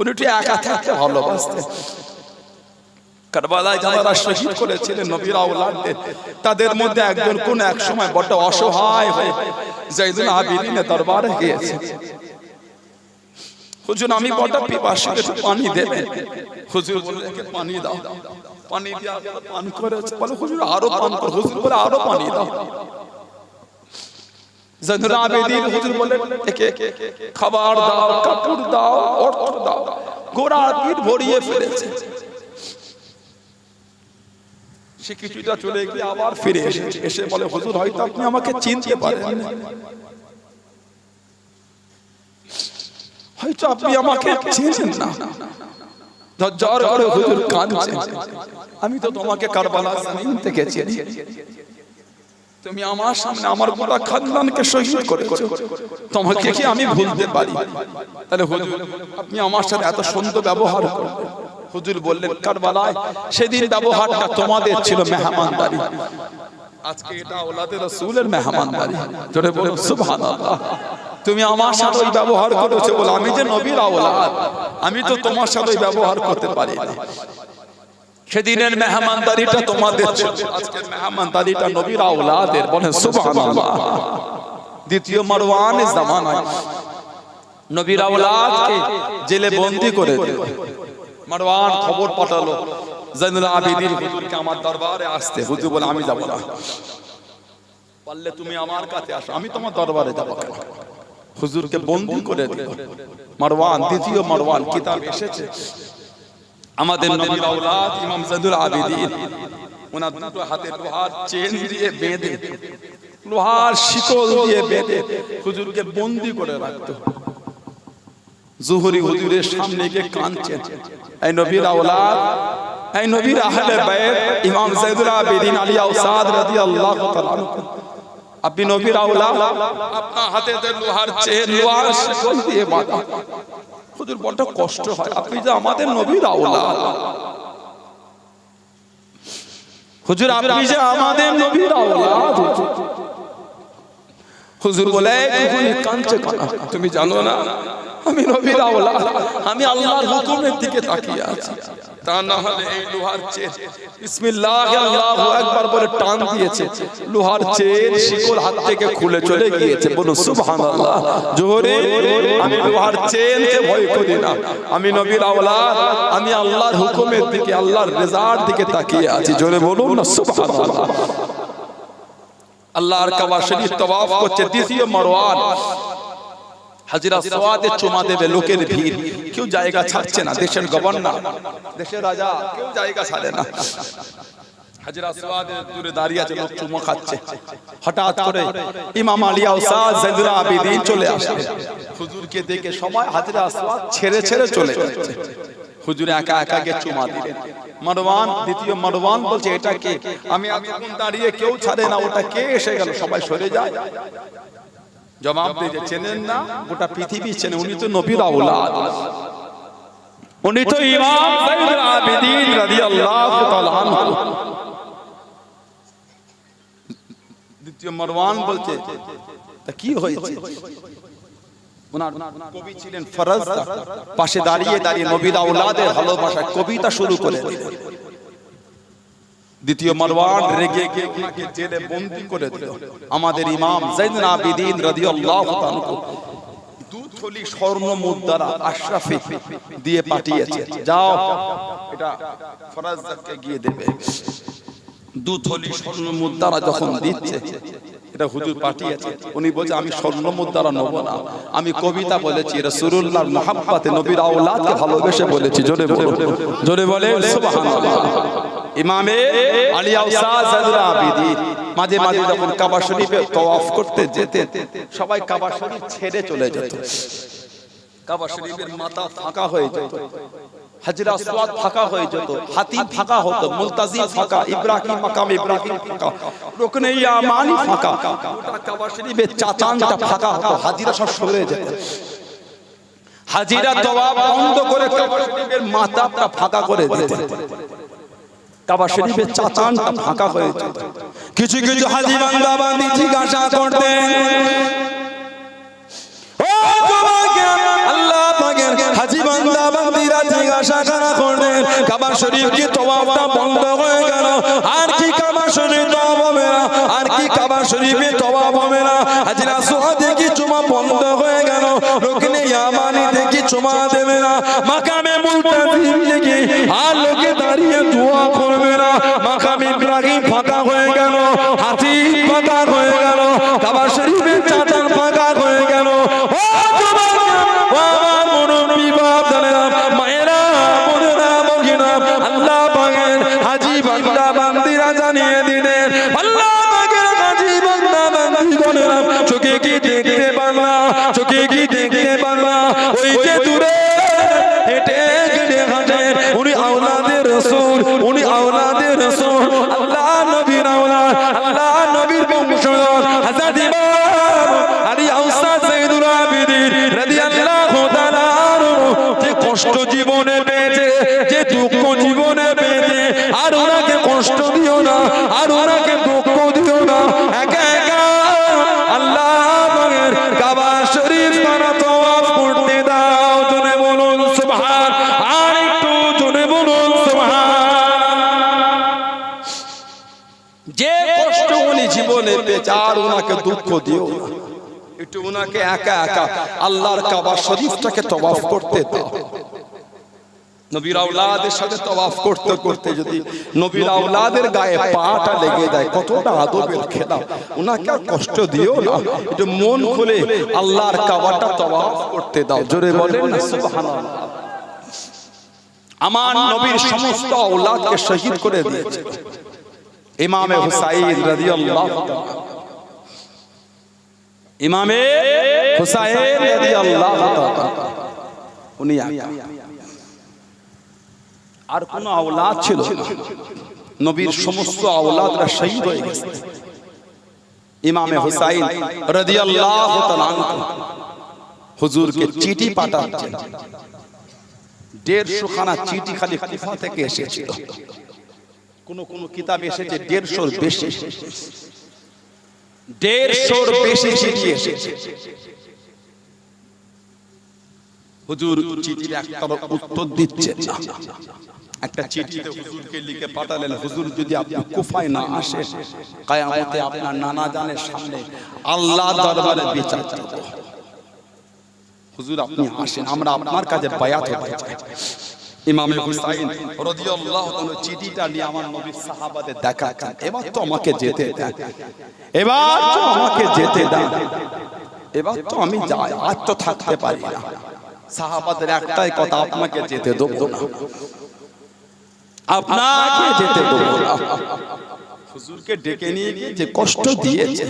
উনি একা থাকতে ভালোবাসতেন। কারবালায় যারা শহীদ করেছিলেন নবীর আওলাদদের, তাদের মধ্যে একজন কোন এক সময় বড় অসহায় হয়ে যাইনুল আবিদিনের দরবারে গিয়েছে। হুজুর আমি বড় পিপাসী, একটু পানি দেবেন। হুজুর বললেন পানি দাও। পানি দিয়ে পান করেছে, বলে হুজুর আরো পান করো। হুজুর বলে আরো পানি দাও। যাইনুল আবিদিন হুজুর বলেন একে খাবার দাও, কাপড় দাও, অর্থ দাও। গোড়া পিঠ ভরিয়ে ফেলেছে। সে কিছুটা চলে গিয়ে আবার ফিরে এসে বলে হুজুর হয়তো আপনি আমাকে চিনতে পারেন, হয়তো আপনি আমাকে চেনেন না। জ্বর করে হুজুর কাঁদছে, আমি তো তোমাকে কারবালা জমিন থেকে চিনি, তুমি আমার সামনে আমার গোটা খানদানকে শহীদ করেছো, তোমাকে কি আমি ভুলতে পারি? তাহলে হুজুর আপনি আমার সাথে এত সুন্দর ব্যবহার করলেন। হুজুর বললেন কারবালায় সেদিন ব্যবহারটা তোমাদের ছিল মেহমানদারি, আজকে এটা আওলাদে রাসূলের মেহমানদারি। জোরে বলুন সুবহানাল্লাহ। তুমি আমার সাথে ওই ব্যবহার করেছো বলে আমি যে নবীর আওলাদ, আমি তো তোমার সাথে ওই ব্যবহার করতে পারি না। সেদিনের মেহমানদারিটা তোমাদের ছিল, আজকের মেহমানদারিটা নবীর আওলাদের। বলেন সুবহানাল্লাহ। দ্বিতীয় মারওয়ানের জামানায় নবীর আওলাদকে জেলে বন্দী করে দিল। মারওয়ান খবর পাঠালো যাইনুল আবিদিন হুজুরকে আমার দরবারে আসতে। হুজুর বলে আমি যাব না, পারলে তুমি আমার কাছে আসো, আমি তোমার দরবারে যাব কেন? হুজুরকে বন্দী করে দিল মারওয়ান। দ্বিতীয় মারওয়ান কিতাব এসেছে, আমাদের নবীর আওলাদ ইমাম যাইনুল আবিদিন ওনার দুটো হাতে লোহার চেন দিয়ে বেঁধে, লোহার শিকল দিয়ে বেঁধে হুজুরকে বন্দী করে রাখতো। জুহরি হুজুরের সামনে গিয়ে কাঁদছেন, এই নবীর আওলাদ, এই নবীর আহলে বাইত ইমাম যাইনুল আবিদিন আলী আওসাদ রাদিয়াল্লাহু তাআলা, আপনি নবীর আওলাদ, আপনার হাতে লোহার চেন, লোহার শিকল দিয়ে বাঁধা। হুজুর বড় কষ্ট হয়, আপনি যে আমাদের নবীর আওলাদ, হুজুর আপনি যে আমাদের নবীর আওলাদ। হুজুর বলে তুমি কাঁদছো কেন? তুমি জানো না আমি নবীর আওলাদ, আমি আল্লাহর হুকুমের দিকে তাকিয়ে আছি। তা না হলে এই লোহার চেন বিসমিল্লাহ আল্লাহু আকবার বলে টান দিয়েছে, লোহার চেন শিকল হাত থেকে খুলে চলে গিয়েছে। বলুন সুবহানাল্লাহ। জোরে আমি লোহার চেনকে ভয় করি না, আমি নবীর আওলাদ, আমি আল্লাহর হুকুমের দিকে, আল্লাহর রেজার দিকে তাকিয়ে আছি। জোরে বলুন না সুবহানাল্লাহ। আল্লাহর কাবা শরীফ তওয়াফ করছে দ্বিতীয় মারওয়ান, হাজরা সোয়াদে চুমা দেবে, লোকের ভিড়, কেউ জায়গা ছাড়ছে না। দেশের গভর্নর, দেশের রাজা, কেউ জায়গা ছাড়ে না। হাজরা সোয়াদে দূরে দাঁড়িয়ে আছে, লোক চুমা খাচ্ছে। হঠাৎ করে ইমাম আলী আওসাদ যাইনুল আবিদিন চলে আসে। হুজুরকে দেখে সবাই হাজরা সোয়াদ ছেড়ে ছেড়ে চলে যাচ্ছে। হুজুর একা একা গিয়ে চুমা দিলেন। মারওয়ান, দ্বিতীয় মারওয়ান বলছে এটা কে? আমি এতক্ষণ দাঁড়িয়ে কেউ ছাড়ে না, ওটা কে এসে গেল? সবাই সরে যায়। জবাব দিয়ে চেনেন না? গোটা পৃথিবী চেনে, উনি তো নবীর আওলাদ, উনি তো ইমাম যায়নুল আবেদিন রাদিয়াল্লাহু তাআলা আনহু। দ্বিতীয় মারওয়ান বলছে তা কি হয়েছে? ওনার কবি ছিলেন ফরাজদা, পাশে দাঁড়িয়ে দাঁড়িয়ে নবীর আওলাদের ভালোবাসা কবিতা শুরু করে দিলেন। দ্বিতীয় মারওয়ান রেগে গিয়ে ওনাকে জেলে বন্দী করে দিল। আমাদের ইমাম যায়নুল আবেদিন রাদিয়াল্লাহু তাআলা দু থলি স্বর্ণ মুদ্রা আশরাফি দিয়ে পাঠিয়েছে, যাও এটা ফরাজদাকে গিয়ে দেবে। দু থলি স্বর্ণ মুদ্রা যখন দিচ্ছে, এটা হুজুর পাঠিয়েছে, উনি বলছে আমি স্বর্ণ মুদ্রা নেব না, আমি কবিতা বলেছি, রাসূলুল্লাহর মুহাব্বতে নবীর আওলাদকে ভালোবেসে বলেছি। জোরে বলো, জোরে বলে সুবহানাল্লাহ। ইমামে আলী আওসাদ যায়নুল আবেদিন মাঝে মাঝে যখন কাবা শরীফে তওয়াফ করতে যেতেন, সবাই কাবা শরীফ ছেড়ে চলে যেত। কাবা শরীফের মাথা ফাঁকা হয়ে যেত, হাজরা আসওয়াদ ফাঁকা হয়ে যেত, হাতিম ফাঁকা হতো, মুলতাজিম ফাঁকা, ইব্রাহিম মাকাম ইব্রাহিম ফাঁকা, রুকনে ইয়ামানি ফাঁকা, গোটা কাবা শরীফের চাচানটা ফাঁকা হতো, হাজিরা সব সরে যেত। হাজিরা তওয়াফ বন্ধ করে কাবা শরীফের মাথাটা ফাঁকা করে দিত, কাবা শরীফের চাচানটা ফাঁকা হয়ে যেত। কিছু কিছু হাজি বান্দা বান্দি জিজ্ঞাসা করতেন, ও তোমাকে আল্লাহ পাকের হাজি বান্দা বান্দিরা জিজ্ঞাসা করতেন, কাবা শরীফ কি তওয়াফটা বন্ধ হয়ে গেল? আর কি কাবা শরীফ তওয়াফ হবে না? আর কি কাবা শরীফে তওয়াফ হবে না? হাজরা আসওয়াদে কি চুমা বন্ধ হয়ে গেল? রুকনে ইয়ামানিতে কি চুমা দেবে না? মাকামে মুলতাজিম থেকে আর লোকে দাঁড়িয়ে দোয়া করবে না? মাকাম ইব্রাহিম ফাঁকা হয়ে গেল, হাতি ফাঁকা হয়ে গেল, কাবা শরীফের চাচান ফাঁকা হয়ে গেল। ও আমার মুরব্বি বাপদানেরা, মায়েরা, বোনেরা, ভগিনা, আল্লাহ পাকের হাজি বান্দা বান্দিরা জানিয়ে দিলেন, আল্লাহ পাকের হাজি বান্দা বান্দিগণেরা চোখে কি দেখতে পারলা? চোখে কি দেখতে পারলা? ওই যে দূরে হেঁটে হেঁটে হাঁটেন উনি আওলাদের রাসূল, উনি আওলাদের রাসূল, আল্লাহ নবীর আওলাদ, আল্লাহ নবীর বংশধর হযরত ইমাম আলী আওসাদ যায়নুল আবেদিন রাদিয়াল্লাহু তাআলা আনহু যে কষ্ট জীবনে পেয়েছে, যে দুঃখ জীবনে পেয়েছে, আর ওনাকে কষ্ট দিও না, আর ওনাকে দুঃখ দিও না। একা একা আল্লাহ পাকের কাবা শরীফ তারা তওয়াফ করতে দাও। জোরে বলুন সুবহান, আর একটু জোরে বলুন সুবহান। যে কষ্ট উনি জীবনে পেয়েছে, আর ওনাকে দুঃখ দিও না, একটু ওনাকে একা একা আল্লাহর কাবা শরীফটাকে তওয়াফ করতে দাও। নবীর আওলাদের সাথে তওয়াফ করতে করতে যদি নবীর আওলাদের গায়ে পাটা লেগে যায়, কতটা আদবের খেলা। ওনাকে আর কষ্ট দিও না, একটু মন খুলে আল্লাহর কাবাটা তওয়াফ করতে দাও। জোরে বলেন না সুবহানাল্লাহ। আমার নবীর সমস্ত আওলাদকে শহীদ করে দিয়েছে ইমামে হুসাইন রাদিয়াল্লাহু তাআলা, ইমামে হুসাইন রাদিয়াল্লাহু তাআলা উনি আর কোন আওলাদ ছিল না, নবীর সমস্ত আওলাদরা শহীদ হয়ে গেছে। ইমামে হুসাইন রাদিয়াল্লাহু তাআলা আনহু হুজুরকে চিঠি পাঠাচ্ছেন, 150 খানা চিঠি খালি কুফা থেকে এসেছিল। কোন কোন কিতাবে এসেছে 150-র বেশি, 150-র বেশি চিঠি এসেছে। হুজুর চিঠির একটার উত্তর দিচ্ছেন না। একটা চিঠিতে হুজুরকে লিখে পাঠালেন, হুজুর যদি আপনি কুফায় না আসেন, কিয়ামতে আপনার নানা জানের সামনে আল্লাহর দরবারে বিচার চাইব। হুজুর আপনি আসেন, আমরা আপনার কাছে বায়াত হতে চাই। ইমামে হুসাইন রাদিয়াল্লাহু তাআলা চিঠিটা নিয়ে আমার নবীর সাহাবাদের দেখাচ্ছেন, এবার তো আমাকে যেতে দেন, এবার তো আমাকে যেতে দেন, এবার তো আমি যাই, আজ তো থাকতে পারি না। সাহাবাদের একটাই কথা, আপনাকে যেতে দেব না, আপনাকে যেতে দেব না। হুজুরকে ডেকে নিয়ে গিয়ে যে কষ্ট দিয়েছে,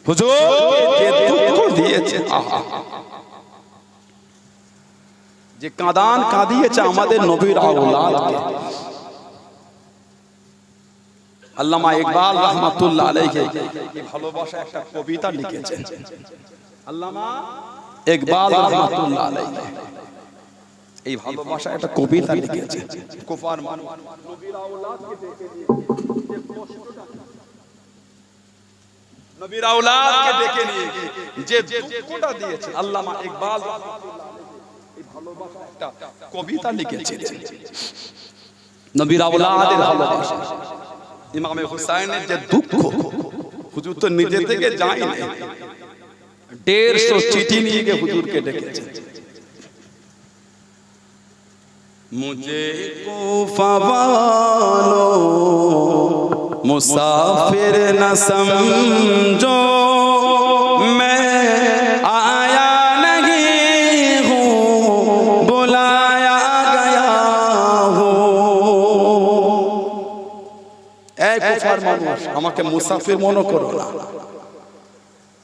হুজুরকে যে দুঃখ দিয়েছে, যে কাঁদান কাঁদিয়েছে আমাদের নবীর আওলাদকে, আল্লামা ইকবাল রহমাতুল্লাহ আলাইহি এই ভালোবাসা একটা কবিতা লিখেছেন। আল্লামা ইকবাল রহমাতুল্লাহ আলাইহি এই ভালোবাসা একটা কবিতা লিখেছেন। কুফার মানুষ নবীর আওলাদকে দেখে নিয়ে যে কষ্টটা, নবীর আওলাদকে দেখে নিয়ে যে দুঃখটা দিয়েছে, আল্লামা ইকবাল রহমাতুল্লাহ আলাইহি এই ভালোবাসা একটা কবিতা লিখেছেন। নবীর আওলাদের ভালোবাসা, ইমামে হুসাইনের যে দুঃখ, হুজুর তো নিজে থেকে যায়নি, 150 চিঠি নিয়ে গিয়ে হুজুরকে ডেকেছেন। मुझे कोफा वालों मुसाफिर न समझो, मैं आया नहीं हूँ बुलाया गया हूँ। ऐ कुफार মানুষ, আমাকে মুসাফির মনে করো না,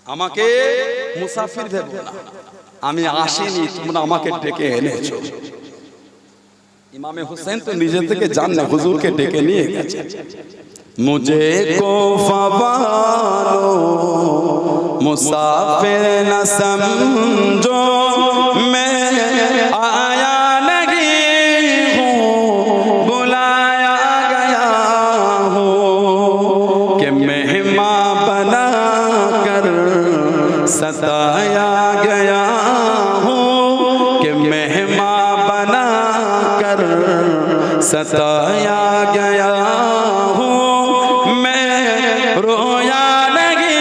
আমাকে মুসাফির ভেবো না, আমি আসিনি, তোমরা আমাকে ডেকে এনেছো। ইমামে হুসেন তো নিজে থেকে জান না, হুজুরকে ডেকে নিয়ে গেছে। মুঝে কোফা वालो मुसाफिर न समझो, मैं आया नहीं हूँ बुलाया गया हूँ, कि मेहमान बना कर सताया गया हूँ, कि मेहमान बना कर सताया गया हूँ, मैं रोया नहीं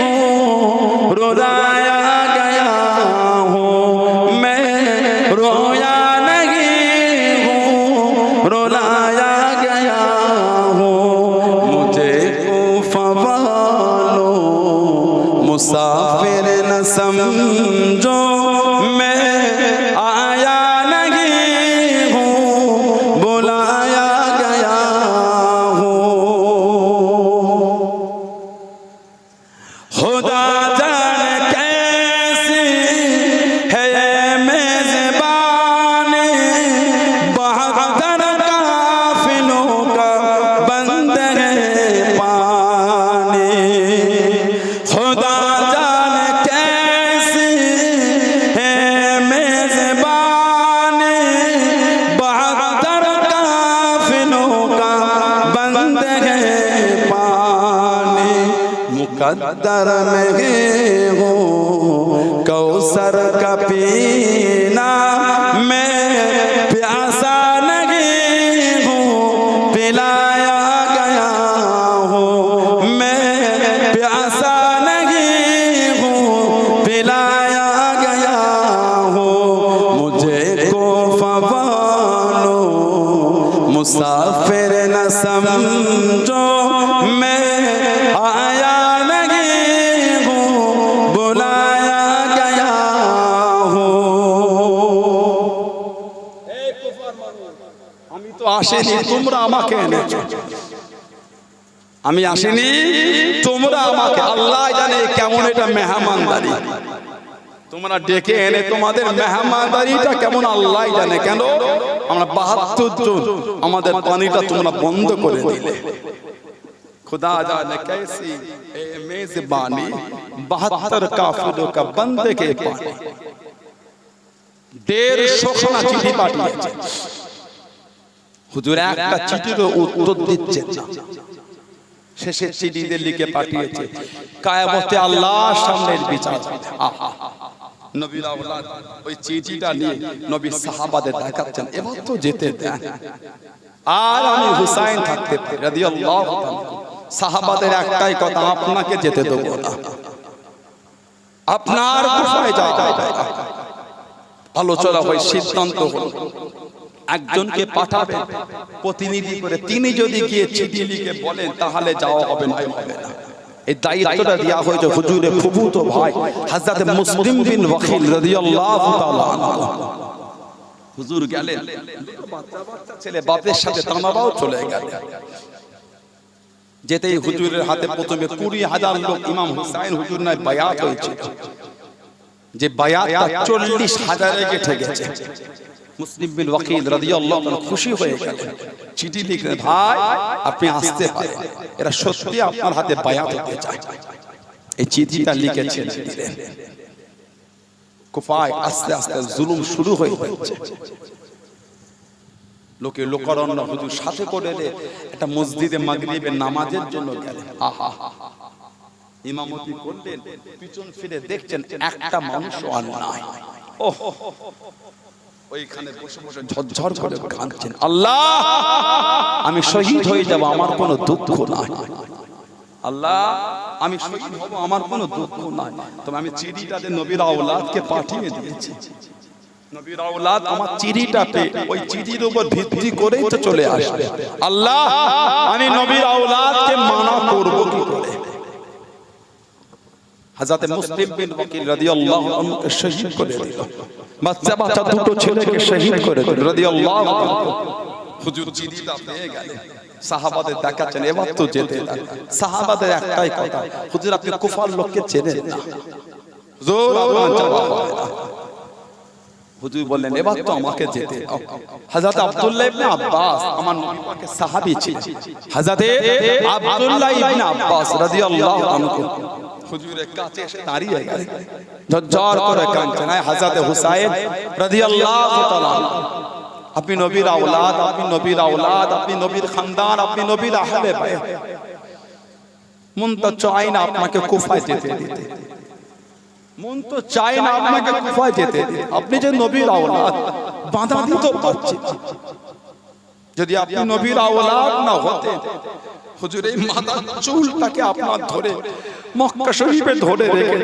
हूँ रुलाया गया हूँ, मैं रोया नहीं हूँ रुलाया गया हूँ। मुझे कोफा वालो मुसाफिर न समझो, मैं आया नहीं हूँ बुलाया गया हूँ। खुदा जाने कैसी है मेज़बानी, 72 काफिलों का बंद है पानी। खुदा जाने कैसी है मेज़बानी, 72 काफिलों का बंद है पानी। मुकद्दर में हो कौसर का पीना, मैं प्यासा नहीं हूँ पिलाया गया हूँ, मैं प्यासा नहीं हूँ पिलाया गया हूँ। मुझे कोफा वालो मुसाफिर न समझो, मैं आया नहीं हूँ बुलाया गया हूँ। আমি তো আসিনি, তোমরা আমাকে এনেছো। আমি আসিনি, তোমরা আমাকে, আল্লাহ জানে কেমন এটা মেহমানদারি। তোমরা ডেকে এনে তোমাদের মেহমানদারিটা কেমন আল্লাহ জানে। কেন আমরা 72 জন, আমাদের পানিটা তোমরা বন্ধ করে দিলে। खुदा जाने कैसी ए मेज़बानी, 72 काफिलों का बंद के पानी। 150 খানা চিঠি পাঠিয়েছে, হুজুর একটা চিঠিরও উত্তর দিচ্ছেন না। শেষের চিঠিতে লিখে পাঠিয়েছে, কিয়ামতে আল্লাহর সামনের বিচার। নবীর আওলাদ ওই চিঠিটা নিয়ে নবী সাহাবাদের দেখাচ্ছেন, এবার তো যেতে দেন, আর আমি হুসাইন থাকতে পারি রাদিয়াল্লাহু তাআলা। সাহাবাদের একটাই কথা, আপনাকে যেতে দেব না, আপনার কুফায় যাওয়া। আলোচনা হয়, সিদ্ধান্ত হলো একজনকে পাঠাবেন প্রতিনিধি করে, তিনি যদি গিয়ে চিঠি লিখে বলেন তাহলে যাওয়া হবে না। এই দায়িত্বটা দেওয়া হয়েছে হুজুরের ফুফুতো ভাই হযরত মুসলিম বিন ওয়াকিল রাদিয়াল্লাহু তাআলা আনহু। হুজুর গেলেন, বাচ্চা বাচ্চা ছেলে বাপের সাথে তানাবাও চলে গেল। যেতেই হুজুরের হাতে প্রথমে 20,000 লোক ইমাম হুসাইন হুজুর নাই বায়াত হয়েছে, যে বায়াতটা 40,000-এ গেছে। মুসলিম বিন ওয়াকিল রাদিয়াল্লাহু তাআলা খুশি হয়ে গেলেন, চিঠি লিখলেন, ভাই আপনি আসতে পারেন, এরা সত্যি আপনার হাতে বায়াত হতে চায়। এই চিঠিটা লিখেছেন, দিলেন। কুফায় আস্তে আস্তে জুলুম শুরু হয়ে যাচ্ছে। লোকে লোকারণ্য হুজুর সাথে করে একটা মসজিদে মাগরিবের নামাজের জন্য গেলেন। আহা, ইমামতি করলেন, পিছন ফিরে দেখছেন একটা মানুষও আর নাই। ওহ, ওইখানে বসে বসে ঝরঝর করে কাঁদছেন, আল্লাহ আমি শহীদ হয়ে যাব, আমার কোনো দুঃখ নাই। আল্লাহ আমি শহীদ হব, আমার কোনো দুঃখ নাই। তবে আমি চিঠিটাতে নবীর আওলাদকে পাঠিয়ে দিয়েছি। নবীর আওলাদ আমার চিঠিটা পেয়ে ওই চিঠির উপর ভিত্তি করেই তো চলে আসবে। আল্লাহ আমি নবীর আওলাদকে মানা করব কি করে? হযরত মুসলিম বিন ওয়াকিল রাদিয়াল্লাহু আনহু শহীদ করে দিল। বাচ্চা বাচ্চা দুটো ছেলেকে শহীদ করে দিল রাদিয়াল্লাহু আনহু। হুজুর চিঠিটা পেয়ে গেলেন, সাহাবাদের দেখাচ্ছেন, এবার তো যেতে দাও। সাহাবাদের একটাই কথা, হুজুর আপনি কুফার লোককে চেনেন না, হুজুর আপনার যাওয়া হবে না। হুজুর বললেন, এবার তো আমাকে যেতে দাও। হযরত আব্দুল্লাহ ইবনে আব্বাস আমার নবী পাকের সাহাবী ছিলেন। হযরত আব্দুল্লাহ ইবনে আব্বাস রাদিয়াল্লাহু আনহু হুজুরের কাছে এসে দাঁড়িয়ে গেলেন, ঝরঝর করে কাঁদছেন। হযরত হুসাইন রাদিয়াল্লাহু তাআলা, আপনি নবীর আওলাদ, আপনি নবীর আওলাদ, আপনি নবীর খানদান, আপনি নবীর আহলে বাইত, মন তো চায় না আপনাকে কুফায় যেতে দিতে, মন তো চায় না আপনাকে কুফায় যেতে দিতে। আপনি যে নবীর আওলাদ, বাধা দিতে পারছেন। যদি আপনি নবীর আওলাদ না হতেন, হুজুর এই মাথার চুলটাকে আপনার ধরে মক্কা শরীফে ধরে রেখে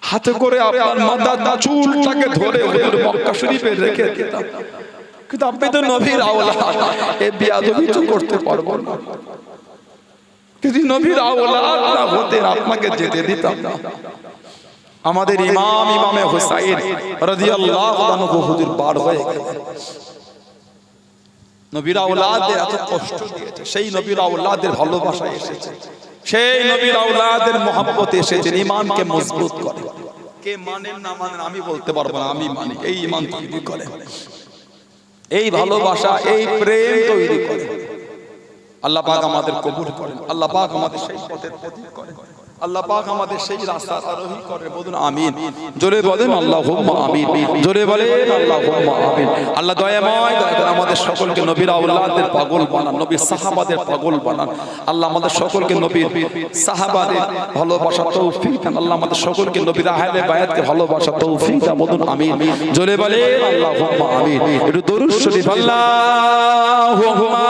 হাতে করে আপনার মাথার চুলটাকে ধরে হুজুর মক্কা শরীফে রেখে দিতাম। কিন্তু আপনি তো নবীর আওলাদ, এই বেয়াদবি তো করতে পারবো না। যদি নবীর আওলাদ না হতেন, আপনাকে যেতে দিতাম না। আমাদের ইমামে হুসাইন রাদিয়াল্লাহু আনহু হুজুর বার হয়ে গেলেন। নবীর আওলাদদের এত কষ্ট দিয়েছে, সেই নবীর আওলাদদের ভালোবাসা এসেছে, সেই নবীর আওলাদের মহব্বত এসেছে, ঈমানকে মজবুত করে। কে মানেন না মানেন আমি বলতে পারবো না, আমি মানি। এই ঈমান তৈরি করে, এই ভালোবাসা, এই প্রেম তৈরি করে। আল্লাহ পাক আমাদের কবুল করেন, আল্লাহ পাক আমাদের সেই পথের প্রতীক করেন, আল্লাহ পাক আমাদের সেই রাস্তার আরোহী করে। বলুন আমিন, জোরে বলেন আল্লাহুম্মা আমিন, জোরে বলেন আল্লাহুম্মা আমিন। আল্লাহ দয়াময়, দয়া করে আমাদের সকলকে নবীর আওলাদদের পাগল বানান, নবীর সাহাবাদের পাগল বানান। আল্লাহ আমাদের সকলকে নবীর সাহাবাদের ভালোবাসা তৌফিক দেন। আল্লাহ আমাদের সকলকে নবীর আহলে বায়াতকে ভালোবাসা তৌফিক দেন। বলুন আমিন, জোরে বলেন আল্লাহুম্মা আমিন। একটু দরুদ শরীফ আল্লাহুম্মা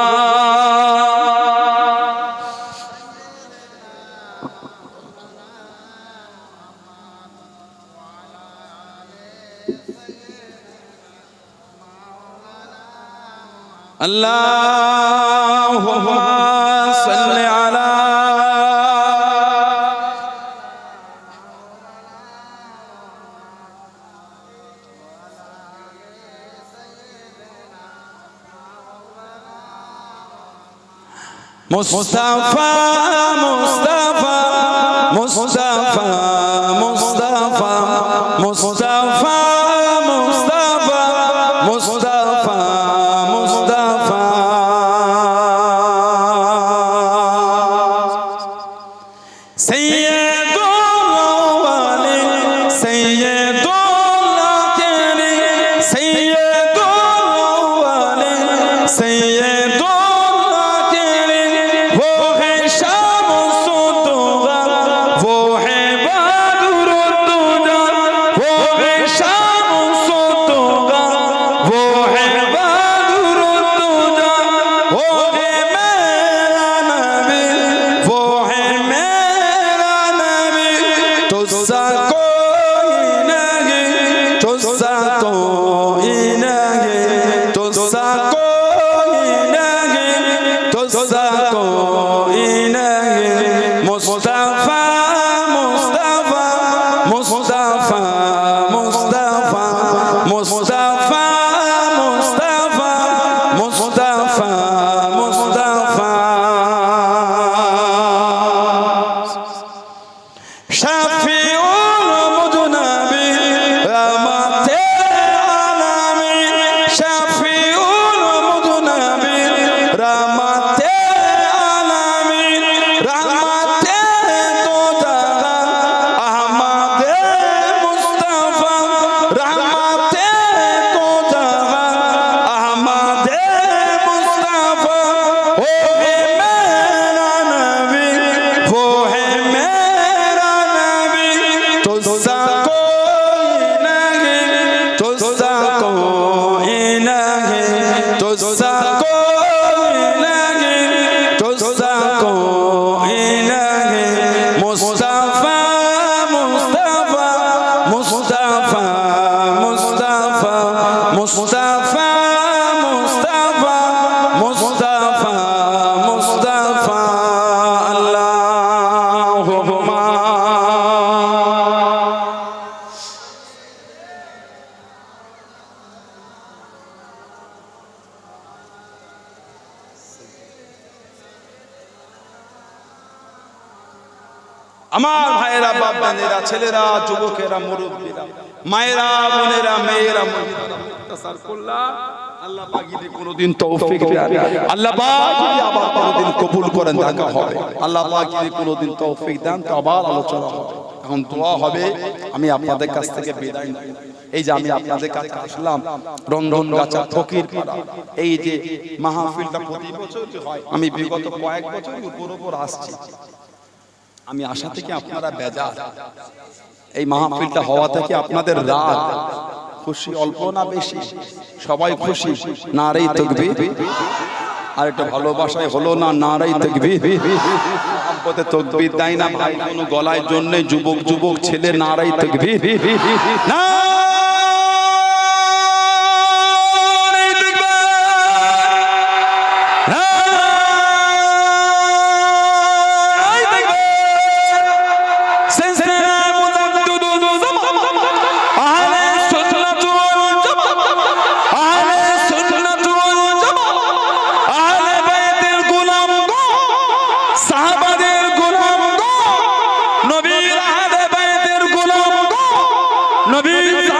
আল্লাহুম্মা সাল্লি আলা Mustafa Mustafa Mustafa Mustafa Mustafa Mustafa Mustafa Mustafa সাইয়্যিদুল আওয়ালিন সাইয়্যিদুল আখিরিন সাইয়্যিদুল আওয়ালিন সাইয়্যিদুল Shafi'ul Mujnabi Ramate আনহুমা। আমার ভাইয়েরা, বাপ-দাদেরা, ছেলেরা, যুবকেরা, মুরব্বীরা, মায়েরা, বোনেরা, মেয়েরা, মুক্তাসার করলা, আল্লাহ পাক যদি কোনোদিন তৌফিক দেন, আল্লাহ পাক যদি আবার কোনোদিন কবুল করেন দেখা হবে। আল্লাহ পাক যদি কোনোদিন তৌফিক দেন তো আবার আলোচনা হবে। এখন দোয়া হবে। আমি আপনাদের কাছ থেকে বিদায় নিই। এই যে আমি আপনাদের কাছে আসলাম রন্ধনগাছা ফকির পাড়া, এই যে মাহফিলটা প্রতি বছর হয়, আমি বিগত কয়েক বছর উপর আসছি। আমি আশা থেকে আপনারা বেজার, এই মাহফিলটা হওয়া থেকে আপনাদের রাত খুশি, অল্প না বেশি, সবাই খুশি। নারেই তাকবীর। আর একটা ভালোবাসায় হলো না, নারেই তাকবীর। মহব্বতে তাকবীর দেয় না ভাই কোনো গলায় জন্য, যুবক যুবক ছেলে, নারেই তাকবীর। না নবীর